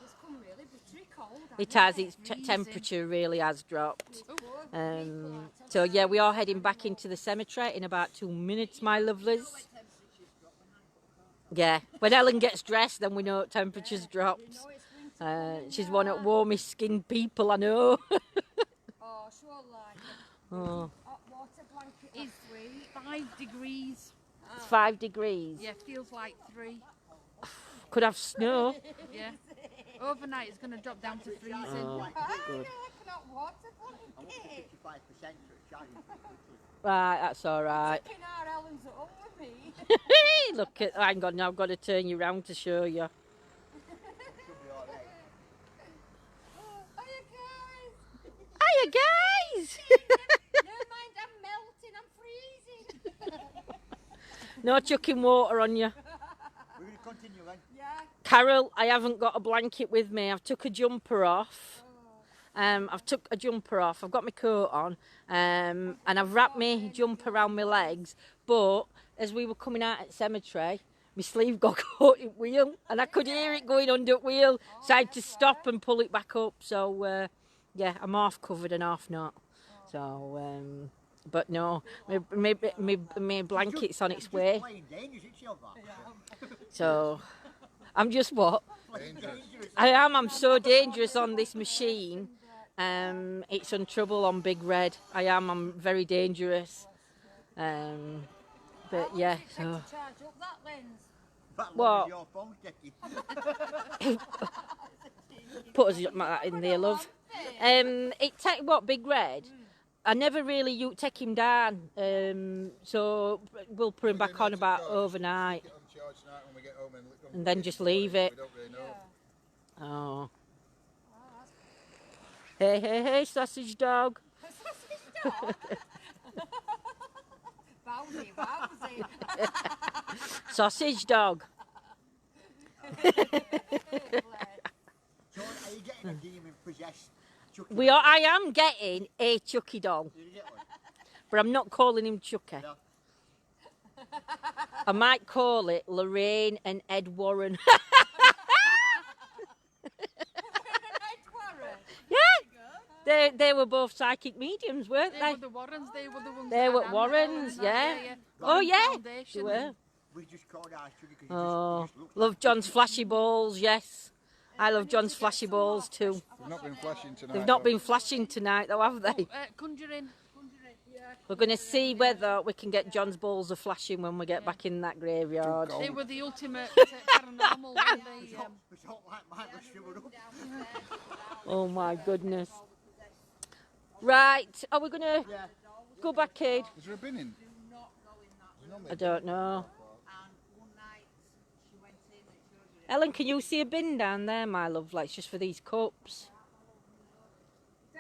Speaker 6: It's come really bittery cold.
Speaker 1: It has. Its temperature really has dropped. So yeah, we are heading back into the cemetery in about 2 minutes, my lovelies. Yeah, when Ellen gets dressed, then we know temperature's dropped. She's one of the warmest skinned people I know.
Speaker 6: Oh, sure like
Speaker 1: Oh,
Speaker 6: hot water blanket.
Speaker 3: It's 5 degrees.
Speaker 1: it's 5 degrees.
Speaker 3: Yeah, feels like 3.
Speaker 1: could have snow.
Speaker 3: Yeah. Overnight it's going to drop down to freezing.
Speaker 1: Oh, good.
Speaker 6: Not water, but
Speaker 4: I'm up to 55% for charging.
Speaker 1: Right, that's all right.
Speaker 6: Fucking our Ellen's at home with me.
Speaker 1: Look at, hang on, now I've got to turn you round to show you.
Speaker 6: Hiya, guys.
Speaker 1: Hiya, guys!
Speaker 6: Never mind, I'm melting. I'm freezing.
Speaker 1: No chucking water on you.
Speaker 4: We're going to continue then.
Speaker 6: Yeah.
Speaker 1: Carol, I haven't got a blanket with me. I've took a jumper off. I've took a jumper off. I've got my coat on. And I've wrapped my jumper around my legs. But as we were coming out at cemetery, my sleeve got caught in wheel. And I could hear it going under wheel. So I had to stop and pull it back up. So, yeah, I'm half covered and half not. So, but no, my blanket's on its way. So, I'm just what? I am. I'm so dangerous on this machine. It's on trouble on Big Red. I am. I'm very dangerous. But yeah. So.
Speaker 6: Charge up that lens.
Speaker 1: What?
Speaker 4: Your phone's getting.
Speaker 1: Put us in there, love. It take what Big Red. I never really take him down. So we'll put him back on about overnight. And then just leave it. Oh. Hey, hey, hey, sausage dog.
Speaker 6: Bowsy, bowsy.
Speaker 1: Sausage dog.
Speaker 4: So are you getting a demon possessed Chucky?
Speaker 1: I am getting a Chucky doll.
Speaker 4: Did you get one?
Speaker 1: But I'm not calling him Chucky.
Speaker 4: No.
Speaker 1: I might call it Lorraine and Ed Warren. Yeah, they were both psychic mediums, weren't
Speaker 3: They
Speaker 1: they?
Speaker 3: were the Warrens, they were the ones
Speaker 1: They
Speaker 3: that
Speaker 1: were
Speaker 3: had
Speaker 1: Warrens,
Speaker 3: Annabelle and
Speaker 1: yeah.
Speaker 3: that,
Speaker 1: Oh yeah,
Speaker 3: Foundation.
Speaker 1: they were.
Speaker 4: We just called our Chucky because
Speaker 1: Oh,
Speaker 4: you just look
Speaker 1: love John's flashy balls, yes. I love John's flashy balls too.
Speaker 2: They've not been flashing tonight.
Speaker 1: They've not
Speaker 2: though.
Speaker 1: been flashing tonight though, have they?
Speaker 3: Conjuring, yeah.
Speaker 1: We're going to see whether we can get John's balls a flashing when we get back in that graveyard.
Speaker 3: They were the ultimate paranormal, weren't they?
Speaker 4: It's not like mine was shriveled up.
Speaker 1: Oh my goodness. Right, are we going to
Speaker 4: Yeah.
Speaker 1: go back in?
Speaker 2: Is there a bin in?
Speaker 1: I don't know.
Speaker 7: And one night she went in and showed her
Speaker 1: Ellen, can you see a bin down there, my love? Like, it's just for these cups.
Speaker 6: Des,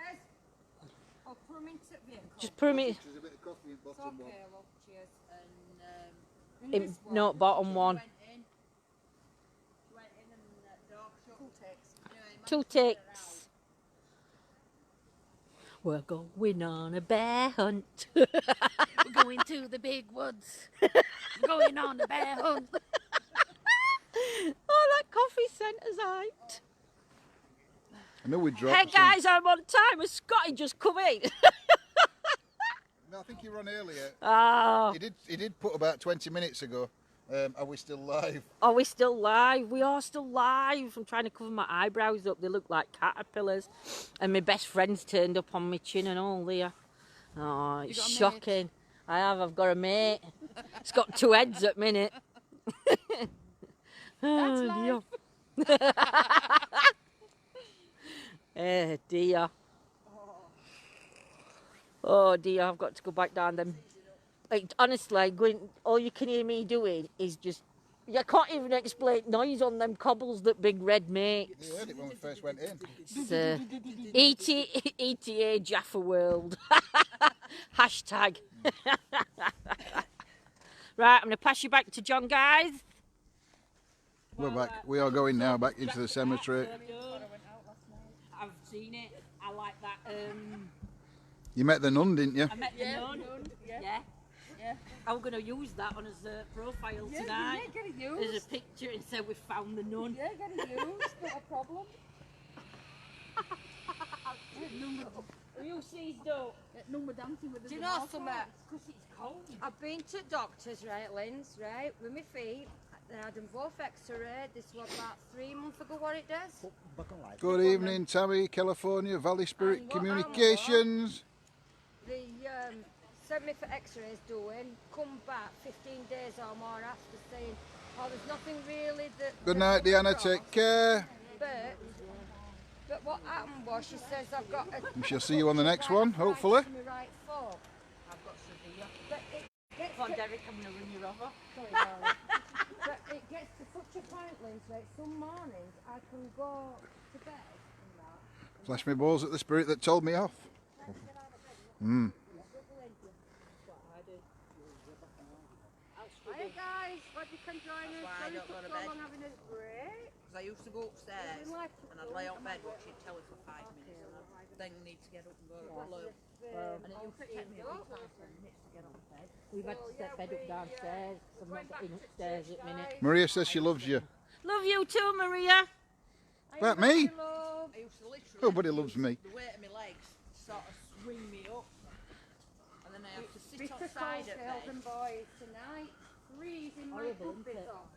Speaker 6: I'll put them into the vehicle.
Speaker 1: Just put them in.
Speaker 2: There's a bit of coffee in
Speaker 6: It's
Speaker 2: bottom one.
Speaker 6: okay, love. Cheers.
Speaker 7: and
Speaker 6: In
Speaker 1: In,
Speaker 6: this one.
Speaker 1: no, bottom one.
Speaker 7: went in. She went in and the door shut.
Speaker 6: Two takes.
Speaker 1: Two ticks. We're going on a bear hunt.
Speaker 3: We're going to the big woods. We're going on a bear hunt.
Speaker 1: Oh, that coffee sent us out.
Speaker 2: I know we dropped.
Speaker 1: Hey guys, I'm on time. Has Scotty just come in?
Speaker 2: No, I think you were on earlier.
Speaker 1: Oh,
Speaker 2: He did put about 20 minutes ago. Are we still live?
Speaker 1: are we still live? We are still live. I'm trying to cover my eyebrows up. They look like caterpillars. And my best friend's turned up on my chin and all there. Oh, it's
Speaker 3: got a mate?
Speaker 1: shocking. I have. I've got a mate. It's got two heads at minute.
Speaker 3: That's
Speaker 1: Oh,
Speaker 3: life.
Speaker 1: dear. Eh, dear. Oh dear, I've got to go back down them. Like, honestly, all you can hear me doing is just, you can't even explain noise on them cobbles that Big Red makes.
Speaker 2: You heard it when we first went in.
Speaker 1: It's ETA Jaffa World. Hashtag. Right, I'm going to pass you back to John, guys.
Speaker 2: We're back. We are going now back into the cemetery.
Speaker 1: I've seen it. I like that.
Speaker 2: You met the nun, didn't you?
Speaker 1: I met the nun. Yeah. I'm going to use that on his profile tonight.
Speaker 6: Yeah, get it
Speaker 1: There's
Speaker 6: used.
Speaker 1: a picture and say we found the nun.
Speaker 6: Yeah, get it used. Not a problem.
Speaker 1: You seized up.
Speaker 3: Number dancing with the
Speaker 6: Do you know something?
Speaker 1: Because it's cold.
Speaker 6: I've been to doctors, right, Linz, right, with my feet. Then I had them both x-rayed. This was about 3 months ago, what it does.
Speaker 2: Good evening, Tammy, California, Valley Spirit
Speaker 6: And what
Speaker 2: Communications.
Speaker 6: They sent me for x-rays doing, come back 15 days or more after saying Oh, there's nothing really that...
Speaker 2: Good night, Deanna. Take care.
Speaker 6: But what happened was, she says I've got a...
Speaker 2: We shall see you on the next one, hopefully.
Speaker 6: ...to my right foot.
Speaker 1: I've got severe.
Speaker 6: But it gets
Speaker 1: Come on,
Speaker 6: to...
Speaker 1: Derek, I'm going to run you over.
Speaker 6: Sorry, darling. But it gets to such a point, Lindsay, that some mornings I can go to bed and that.
Speaker 2: Flash my balls at the spirit that told me off.
Speaker 6: Hey guys, glad you can join us.
Speaker 7: why I
Speaker 6: Sorry
Speaker 7: don't
Speaker 6: it
Speaker 7: go to
Speaker 6: took so
Speaker 7: bed.
Speaker 6: long having a break.
Speaker 7: Because I used to go upstairs and I'd lay on bed watching telly for 5 minutes and I'd then need to get up and go to the loo.
Speaker 1: And it used to take me about 10 minutes to get up to bed. We've had to step bed up downstairs. I'm not getting upstairs at the minute.
Speaker 2: Maria says she loves you.
Speaker 1: Love you too, Maria.
Speaker 2: About me?
Speaker 7: I used to literally...
Speaker 2: Nobody loves me.
Speaker 7: The weight of my legs sort of swing me up. And then I have to sit
Speaker 6: Bitter
Speaker 7: outside
Speaker 6: cold,
Speaker 7: at
Speaker 6: girls
Speaker 7: bed.
Speaker 6: and boys, tonight. Freezing my
Speaker 1: Horrible,
Speaker 6: good
Speaker 1: isn't
Speaker 6: bit
Speaker 1: it?
Speaker 6: off.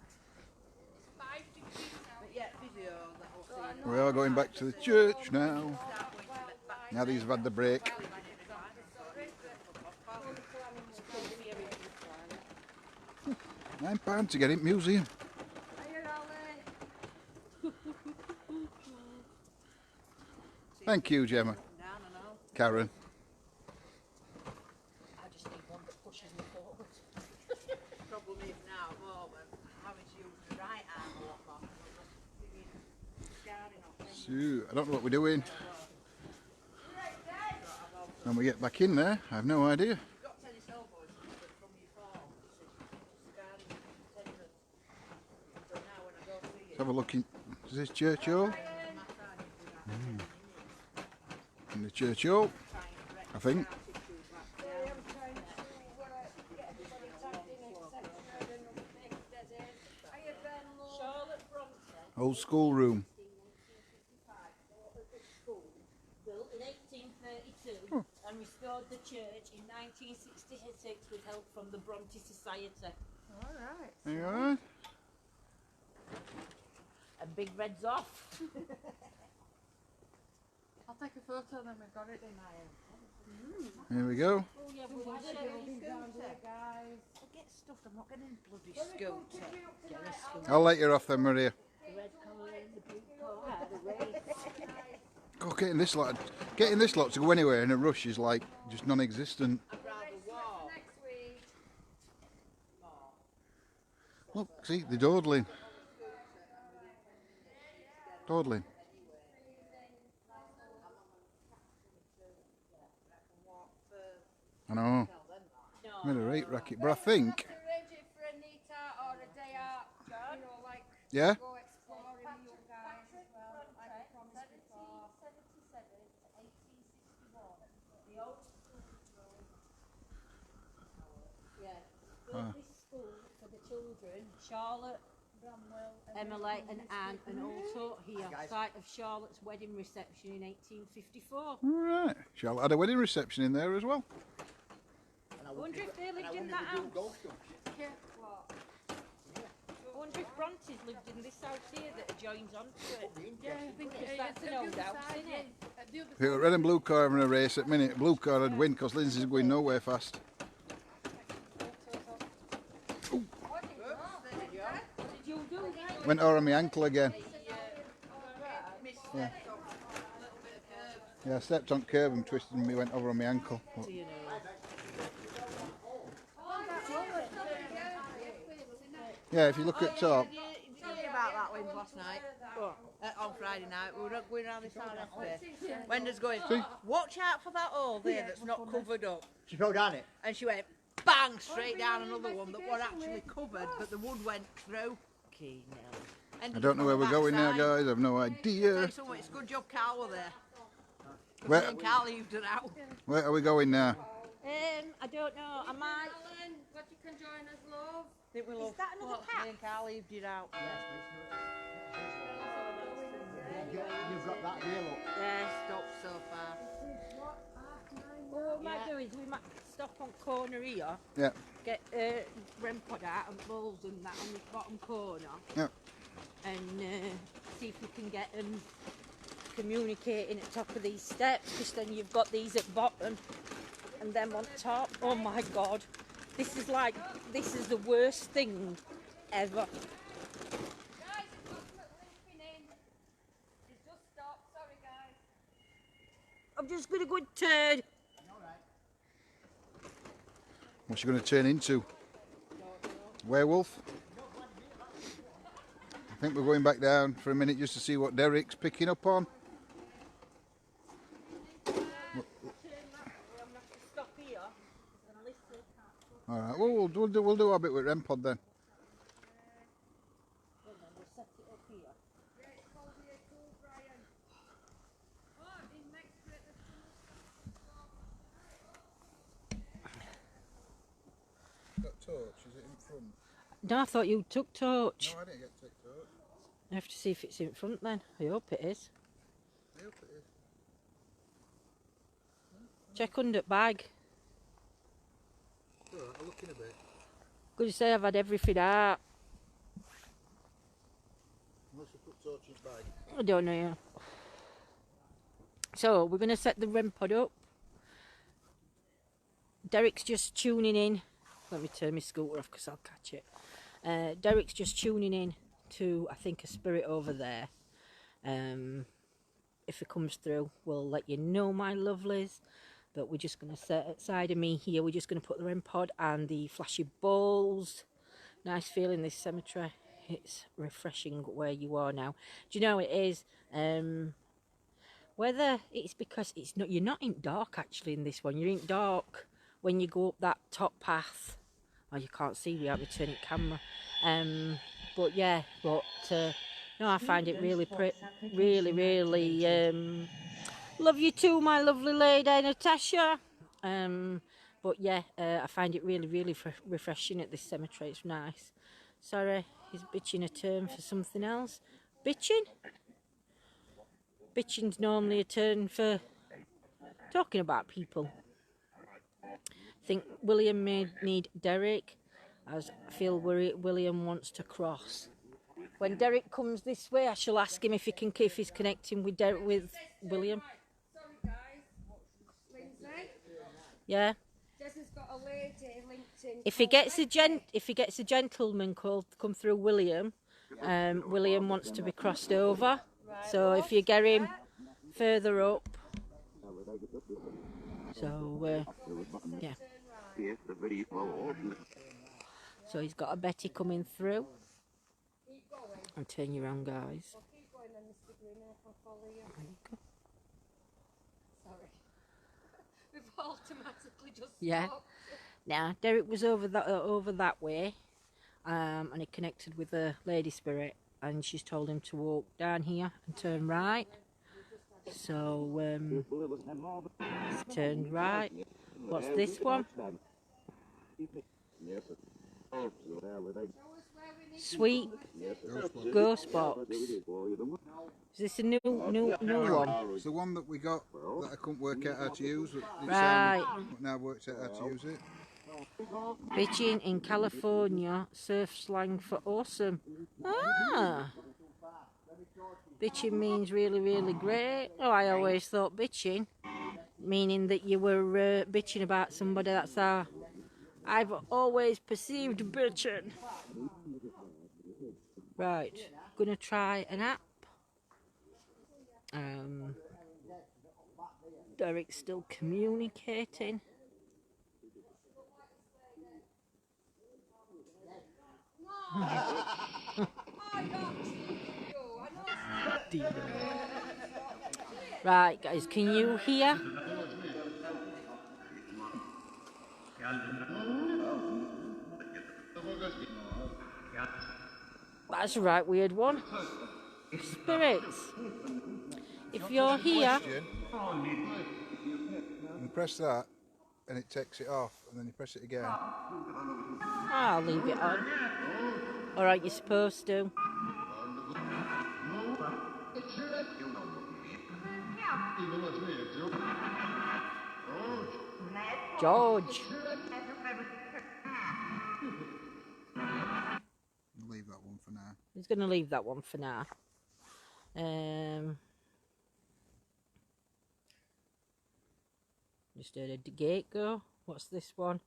Speaker 7: But yeah, physio, that'll see.
Speaker 2: We are going back to the church now.
Speaker 7: Start going to bed back.
Speaker 2: Now these have had the break. £9 to get in museum.
Speaker 6: Hiya, Ollie.
Speaker 2: Thank you, Gemma.
Speaker 7: Down and all.
Speaker 2: Karen.
Speaker 1: I just need one that pushes me forward.
Speaker 7: Problem is now at the moment, having to use the right arm a lot more. Scarring off.
Speaker 2: So, I don't know what we're doing. When we get back in there, I have no idea.
Speaker 7: You've got tennis elbows from your fall. Scarring tendons. So now when I go see
Speaker 2: Let's
Speaker 7: it,
Speaker 2: have a look in. Is this church hall? In the church hall, I think.
Speaker 1: Charlotte Bronte,
Speaker 2: Old school room.
Speaker 1: built in 1832 and restored the church in 1966 with help from the Bronte Society.
Speaker 6: Alright.
Speaker 2: Are you alright?
Speaker 1: And Big Red's off.
Speaker 3: I'll take a photo then we've got it in my
Speaker 2: Here we go.
Speaker 1: Oh yeah, we'll
Speaker 6: Guys.
Speaker 7: I'll get stuff, I'm not getting bloody scooter.
Speaker 1: get a school.
Speaker 2: I'll let you off then, Maria.
Speaker 1: The red colour and the blue colour, the race.
Speaker 2: God, getting this lot to go anywhere in a rush is like just non-existent.
Speaker 7: I'd rather walk.
Speaker 6: Next week.
Speaker 2: Look, see, they're dawdling. Dawdling. I know. I'm in a rate racket, but I think,
Speaker 6: Arrange it for a night out or a day out. You know, like
Speaker 2: yeah,
Speaker 6: go exploring with you guys as well, like I promised before.
Speaker 1: 1777 to 1861. The old school room. Yeah. Built this school for the children, Charlotte, Emily and Anne, and also here, site of Charlotte's wedding reception in 1854.
Speaker 2: alright. Charlotte had a wedding reception in there as well.
Speaker 1: I wonder if they lived in that house.
Speaker 6: Yeah, what?
Speaker 1: I wonder if Bronte's lived in this house here that adjoins onto it.
Speaker 3: Yeah, I think
Speaker 1: Because that's an old house, isn't it?
Speaker 2: If it were red and blue car having a race at minute, blue car would win because Lindsay's going nowhere fast.
Speaker 1: What did you do, guys?
Speaker 2: Went over on my ankle again. Yeah. Yeah, I stepped on curb and twisted and me went over on my ankle. But
Speaker 1: You know.
Speaker 2: yeah, if you look at top,
Speaker 7: Did you hear about that Linz last night? On Friday night, we were going around this house yesterday. Wenda's going, watch out for that hole there that's not covered up.
Speaker 4: She fell down it.
Speaker 7: And she went bang straight down another one that was actually covered, but the wood went through.
Speaker 1: Okay, now.
Speaker 2: I don't know where we're going now, guys. I've no
Speaker 7: Tell
Speaker 2: idea.
Speaker 7: you something, it's a good job Carl were there.
Speaker 2: Where,
Speaker 7: And Carl leaved it out.
Speaker 2: where are we going now?
Speaker 1: I don't know. I might.
Speaker 6: Alan, glad you can join us, love.
Speaker 7: Think we love.
Speaker 1: that another
Speaker 7: Me and Carl leaved it out.
Speaker 4: You've got that rail up.
Speaker 1: Yeah.
Speaker 7: Stopped so far.
Speaker 1: Well, what we might do is we might stop on corner here,
Speaker 2: Yeah,
Speaker 1: get Rempod out and balls and that on the bottom corner,
Speaker 2: yeah.
Speaker 1: and see if we can get them communicating at top of these steps, because then you've got these at bottom and them on top. Oh my God, this is the worst thing ever.
Speaker 6: Guys, I've got some limping in. He's just stopped. Sorry, guys.
Speaker 1: I'm just going to go turn.
Speaker 2: What's she going to turn into? Werewolf? I think we're going back down for a minute just to see what Derek's picking up on. Alright, well, we'll do our bit with REM-Pod then. Got torch, is it in front?
Speaker 1: No, I thought you took torch.
Speaker 2: No, I didn't get to take torch.
Speaker 1: I have to see if it's in front then. I hope it is.
Speaker 2: I hope it is.
Speaker 1: Check under bag.
Speaker 2: Alright, I'll look in a bit.
Speaker 1: Good to say I've had everything out.
Speaker 2: Unless we put torch in bag.
Speaker 1: I don't know. Yeah. So we're going to set the REM-Pod up. Derek's just tuning in. Let me turn my scooter off because I'll catch it. Derek's just tuning in to, I think, a spirit over there. If it comes through, we'll let you know, my lovelies. But we're just going to set outside of me here. We're just going to put the REM-Pod and the flashy balls. Nice feeling, this cemetery. It's refreshing where you are now. Do you know it is? Whether it's because it's not, you're not in dark actually in this one. You're in dark when you go up that top path. Oh, you can't see without me turning camera. But yeah, no, I find it really, really, love you too, my lovely lady, Natasha. But yeah, I find it really, really refreshing at this cemetery. It's nice. Sorry, he's bitching a term for something else. Bitching? Bitching's normally a term for talking about people. I think William may need Derek, as I feel William wants to cross. When Derek comes this way, I shall ask him if he's connecting with William.
Speaker 6: Sorry, guys. Lindsay?
Speaker 1: Yeah.
Speaker 6: Jess's got a lady linked in.
Speaker 1: If he gets a gentleman come through William, William wants to be crossed over. So if you get him further up, so yeah. So he's got a Betty coming through. And turn you around, guys.
Speaker 6: Keep going then, Mr. Green, and I can follow you.
Speaker 1: There you go.
Speaker 6: Sorry. We've automatically just
Speaker 1: Yeah.
Speaker 6: stopped.
Speaker 1: Now Derek was over that way, and he connected with the lady spirit, and she's told him to walk down here and turn right. So he's turned right. What's this one? Sweet ghost box. Is this a new one?
Speaker 2: It's the one that we got that I couldn't work out how to use.
Speaker 1: Right.
Speaker 2: Now works out how to use it.
Speaker 1: Bitching in California, surf slang for awesome. Ah. Bitching means really, really great. Oh, I always thought bitching, meaning that you were bitching about somebody. That's how I've always perceived bitching. Right, gonna try an app. Derek's still communicating. Right, guys, can you hear? That's a right weird one. Spirits, if you're here,
Speaker 2: And press that, and it takes it off, and then you press it again.
Speaker 1: I'll leave it on. Alright, you're supposed to. George.
Speaker 2: Leave that one for now.
Speaker 1: He's going to leave that one for now. Just heard a gate go. What's this one?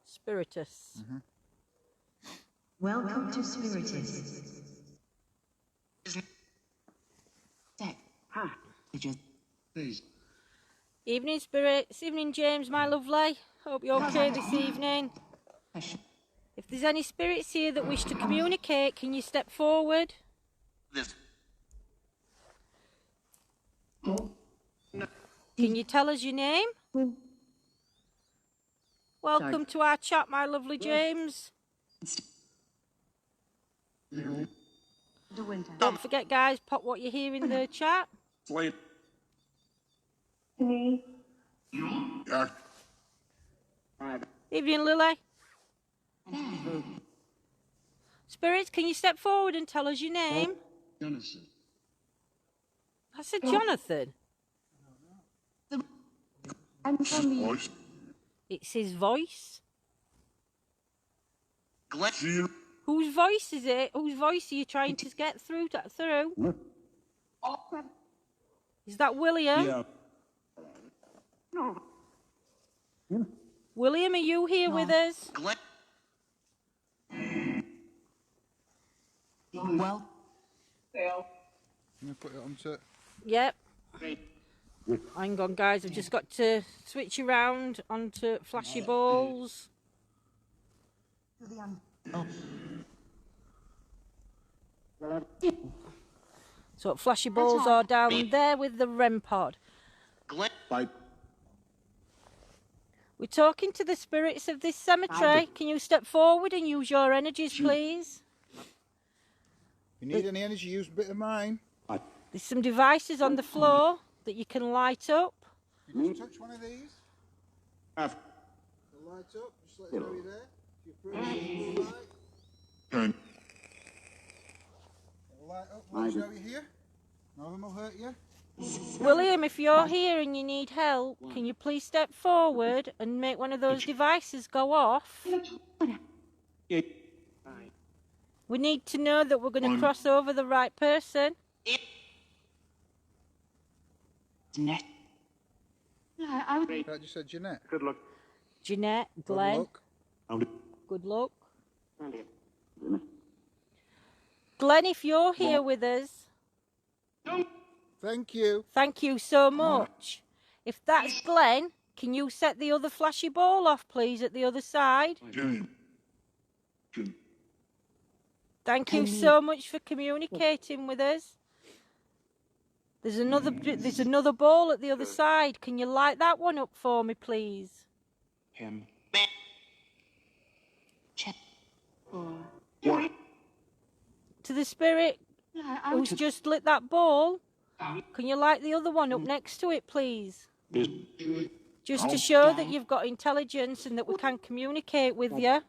Speaker 1: Spiritus.
Speaker 9: Welcome to Spirited.
Speaker 1: Evening, spirits. Evening, James, my lovely. Hope you're okay this evening. If there's any spirits here that wish to communicate, can you step forward? Can you tell us your name? Welcome to our chat, my lovely James. Don't forget, guys, pop what you hear in the chat. Evening, Lily. Spirits, can you step forward and tell us your name? I said Jonathan. It's his voice. Whose voice is it? Whose voice are you trying to get through? Is that William?
Speaker 5: Yeah.
Speaker 1: William, are you here with us?
Speaker 9: Well,
Speaker 2: You put it onto.
Speaker 1: Yep. Hang on, guys. I've just got to switch around onto flashy balls. So flashy balls are down there with the REM pod. We're talking to the spirits of this cemetery. Can you step forward and use your energies, please?
Speaker 2: If you need any energy, use a bit of mine.
Speaker 1: There's some devices on the floor that you can light up.
Speaker 2: You just touch one of these. It'll light up. Just let it know you're there. If you approach it, it'll light. It'll light up. Let you know you're here. None of them will hurt you.
Speaker 1: William, if you're here and you need help, can you please step forward and make one of those devices go off? We need to know that we're going to cross over the right person.
Speaker 2: I just said Jeanette.
Speaker 5: Good luck.
Speaker 1: Jeanette, Glenn. Good luck. Glenn, if you're here with us,
Speaker 2: Thank you.
Speaker 1: thank you so much. If that's Glenn, can you set the other flashy ball off, please, at the other side? Thank you so much for communicating with us. There's another ball at the other side. Can you light that one up for me, please?
Speaker 5: Him.
Speaker 1: To the spirit who's just lit that ball, can you light the other one up next to it, please? Just to show that you've got intelligence and that we can communicate with you.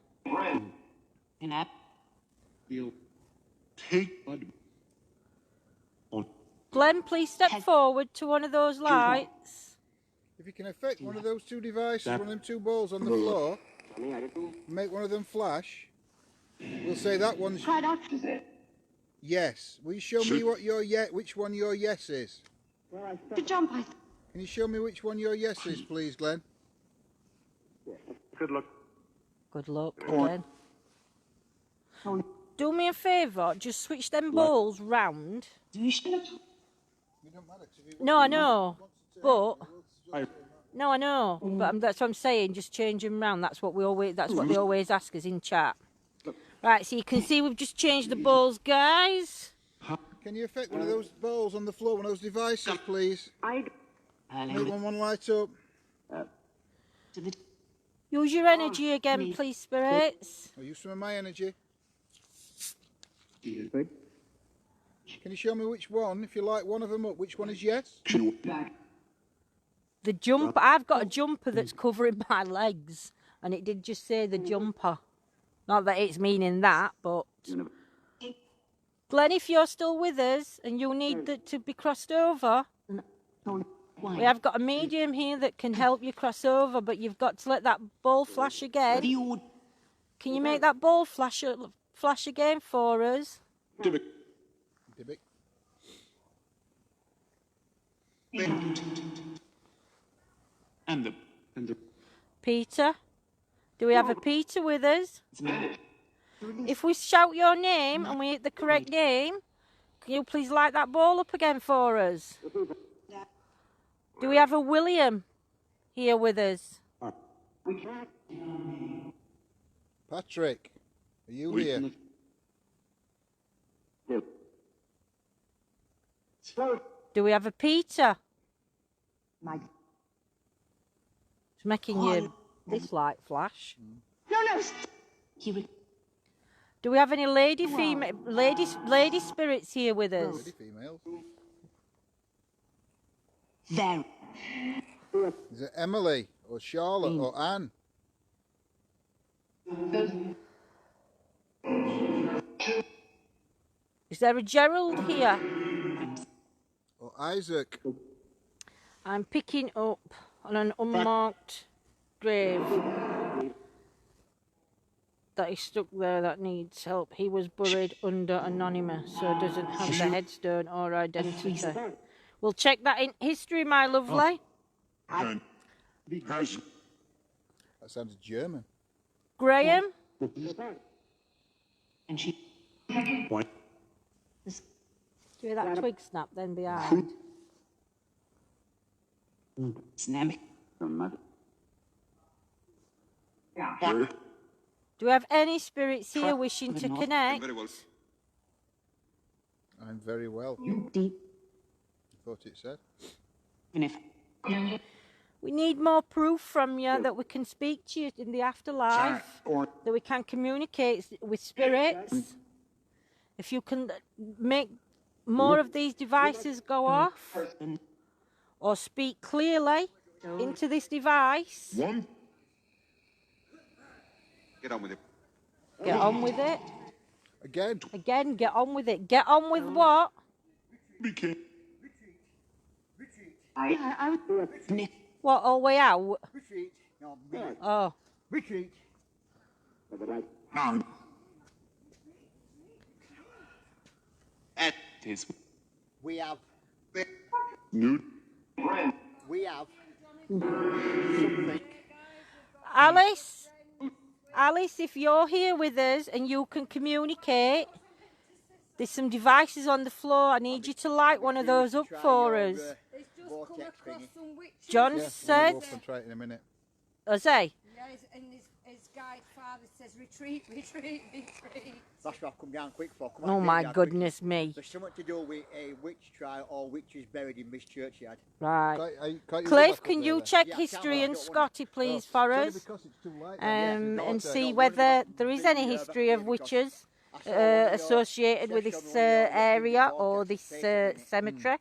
Speaker 1: Glenn, please step forward to one of those lights.
Speaker 2: If you can affect one of those two devices, one of them two balls on the floor, make one of them flash, we'll say that one's yes. Will you show me what your which one your yes is? Can you show me which one your yes is, please, Glenn?
Speaker 5: Good luck.
Speaker 1: Good luck, Glenn. Do me a favour, just switch them balls round. No, I know, but no, I know, but that's what I'm saying. Just change them round. That's what they always ask us in chat. Right, so you can see we've just changed the balls, guys.
Speaker 2: Can you affect one of those balls on the floor, one of those devices, please? Make one light up.
Speaker 1: Use your energy again, please, spirits.
Speaker 2: I'll use some of my energy. Can you show me which one? If you light one of them up, which one is yes?
Speaker 1: The jumper. I've got a jumper that's covering my legs, and it did just say the jumper. Not that it's meaning that, but Glenn, if you're still with us and you need to be crossed over, we have got a medium here that can help you cross over, but you've got to let that ball flash again. Can you make that ball flash again for us?
Speaker 2: Dibbick.
Speaker 5: And the
Speaker 1: Peter? Do we have a Peter with us? if we shout your name and we hit the correct name, can you please light that ball up again for us? Do we have a William here with us?
Speaker 2: Patrick, are you here?
Speaker 1: Do we have a Peter? It's making you this light flash. Do we have any lady spirits here with us?
Speaker 2: Lady females.
Speaker 9: There.
Speaker 2: Is it Emily or Charlotte or Anne?
Speaker 1: Is there a Gerald here?
Speaker 2: Or Isaac?
Speaker 1: I'm picking up on an unmarked grave that is stuck there that needs help. He was buried under anonymous, so doesn't have the headstone or identity. We'll check that in history, my lovely.
Speaker 2: That sounds German.
Speaker 1: Graham?
Speaker 9: And she.
Speaker 1: Do you hear that twig snap then behind?
Speaker 9: Snap.
Speaker 1: Do we have any spirits here wishing to connect?
Speaker 2: I'm very well.
Speaker 9: Deep.
Speaker 2: Thought it said.
Speaker 9: And if.
Speaker 1: We need more proof from you that we can speak to you in the afterlife, that we can communicate with spirits. If you can make more of these devices go off, or speak clearly into this device.
Speaker 5: Get on with it.
Speaker 1: Get on with it.
Speaker 2: Again.
Speaker 1: Again, get on with it. Get on with what? What, all the way out?
Speaker 4: Retreat. No,
Speaker 1: Oh.
Speaker 4: retreat.
Speaker 5: At his
Speaker 4: We have.
Speaker 5: nude.
Speaker 4: We have. Something.
Speaker 1: Alice, if you're here with us and you can communicate, there's some devices on the floor. I need you to light one of those up for us.
Speaker 6: It's just come across some witches.
Speaker 1: John
Speaker 2: Yeah,
Speaker 1: said,
Speaker 2: we'll go up and try it in a minute.
Speaker 1: has he?
Speaker 6: Yeah, and his guide father says, retreat, retreat, retreat.
Speaker 4: That's what I've come down quick for. Come on,
Speaker 1: Oh
Speaker 4: baby,
Speaker 1: my
Speaker 4: I've quick.
Speaker 1: goodness me.
Speaker 4: There's something to do with a witch trial or witches buried in this churchyard.
Speaker 1: Right.
Speaker 2: Can't you go back
Speaker 1: Cliff,
Speaker 2: up
Speaker 1: can
Speaker 2: there
Speaker 1: you
Speaker 2: then?
Speaker 1: check
Speaker 4: Yeah, I can't,
Speaker 1: history
Speaker 4: I
Speaker 1: and
Speaker 4: don't wanna-
Speaker 1: Scotty, please,
Speaker 2: Oh,
Speaker 1: for
Speaker 2: it's only
Speaker 1: us?
Speaker 2: because it's too light then.
Speaker 1: And
Speaker 4: Yeah,
Speaker 1: see
Speaker 4: don't
Speaker 1: whether
Speaker 4: worry,
Speaker 1: there is
Speaker 4: don't
Speaker 1: any
Speaker 4: worry
Speaker 1: history
Speaker 4: about
Speaker 1: of
Speaker 4: it, because
Speaker 1: witches
Speaker 4: I saw one of your
Speaker 1: associated with this
Speaker 4: session on your
Speaker 1: area
Speaker 4: YouTube
Speaker 1: or
Speaker 4: vortex
Speaker 1: this
Speaker 4: page, isn't it?
Speaker 1: cemetery.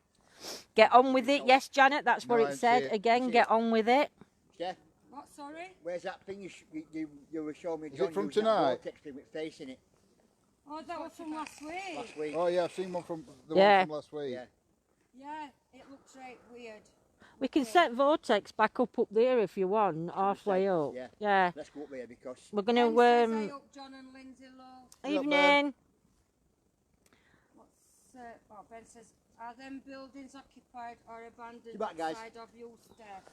Speaker 1: Get on with it. Yes, Janet, that's what
Speaker 2: No,
Speaker 1: it
Speaker 2: I
Speaker 1: said.
Speaker 2: see it.
Speaker 1: Again,
Speaker 4: See
Speaker 1: get
Speaker 4: it.
Speaker 1: on with it.
Speaker 4: Steph,
Speaker 6: What, sorry?
Speaker 4: where's that thing you were showing me?
Speaker 2: Is it
Speaker 4: John,
Speaker 2: from
Speaker 4: using that
Speaker 2: tonight?
Speaker 4: vortex thing with face in it
Speaker 6: Oh, that was from last week.
Speaker 4: last week.
Speaker 2: Oh yeah, I've seen one from the
Speaker 1: Yeah.
Speaker 2: one from last week.
Speaker 4: Yeah.
Speaker 6: Yeah, it looks right weird.
Speaker 1: We can set Vortex back up there if you want, halfway up.
Speaker 4: Yeah.
Speaker 1: Yeah.
Speaker 4: Let's go up there because
Speaker 1: We're
Speaker 6: Ben
Speaker 1: going
Speaker 6: says,
Speaker 1: to,
Speaker 6: "Hey up, John and Lindsay Lowe."
Speaker 1: evening.
Speaker 6: What's, Ben says, are them buildings occupied or abandoned
Speaker 4: Come back, guys.
Speaker 6: outside of you, Steph?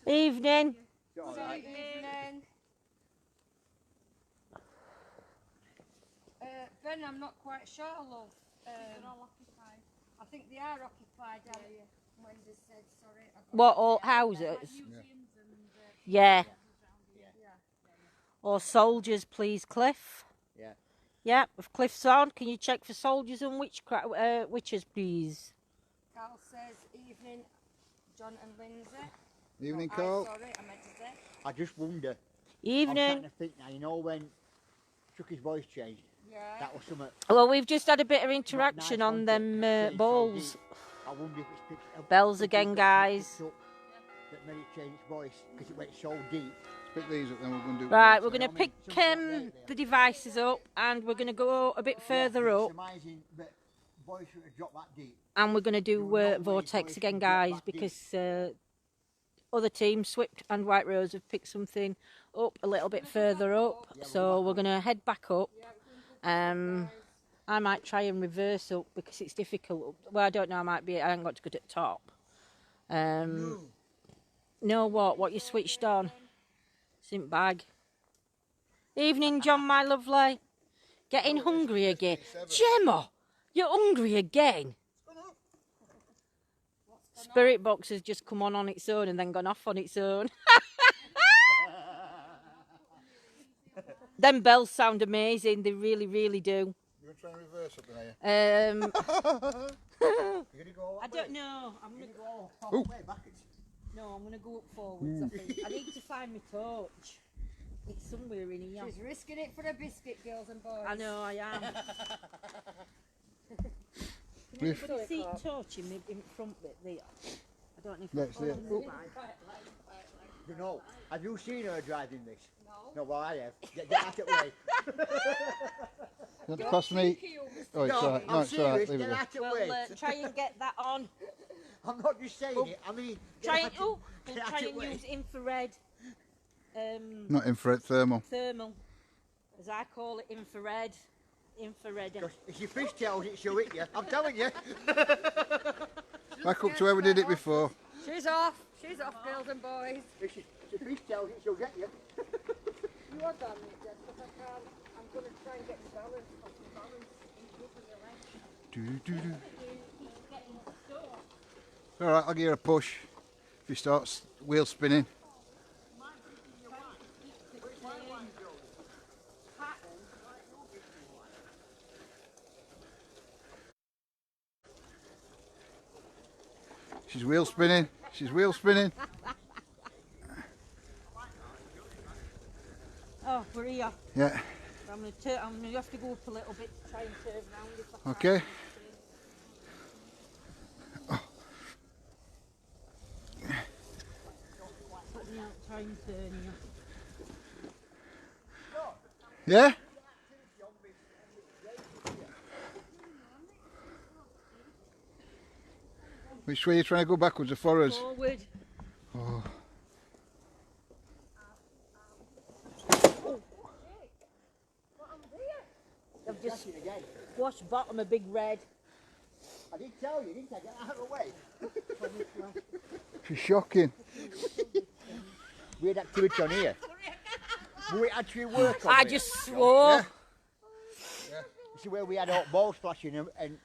Speaker 1: Evening.
Speaker 4: All
Speaker 6: Good
Speaker 4: right.
Speaker 6: evening. Ben, I'm not quite sure, love. They're all occupied. I think they are occupied. Wendy said, sorry.
Speaker 1: What, all houses? Yeah. Or soldiers, please, Cliff.
Speaker 4: Yeah.
Speaker 1: Yeah, if Cliff's on, can you check for soldiers and witches, please?
Speaker 6: Carl says, evening, John and Lindsay.
Speaker 2: Evening,
Speaker 6: Oh,
Speaker 2: Carl.
Speaker 6: Sorry, I meant to say.
Speaker 4: I just wonder. I'm
Speaker 1: Evening.
Speaker 4: trying to think now. You know when Chucky's voice changed?
Speaker 6: Yeah.
Speaker 4: That was something.
Speaker 1: Well, we've just had a bit of interaction
Speaker 4: nice,
Speaker 1: on
Speaker 4: wasn't it?
Speaker 1: them
Speaker 4: Changed so
Speaker 1: balls.
Speaker 4: deep. I wonder if it's picked up.
Speaker 1: Bells
Speaker 4: something
Speaker 1: again,
Speaker 4: that
Speaker 1: guys.
Speaker 4: picked up That made it change its voice because it went so deep.
Speaker 2: Pick these up, then we're going to do.
Speaker 1: Right, we're going to
Speaker 4: I mean,
Speaker 1: pick
Speaker 4: something like that
Speaker 1: the
Speaker 4: there.
Speaker 1: devices up and we're going to go a bit further
Speaker 4: Yeah,
Speaker 1: up
Speaker 4: it's amazing that voice would have dropped that deep.
Speaker 1: and we're going to do
Speaker 4: You know where
Speaker 1: Vortex
Speaker 4: voice
Speaker 1: again,
Speaker 4: can drop
Speaker 1: guys,
Speaker 4: that deep.
Speaker 1: because other teams, Swift and White Rose, have picked something up a little bit further up. So we're going to head back up. I might try and reverse up because it's difficult. Well, I don't know, I haven't got to go to the top. No, what you switched on? Simp bag. Evening, John, my lovely. Getting hungry again. Gemma, you're hungry again. Spirit box has just come on its own and then gone off on its own. Them bells sound amazing. They really, really do.
Speaker 2: You want to try and reverse up there?
Speaker 4: You're gonna go
Speaker 1: I don't know. I'm gonna
Speaker 4: go
Speaker 2: Ooh.
Speaker 4: way backwards.
Speaker 1: No, I'm gonna go up forwards. I think I need to find my torch. It's somewhere in here.
Speaker 6: She's risking it for a biscuit, girls and boys.
Speaker 1: I know I am. Can
Speaker 2: We've-
Speaker 1: anybody see torch in front bit there? I don't know if
Speaker 2: Let's see it.
Speaker 4: You know, have you seen her driving this? No, well I have. Get out of the way.
Speaker 2: You want to pass me? Oh, it's all right. No,
Speaker 4: I'm
Speaker 2: it's all right.
Speaker 4: serious.
Speaker 2: Leave it
Speaker 4: Get
Speaker 2: there.
Speaker 4: out of the
Speaker 1: Well,
Speaker 4: way.
Speaker 1: try and get that on.
Speaker 4: I'm not just saying it. I mean,
Speaker 1: Try and
Speaker 4: get out
Speaker 1: we'll
Speaker 4: get out
Speaker 1: try
Speaker 4: of
Speaker 1: and
Speaker 4: the way.
Speaker 1: use infrared
Speaker 2: Not infrared, thermal.
Speaker 1: thermal, as I call it, infrared. Infrared.
Speaker 4: If your fish tells it, she'll hit you. I'm telling you.
Speaker 2: Back up to where we did it before.
Speaker 6: She's off. She's off, girls and boys.
Speaker 4: If your fish tells it, she'll get you.
Speaker 6: You are done it, Jess, because I can't. I'm going to try and get the balance.
Speaker 2: All right, I'll give you a push if you start wheel spinning. She's wheel spinning. She's wheel spinning.
Speaker 1: Oh, we're here.
Speaker 2: Yeah.
Speaker 1: I'm gonna have to go up a little bit to try and turn round if I can.
Speaker 2: Okay.
Speaker 1: Let me out, try and turn here.
Speaker 2: Yeah? Which way are you trying to go, backwards or forwards?
Speaker 1: Forward.
Speaker 2: Oh.
Speaker 1: I've just squashed bottom a big red.
Speaker 4: I did tell you, didn't I? Get out of the way.
Speaker 2: She's shocking.
Speaker 4: Weird activity on here. Will it actually work on
Speaker 1: I
Speaker 4: me?
Speaker 1: just swore.
Speaker 2: Yeah.
Speaker 4: This is where we had hot balls flashing and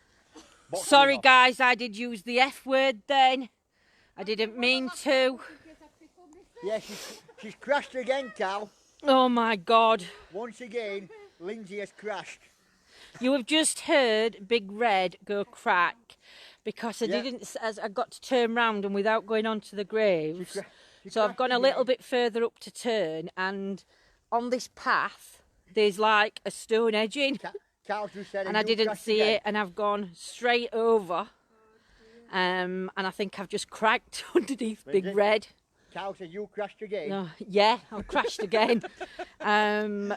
Speaker 4: boxing
Speaker 1: Sorry
Speaker 4: off.
Speaker 1: guys, I did use the F word then. I didn't mean to.
Speaker 4: Yeah, she's crashed again, Cal.
Speaker 1: Oh my God.
Speaker 4: Once again, Lindsay has crashed.
Speaker 1: You have just heard Big Red go crack because I
Speaker 4: Yeah.
Speaker 1: didn't, as I got to turn round and without going onto the graves.
Speaker 4: She
Speaker 1: So I've
Speaker 4: crashed
Speaker 1: gone a
Speaker 4: again.
Speaker 1: little bit further up to turn, and on this path there's like a stone edging,
Speaker 4: Cal just said,
Speaker 1: and
Speaker 4: "Have
Speaker 1: I
Speaker 4: you
Speaker 1: didn't
Speaker 4: crashed
Speaker 1: see
Speaker 4: again?"
Speaker 1: it, and I've gone straight over. And I think I've just cracked underneath Big
Speaker 4: Lindsay?
Speaker 1: Red.
Speaker 4: Cal said, "You crashed again."
Speaker 1: No, yeah, I've crashed again.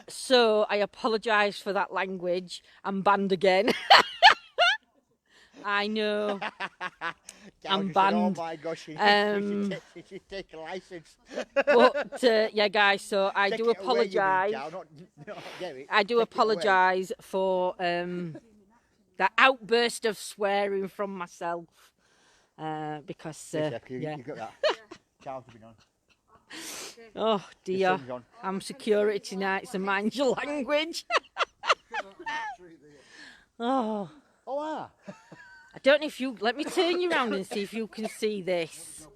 Speaker 1: So I apologise for that language. I'm banned again. I know.
Speaker 4: Cal
Speaker 1: I'm
Speaker 4: just said,
Speaker 1: banned.
Speaker 4: "Oh my gosh, she should take a license."
Speaker 1: But yeah, guys, so I
Speaker 4: Take
Speaker 1: do
Speaker 4: it away, you mean,
Speaker 1: apologise.
Speaker 4: Cal, not get it.
Speaker 1: I do
Speaker 4: Take it away.
Speaker 1: apologise for that outburst of swearing from myself. Because,
Speaker 4: Yes, Jeff,
Speaker 1: yeah.
Speaker 4: you got that. Cal's been on.
Speaker 1: Oh
Speaker 4: The
Speaker 1: dear,
Speaker 4: sun's on.
Speaker 1: I'm security tonight, so mind your language. Oh,
Speaker 4: Oh, ah.
Speaker 1: I don't know if you, let me turn you around and see if you can see this.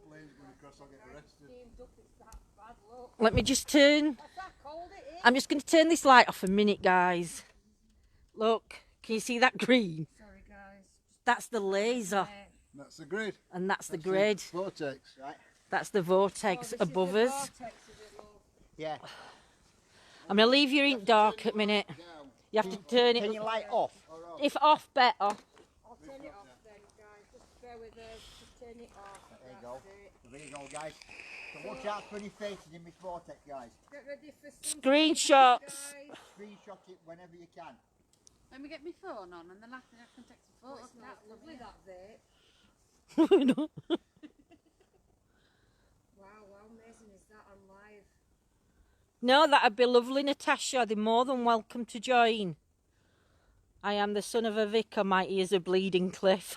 Speaker 1: Let me just turn, I'm just going to turn this light off a minute, guys. Look, can you see that green?
Speaker 6: Sorry, guys.
Speaker 1: That's the laser,
Speaker 2: That's the grid.
Speaker 1: and that's the grid.
Speaker 2: Vortex.
Speaker 4: Right.
Speaker 1: That's the vortex above us.
Speaker 4: Yeah.
Speaker 1: I'm going to leave you in dark a minute. You have to turn
Speaker 4: Turn
Speaker 1: it,
Speaker 4: your light off.
Speaker 1: if off, better.
Speaker 6: I'll turn it off then, guys. Just bear with us. Just turn it off.
Speaker 4: There you go. There you go, guys. So watch out for any faces in this vortex, guys.
Speaker 6: Get ready for some
Speaker 1: Screenshots.
Speaker 6: guys.
Speaker 4: Screenshot it whenever you can.
Speaker 3: Let me get my phone on and then I can take some
Speaker 6: Oh,
Speaker 3: photos.
Speaker 6: isn't that lovely, that vape?
Speaker 1: No.
Speaker 6: Wow, how amazing is that on live?
Speaker 1: No, that'd be lovely, Natasha. They're more than welcome to join. I am the son of a vicar. My ears are bleeding, Cliff.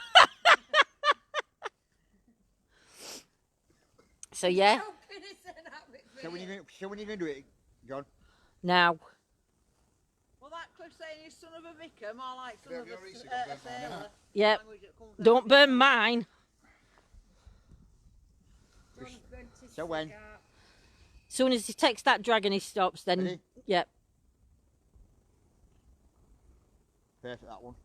Speaker 1: So yeah,
Speaker 4: So when you going to do it, John?
Speaker 1: now.
Speaker 7: exactly saying he's son of a vicar, more like son
Speaker 2: Yeah,
Speaker 7: of
Speaker 2: your
Speaker 7: a,
Speaker 2: Reese got
Speaker 7: a
Speaker 2: burnt mine
Speaker 7: sailor.
Speaker 2: out.
Speaker 1: Yep.
Speaker 7: Language that comes out.
Speaker 1: Don't burn mine.
Speaker 6: John burnt his
Speaker 4: So when?
Speaker 6: cigar.
Speaker 1: As soon as he takes that dragon, he stops. Then,
Speaker 4: Ready?
Speaker 1: yep.
Speaker 4: Perfect, that one.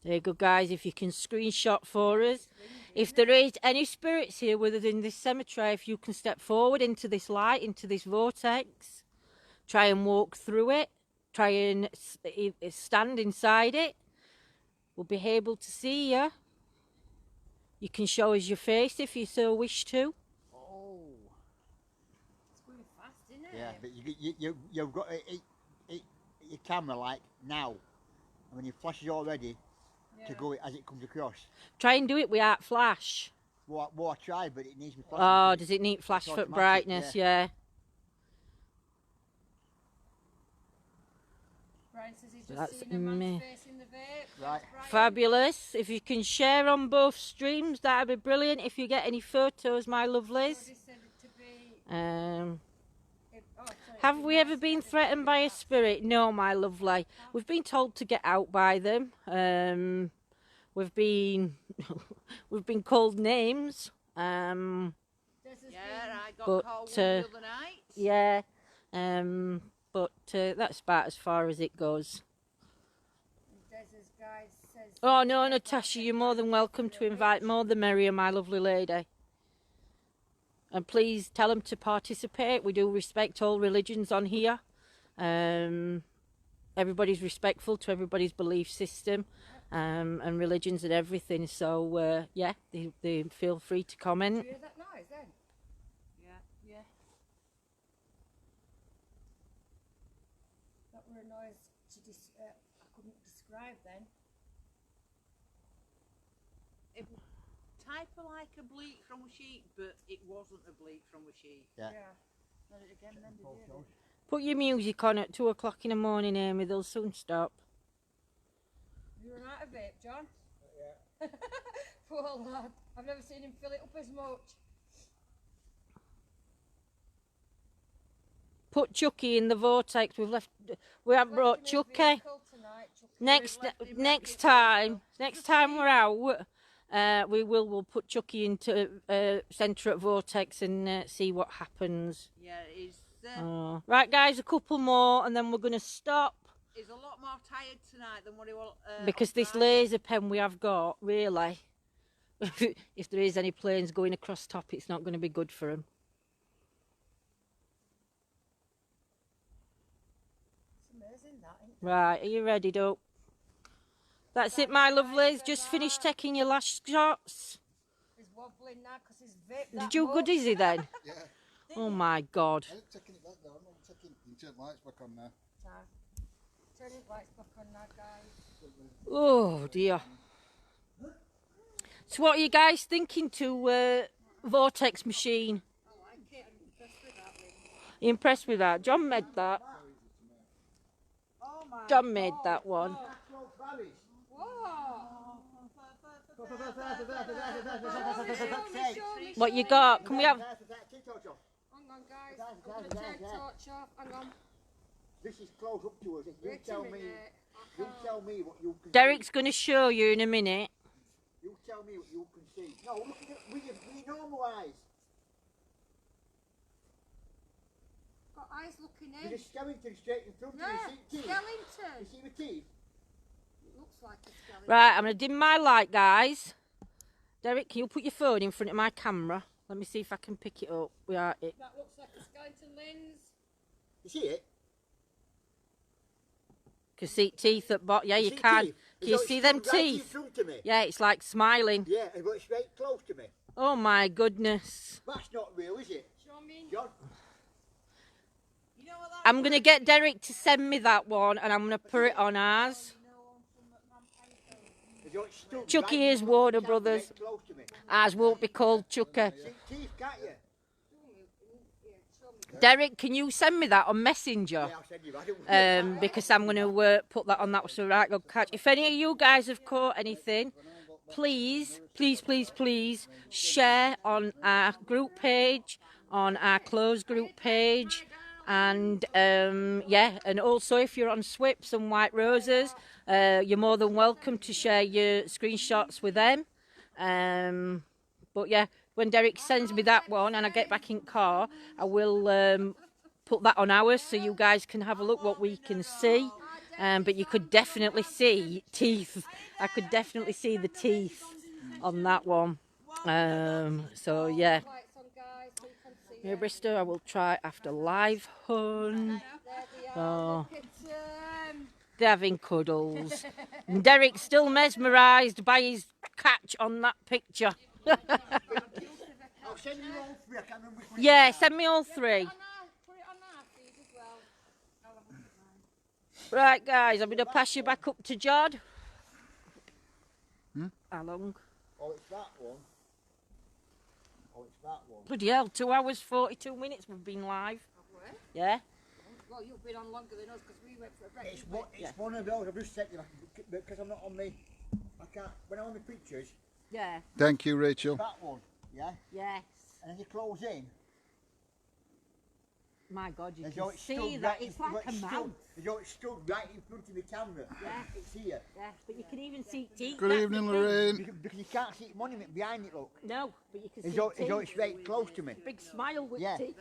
Speaker 1: There you go, guys. If you can screenshot for us. If there is any spirits here with us in this cemetery, if you can step forward into this light, into this vortex, try and walk through it, try and stand inside it. We'll be able to see you. You can show us your face if you so wish to.
Speaker 4: Oh.
Speaker 6: It's going fast, isn't it?
Speaker 4: Yeah, but you've got your camera like now. And when you flash it already, to go as it comes across.
Speaker 1: Try and do it without flash.
Speaker 4: Well, I tried, but it needs me flashing.
Speaker 1: Oh, does it need flash for
Speaker 4: automatic,
Speaker 1: brightness? Yeah.
Speaker 6: Brian says he's just
Speaker 1: That's
Speaker 6: seen a man's
Speaker 1: me.
Speaker 6: face in the vape.
Speaker 4: Right.
Speaker 6: Thanks, Brian.
Speaker 1: Fabulous. If you can share on both streams, that'd be brilliant. If you get any photos, my lovelies.
Speaker 6: Somebody said it to be... sorry,
Speaker 1: Have we ever been threatened by a spirit? No, my lovely. We've been told to get out by them. We've been we've been called names.
Speaker 7: Yeah, I got
Speaker 1: But,
Speaker 7: called one the other night.
Speaker 1: Yeah. But that's about as far as it goes.
Speaker 6: Des's guy says...
Speaker 1: Oh no, Natasha, you're more than welcome to invite more the merrier, my lovely lady. And please tell them to participate. We do respect all religions on here. Everybody's respectful to everybody's belief system and religions and everything. So, yeah, they feel free to comment.
Speaker 6: Did you hear that noise then?
Speaker 7: Yeah.
Speaker 6: That were a noise I couldn't describe then.
Speaker 7: It was type of like a bleat from a sheep, but it wasn't a bleat from a sheep.
Speaker 4: Yeah.
Speaker 7: Not it again then, did you?
Speaker 1: Put your music on at 2 o'clock in the morning, Amy. They'll soon stop.
Speaker 6: You run out of vape, John? Yeah. Poor lad. I've never seen him fill it up as much.
Speaker 1: Put Chucky in the vortex. We haven't brought Chucky. Next time we're out, we'll put Chucky into centre at vortex and see what happens.
Speaker 7: Yeah, he's
Speaker 1: right, guys, a couple more, and then we're going to stop.
Speaker 7: He's a lot more tired tonight than what he was.
Speaker 1: Because this laser pen we have got, really, if there is any planes going across top, it's not going to be good for him.
Speaker 6: It's amazing that, isn't it?
Speaker 1: Right, are you ready, dope? That's it, my lovelies. Just finished taking your last shots.
Speaker 6: He's wobbling now because he's vape that
Speaker 1: Did you go
Speaker 6: much.
Speaker 1: dizzy then?
Speaker 2: Yeah.
Speaker 1: Oh my God.
Speaker 2: I'm taking it back though. I'm not taking. You turn the lights back on now.
Speaker 6: Turn his lights back on now, guys.
Speaker 1: Oh dear. So what are you guys thinking to vortex machine?
Speaker 6: I like it. I'm impressed with that one.
Speaker 1: You impressed with that? John made that.
Speaker 7: Oh my
Speaker 1: John made that one. What you got? Can we have?
Speaker 6: Hang on, guys. I'm going to turn torch off. Hang on.
Speaker 4: This is close up to us. You
Speaker 6: Wait a
Speaker 4: tell me.
Speaker 6: minute.
Speaker 4: You tell me what you can
Speaker 1: Derek's going to show you in a minute.
Speaker 4: see. You tell me what you can see. No, look at it with your normal eyes.
Speaker 6: Got eyes looking in.
Speaker 4: There's a skeleton straight in front of
Speaker 6: Yeah,
Speaker 4: you. See teeth?
Speaker 6: skeleton.
Speaker 4: You see the teeth?
Speaker 6: It looks like a skeleton.
Speaker 1: Right, I'm going to dim my light, guys. Derek, can you put your phone in front of my camera? Let me see if I can pick it up.
Speaker 6: That looks like a skeleton lens.
Speaker 4: You see it?
Speaker 1: Can see teeth at bottom. Yeah, you
Speaker 4: see
Speaker 1: can.
Speaker 4: teeth?
Speaker 1: Can you
Speaker 4: It's
Speaker 1: see
Speaker 4: right
Speaker 1: them
Speaker 4: in
Speaker 1: teeth?
Speaker 4: front of me.
Speaker 1: Yeah, it's like smiling.
Speaker 4: Yeah, and it's right close to me.
Speaker 1: Oh my goodness.
Speaker 4: That's not real, is it?
Speaker 6: Show me.
Speaker 4: John?
Speaker 7: You know what that
Speaker 1: I'm going to get Derek to send me that one and I'm going to put it on ours. Chucky is Warner Brothers. Ours won't be called Chucky.
Speaker 4: See teeth, can't you?
Speaker 1: Derek, can you send me that on Messenger?
Speaker 4: Yeah, I'll send you that.
Speaker 1: Because I'm going to put that on that so right good catch. If any of you guys have caught anything, please share on our group page, on our closed group page, And yeah, and also if you're on Swips and White Roses, you're more than welcome to share your screenshots with them. But yeah, when Derek sends me that one and I get back in car, I will put that on ours so you guys can have a look what we can see. But you could definitely see teeth. I could definitely see the teeth on that one. So yeah. Near Bristol, I will try Afterlife Hunt. Oh, they're having cuddles. And Derek's still mesmerised by his catch on that picture.
Speaker 4: I'll send you all three. I can't remember which one.
Speaker 1: Yeah, send me all three. Right, guys, I'm going to pass you back up to Jod. How long?
Speaker 4: Oh, it's that one. Oh, it's that one.
Speaker 1: Bloody hell, 2 hours, 42 minutes we've been live. Yeah.
Speaker 6: Well, you've been on longer than us because we went for a break.
Speaker 4: It's one of those. I've just said you because I'm not on me. I can't. When I'm on the pictures.
Speaker 1: Yeah.
Speaker 2: Thank you, Rachel.
Speaker 4: That one. Yeah.
Speaker 1: Yes.
Speaker 4: And then you close in.
Speaker 1: My God, you
Speaker 4: As
Speaker 1: can
Speaker 4: though it's
Speaker 1: see
Speaker 4: stood
Speaker 1: that.
Speaker 4: right
Speaker 1: It's
Speaker 4: in-
Speaker 1: like a
Speaker 4: stood-
Speaker 1: mouth.
Speaker 4: As though it stood right in front of the camera.
Speaker 1: Yeah.
Speaker 4: It's here.
Speaker 1: Yeah, but you can even see teeth.
Speaker 2: Good
Speaker 1: That's
Speaker 2: evening,
Speaker 1: the thing.
Speaker 2: Lorraine.
Speaker 4: Because you can't see the monument behind it. Look.
Speaker 1: No, but you can
Speaker 4: As
Speaker 1: see
Speaker 4: though
Speaker 1: teeth.
Speaker 4: it's right close to me.
Speaker 1: Big smile with
Speaker 4: Yeah.
Speaker 1: teeth.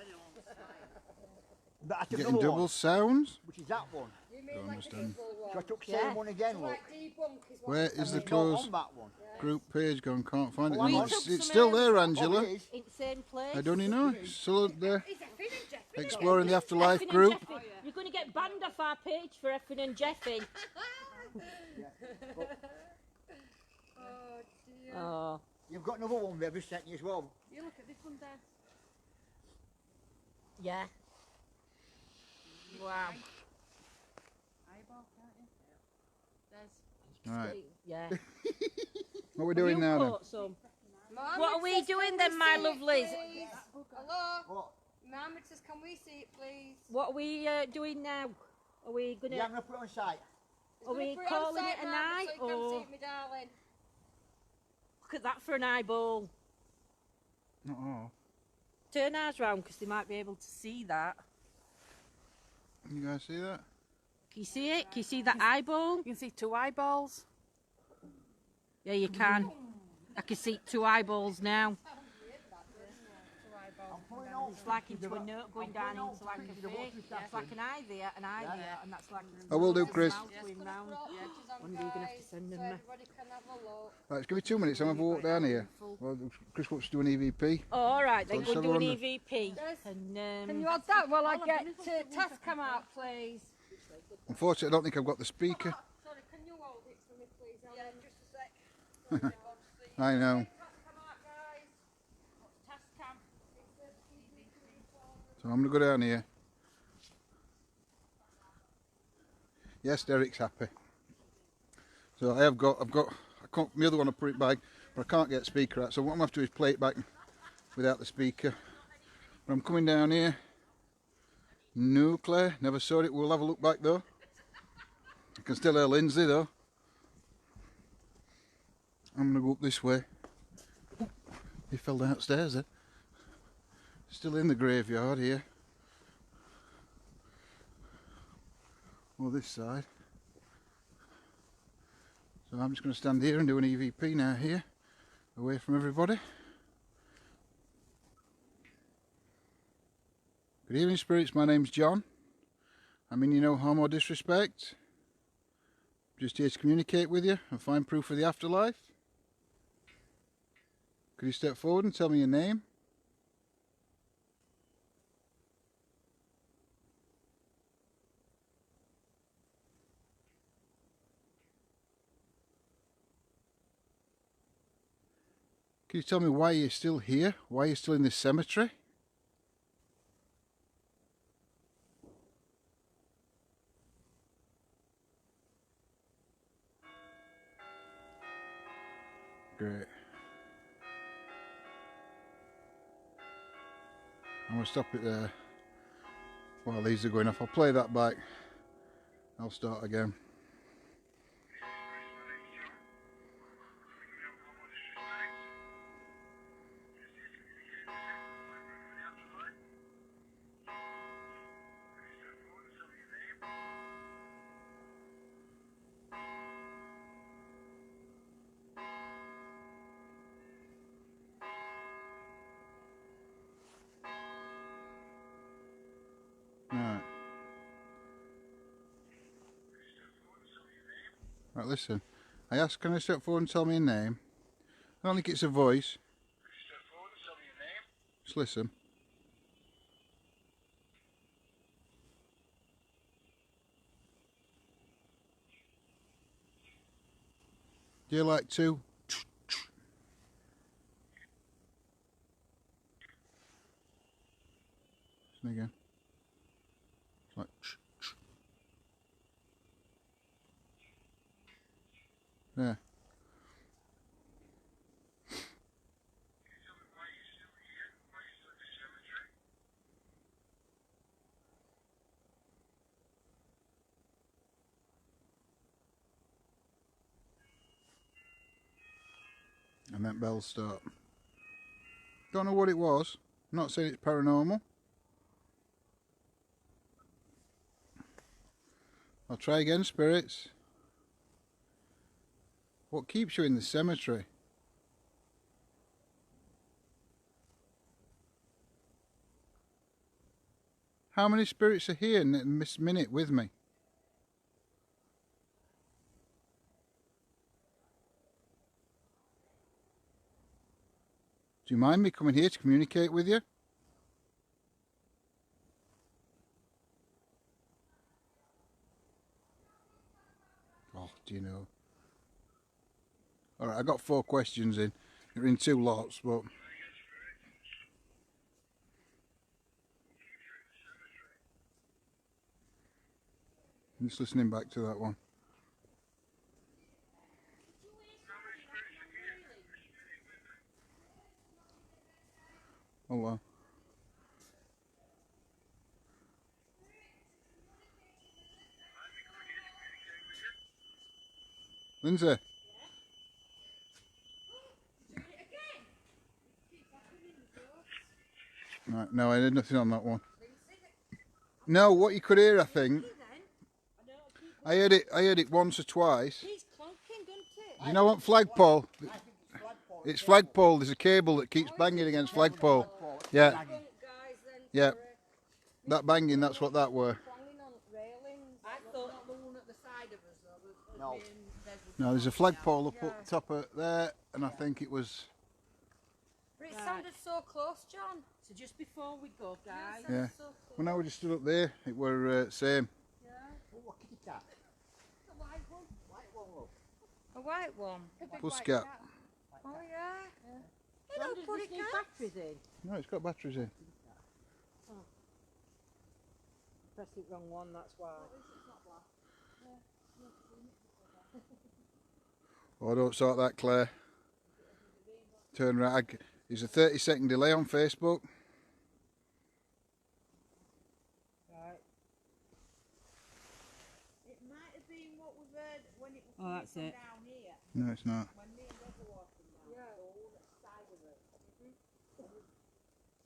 Speaker 4: But I took
Speaker 2: Getting
Speaker 4: another
Speaker 2: double
Speaker 4: one,
Speaker 2: sounds.
Speaker 4: which is that one.
Speaker 6: You mean
Speaker 2: Don't
Speaker 6: like
Speaker 2: understand.
Speaker 6: a double one?
Speaker 4: So I took the
Speaker 1: Yeah.
Speaker 4: same one again. Look.
Speaker 6: Like debunk is what
Speaker 2: Where
Speaker 6: it's
Speaker 2: is the
Speaker 4: There's no
Speaker 2: close
Speaker 4: on that one.
Speaker 2: group page gone? Can't find it
Speaker 4: Oh, hang
Speaker 2: anymore.
Speaker 4: on.
Speaker 2: It's still there,
Speaker 4: Oh,
Speaker 2: Angela.
Speaker 4: it is.
Speaker 1: In the same place.
Speaker 2: I don't even know. It's still there.
Speaker 6: It's Effin and Jeffin.
Speaker 2: Exploring the Afterlife
Speaker 1: Effin and
Speaker 2: group.
Speaker 1: Jeffin. You're going to get banned off our page for Effin and Jeffin.
Speaker 6: Oh dear.
Speaker 1: Oh.
Speaker 4: You've got another one there. I've just sent you as well.
Speaker 3: You look at this one there.
Speaker 1: Yeah. Wow.
Speaker 3: Eyeball, can't you? There's
Speaker 2: Right.
Speaker 1: Yeah.
Speaker 2: What are we doing now then?
Speaker 1: Caught some.
Speaker 6: Mohammed
Speaker 1: What are we
Speaker 6: says,
Speaker 1: doing
Speaker 6: "Can
Speaker 1: then,
Speaker 6: we
Speaker 1: my
Speaker 6: see it,
Speaker 1: lovelies?
Speaker 6: please?" Hello?
Speaker 4: What?
Speaker 6: Mohammed says, can we see it, please?
Speaker 1: What are we doing now? Are we going
Speaker 4: Yeah, I'm
Speaker 1: to...
Speaker 4: going to put it on site.
Speaker 1: Are we
Speaker 6: Put it on
Speaker 1: calling
Speaker 6: site,
Speaker 1: it a
Speaker 6: Mohammed,
Speaker 1: night,
Speaker 6: so you can see
Speaker 1: or...
Speaker 6: it, my darling.
Speaker 1: Look at that for an eyeball.
Speaker 2: Not all.
Speaker 1: Turn ours round because they might be able to see that.
Speaker 2: You guys see that?
Speaker 1: Can you see it? Can you see that eyeball?
Speaker 3: You can see 2 eyeballs.
Speaker 1: Yeah, you can. I can see 2 eyeballs now. It's like into a note going down into like a face. It's like an eye there, an eye there, and that's like
Speaker 2: I will do, Chris.
Speaker 1: mouth going round. When are you going to have to send them me?
Speaker 6: Everybody can have a look.
Speaker 2: Right, give me 2 minutes. I'm going to walk down here. Well, Chris wants to do an EVP.
Speaker 1: Oh, all right, then
Speaker 2: So
Speaker 1: go
Speaker 2: shall
Speaker 1: do
Speaker 2: we
Speaker 1: an
Speaker 2: run the-
Speaker 1: EVP.
Speaker 6: Yes.
Speaker 1: And,
Speaker 6: Can you add that while I get task come out, please?
Speaker 2: Unfortunately, I don't think I've got the speaker.
Speaker 6: Sorry, can you hold it for me, please? Yeah, just a sec.
Speaker 2: I know. So I'm going to go down here. Yes, Derek's happy. So I've got, I can't, my other one I put it back, but I can't get speaker out. So what I'm going to have to do is play it back without the speaker. But I'm coming down here. Nuclear, never saw it. We'll have a look back though. I can still hear Lindsay though. I'm going to go up this way. Ooh, he fell downstairs there. Still in the graveyard here. Or this side. So I'm just going to stand here and do an EVP now here, away from everybody. Good evening, spirits. My name's John. I mean you no harm or disrespect. Just here to communicate with you and find proof of the afterlife. Could you step forward and tell me your name? Can you tell me why you're still here? Why you're still in this cemetery? Great. I'm going to stop it there while these are going off. I'll play that back. I'll start again. Right, listen. I asked, can I step forward and tell me a name? I don't think it's a voice. Just listen. Do you like to? Listen again. It's like. Yeah. And that bell start. Don't know what it was. I'm not saying it's paranormal. I'll try again, spirits. What keeps you in the cemetery? How many spirits are here in this minute with me? Do you mind me coming here to communicate with you? Oh, do you know? Alright, I got 4 questions in. They're in 2 lots, but... I'm just listening back to that one. Hold on. Lindsay. Right, no, I did nothing on that one. No, what you could hear, I think. I heard it once or twice. You know what, flagpole? It's flagpole. There's a cable that keeps banging against flagpole. Yeah. Yeah. That banging, that's what that were.
Speaker 7: I thought not the one at the side of us though.
Speaker 4: No.
Speaker 2: No, there's a flagpole up at the top of there, and I think it was...
Speaker 6: But it sounded so close, John.
Speaker 1: So just before we go, guys.
Speaker 2: Yeah. Well, now we just stood up there. It were same.
Speaker 6: Yeah.
Speaker 4: Oh, what kitty cat?
Speaker 6: A white one.
Speaker 4: White one, look.
Speaker 6: A white one.
Speaker 2: Pussycat.
Speaker 6: Oh yeah. Hello, pretty cat.
Speaker 1: Batteries in.
Speaker 2: No, it's got batteries in.
Speaker 1: Press it wrong one, that's why.
Speaker 2: Oh, don't sort that, Claire. Turn right. There's a 30-second delay on Facebook.
Speaker 1: Right.
Speaker 7: It might have been what we've heard when it was
Speaker 1: Oh, that's it.
Speaker 7: down here.
Speaker 2: No, it's not.
Speaker 7: When me and Deb were walking down. Yeah. The one at the side of it. As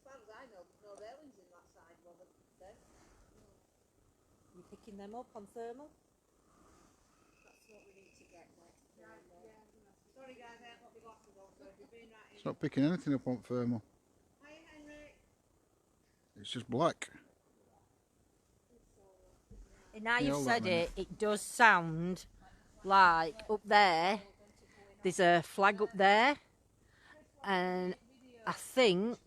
Speaker 7: far as I know, there's no railings in that side, was there?
Speaker 1: You picking them up on thermal?
Speaker 7: That's what we need to get next. Yeah. Sorry guys, I haven't got my glasses on, so if you've been right
Speaker 2: It's not picking anything up on thermal.
Speaker 7: Hi Henry.
Speaker 2: It's just black.
Speaker 1: And now
Speaker 2: Yeah,
Speaker 1: you've
Speaker 2: all
Speaker 1: said
Speaker 2: that many.
Speaker 1: it does sound like up there, there's a flag up there, and I think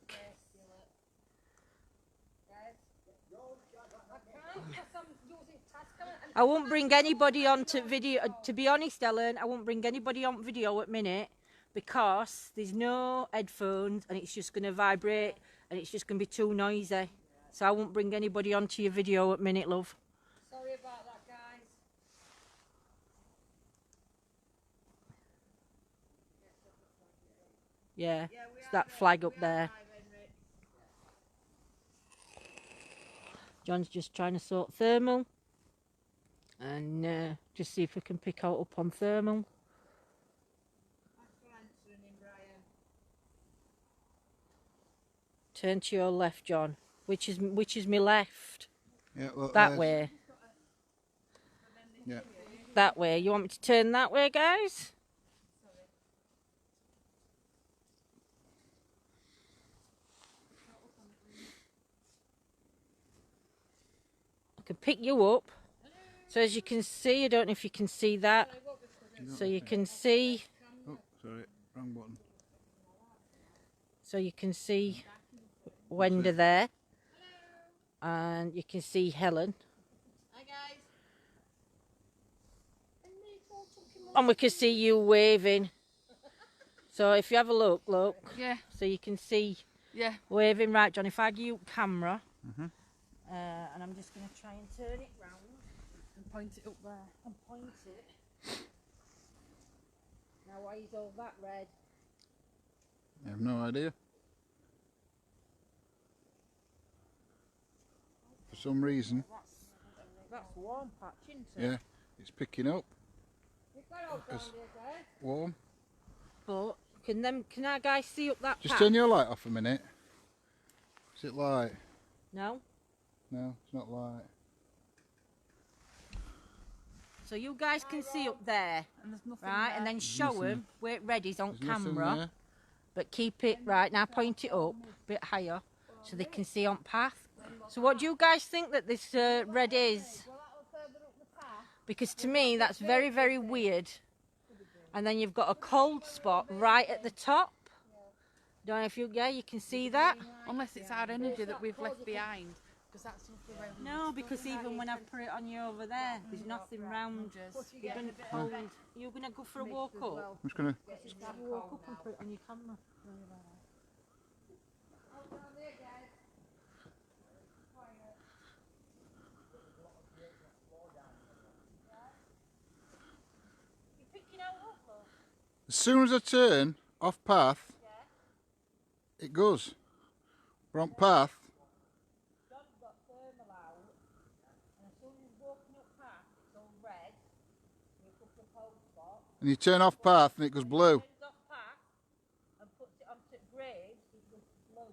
Speaker 1: I won't bring anybody on to video. To be honest, Ellen, I won't bring anybody on video at minute because there's no headphones and it's just going to vibrate and it's just going to be too noisy. So I won't bring anybody onto your video at minute, love.
Speaker 6: Sorry about that, guys.
Speaker 1: Yeah, it's that flag up there. John's just trying to sort thermal and just see if we can pick out up on thermal. Turn to your left, John. Which is my left?
Speaker 2: Yeah, look,
Speaker 1: That
Speaker 2: there's-
Speaker 1: way.
Speaker 2: Yeah.
Speaker 1: That way. You want me to turn that way, guys? I can pick you up. So as you can see, I don't know if you can see that. So you can see.
Speaker 2: Oh, sorry, wrong button.
Speaker 1: So you can see Wenda there, and you can see Helen.
Speaker 7: Hi guys.
Speaker 1: And we can see you waving. So if you have a look.
Speaker 3: Yeah.
Speaker 1: So you can see
Speaker 3: Yeah.
Speaker 1: waving. Right, John, if I give you camera, and I'm just going to try and turn it round.
Speaker 3: And point it up there.
Speaker 1: And point it. Now why is all that red?
Speaker 2: I have no idea. For some reason.
Speaker 1: That's warm patch, isn't it?
Speaker 2: Yeah, it's picking up. It's warm.
Speaker 1: But can our guys see up that
Speaker 2: Just
Speaker 1: patch?
Speaker 2: turn your light off a minute. Is it light?
Speaker 1: No.
Speaker 2: No, it's not light.
Speaker 1: So you guys can see up there,
Speaker 3: And there's nothing
Speaker 1: right?
Speaker 3: there.
Speaker 1: And then show them where it ready's on
Speaker 2: There's nothing
Speaker 1: camera.
Speaker 2: there.
Speaker 1: But keep it right now. Point it up a bit higher so they can see on path. So what do you guys think that this red is? Because to me that's very, very weird. And then you've got a cold spot right at the top. Don't know if you can see that.
Speaker 3: Unless it's our energy that we've left behind. Because that's not the way we
Speaker 1: No, because even when I put it on you over there, there's nothing round. You're gonna go for a walk up.
Speaker 2: I'm just gonna.
Speaker 1: Just have a walk up and put it on your camera.
Speaker 2: As soon as I turn off path, it goes. We're on path.
Speaker 1: John's got thermal out, and as soon as he's walking up path, it's all red. You put the cold spot.
Speaker 2: And you turn off path and it goes blue.
Speaker 1: Turns off path and puts it onto grade, it goes blue.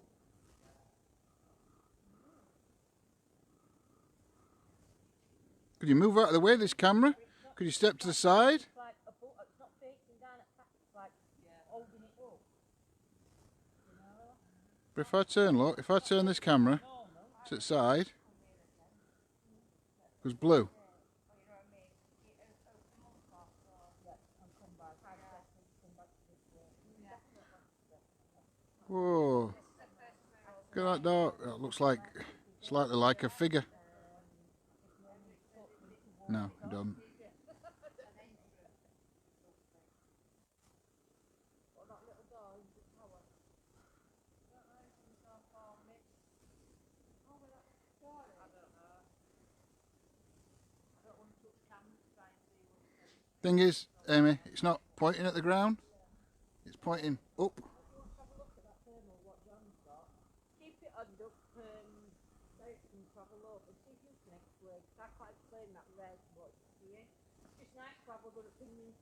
Speaker 2: Could you move out of the way of this camera? Could you step to the side?
Speaker 1: It's like a boat, it's not facing down at path, it's like holding it up. You know?
Speaker 2: But if I turn, look, if I turn this camera to the side, it goes blue. Whoa. Look at that dog. It looks like, slightly like a figure. No, it doesn't. Thing is, Amy, it's not pointing at the ground. It's pointing up.
Speaker 1: Keep it under, so you can have a look and see if you can explain, because I can't explain that red what you see. It's just nice to have a good opinion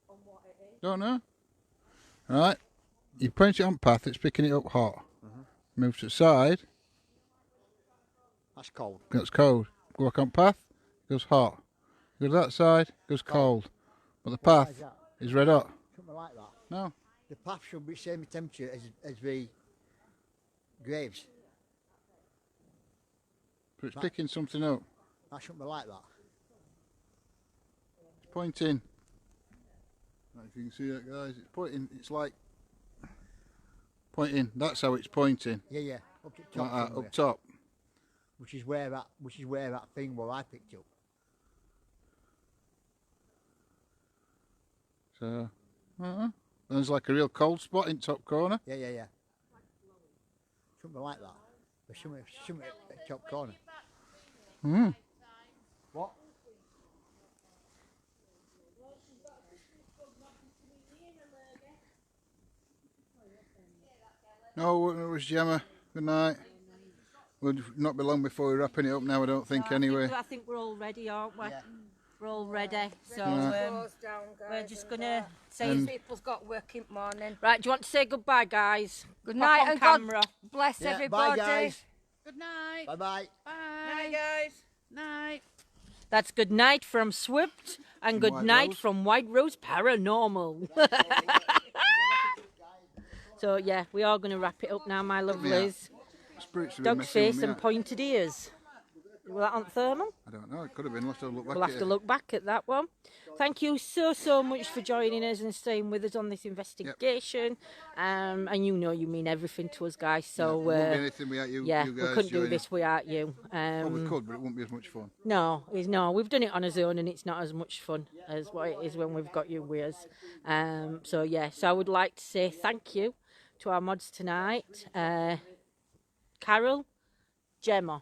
Speaker 1: on what it is.
Speaker 2: Don't know. Right. You point it on path, it's picking it up hot. Move to the side,
Speaker 4: That's cold.
Speaker 2: that's cold. Go back on path, goes hot. Go to that side, goes cold. But the
Speaker 4: Why
Speaker 2: path
Speaker 4: is that?
Speaker 2: is red hot.
Speaker 4: Something like that.
Speaker 2: No.
Speaker 4: The path should be same temperature as the graves.
Speaker 2: But it's picking something up.
Speaker 4: That shouldn't be like that.
Speaker 2: It's pointing. Right, if you can see that, guys, it's pointing. It's like pointing. That's how it's pointing.
Speaker 4: Yeah, yeah. Up to the
Speaker 2: Like
Speaker 4: top.
Speaker 2: that,
Speaker 4: somewhere.
Speaker 2: up top.
Speaker 4: Which is where that thing where I picked up.
Speaker 2: So, there's like a real cold spot in top corner.
Speaker 4: Yeah, yeah, yeah. Something like that. There's something at the top corner.
Speaker 2: Mm.
Speaker 4: What?
Speaker 2: No, it was Gemma. Good night. We'll not be long before we're wrapping it up now, I don't think, anyway.
Speaker 1: I think we're all ready, aren't we?
Speaker 4: Yeah.
Speaker 1: We're all ready. So
Speaker 2: Yeah.
Speaker 6: Close down, guys,
Speaker 1: we're just
Speaker 6: and,
Speaker 1: going to say...
Speaker 2: And-
Speaker 6: people's got work in the morning.
Speaker 1: Right, do you want to say goodbye, guys?
Speaker 6: Good
Speaker 1: Pop
Speaker 6: night
Speaker 1: on
Speaker 6: and
Speaker 1: camera.
Speaker 6: God bless
Speaker 4: Yeah,
Speaker 6: everybody.
Speaker 4: bye, guys.
Speaker 3: Good night.
Speaker 4: Bye-bye.
Speaker 3: Bye.
Speaker 7: Night, guys.
Speaker 3: Night.
Speaker 1: That's good night from Swift and good
Speaker 2: White
Speaker 1: night
Speaker 2: Rose.
Speaker 1: from White Rose Paranormal. So, yeah, we are going to wrap it up now, my lovelies.
Speaker 2: Spirits have been
Speaker 1: Dog
Speaker 2: messing
Speaker 1: face
Speaker 2: with me
Speaker 1: and
Speaker 2: out.
Speaker 1: pointed ears. Was that on thermal?
Speaker 2: I don't know. It could have been. We'll have to look back
Speaker 1: We'll
Speaker 2: at
Speaker 1: have to
Speaker 2: it.
Speaker 1: look back at that one. Thank you so much for joining us and staying with us on this investigation. And you know you mean everything to us, guys. So
Speaker 2: It wouldn't be anything without you,
Speaker 1: yeah,
Speaker 2: you
Speaker 1: we
Speaker 2: guys
Speaker 1: couldn't do
Speaker 2: joining.
Speaker 1: this without you.
Speaker 2: Well, we could, but it wouldn't be as much fun.
Speaker 1: No, we've done it on our own and it's not as much fun as what it is when we've got you with us. So yes, I would like to say thank you to our mods tonight. Carol, Gemma,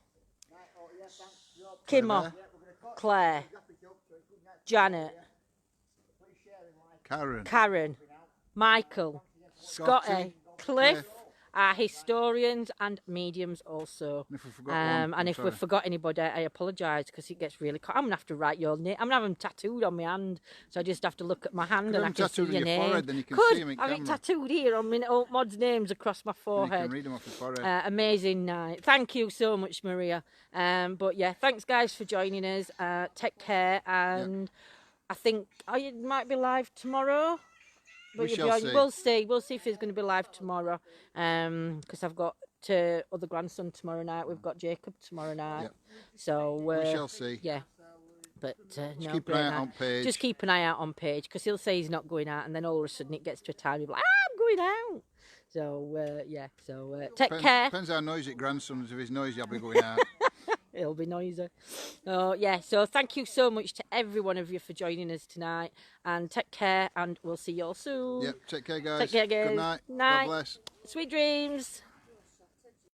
Speaker 1: Kimmo, Claire, Janet, Karen, Michael, Scotty, Cliff, our historians and mediums also.
Speaker 2: And if we forgot one,
Speaker 1: if we forgot anybody, I apologise because it gets really. I'm gonna have to write your name. I'm gonna have them tattooed on my hand, so I just have to look at my hand and I can see your name.
Speaker 2: Forehead, then you can see 'em in
Speaker 1: have it
Speaker 2: camera.
Speaker 1: tattooed here on my old mod's names across my
Speaker 2: You
Speaker 1: forehead.
Speaker 2: can read them off your forehead.
Speaker 1: Amazing night. Thank you so much, Maria. But yeah, thanks guys for joining us. Take care, and I think you might be live tomorrow. But
Speaker 2: We shall see.
Speaker 1: We'll see if he's going to be live tomorrow. Because I've got other grandson tomorrow night. We've got Jacob tomorrow night.
Speaker 2: Yep.
Speaker 1: So
Speaker 2: We shall see.
Speaker 1: Yeah. But no,
Speaker 2: keep an eye out on Paige.
Speaker 1: Just keep an eye out on Paige because he'll say he's not going out, and then all of a sudden it gets to a time he'll be like, I'm going out. So yeah. So take care.
Speaker 2: Depends how noisy grandson is. If he's noisy, I'll be going out.
Speaker 1: It'll be noisy. Oh yeah, so thank you so much to every one of you for joining us tonight, and take care, and we'll see you all soon.
Speaker 2: Yep, take care guys.
Speaker 1: Take care, guys.
Speaker 2: Good night.
Speaker 1: Night.
Speaker 2: God bless.
Speaker 1: Sweet dreams.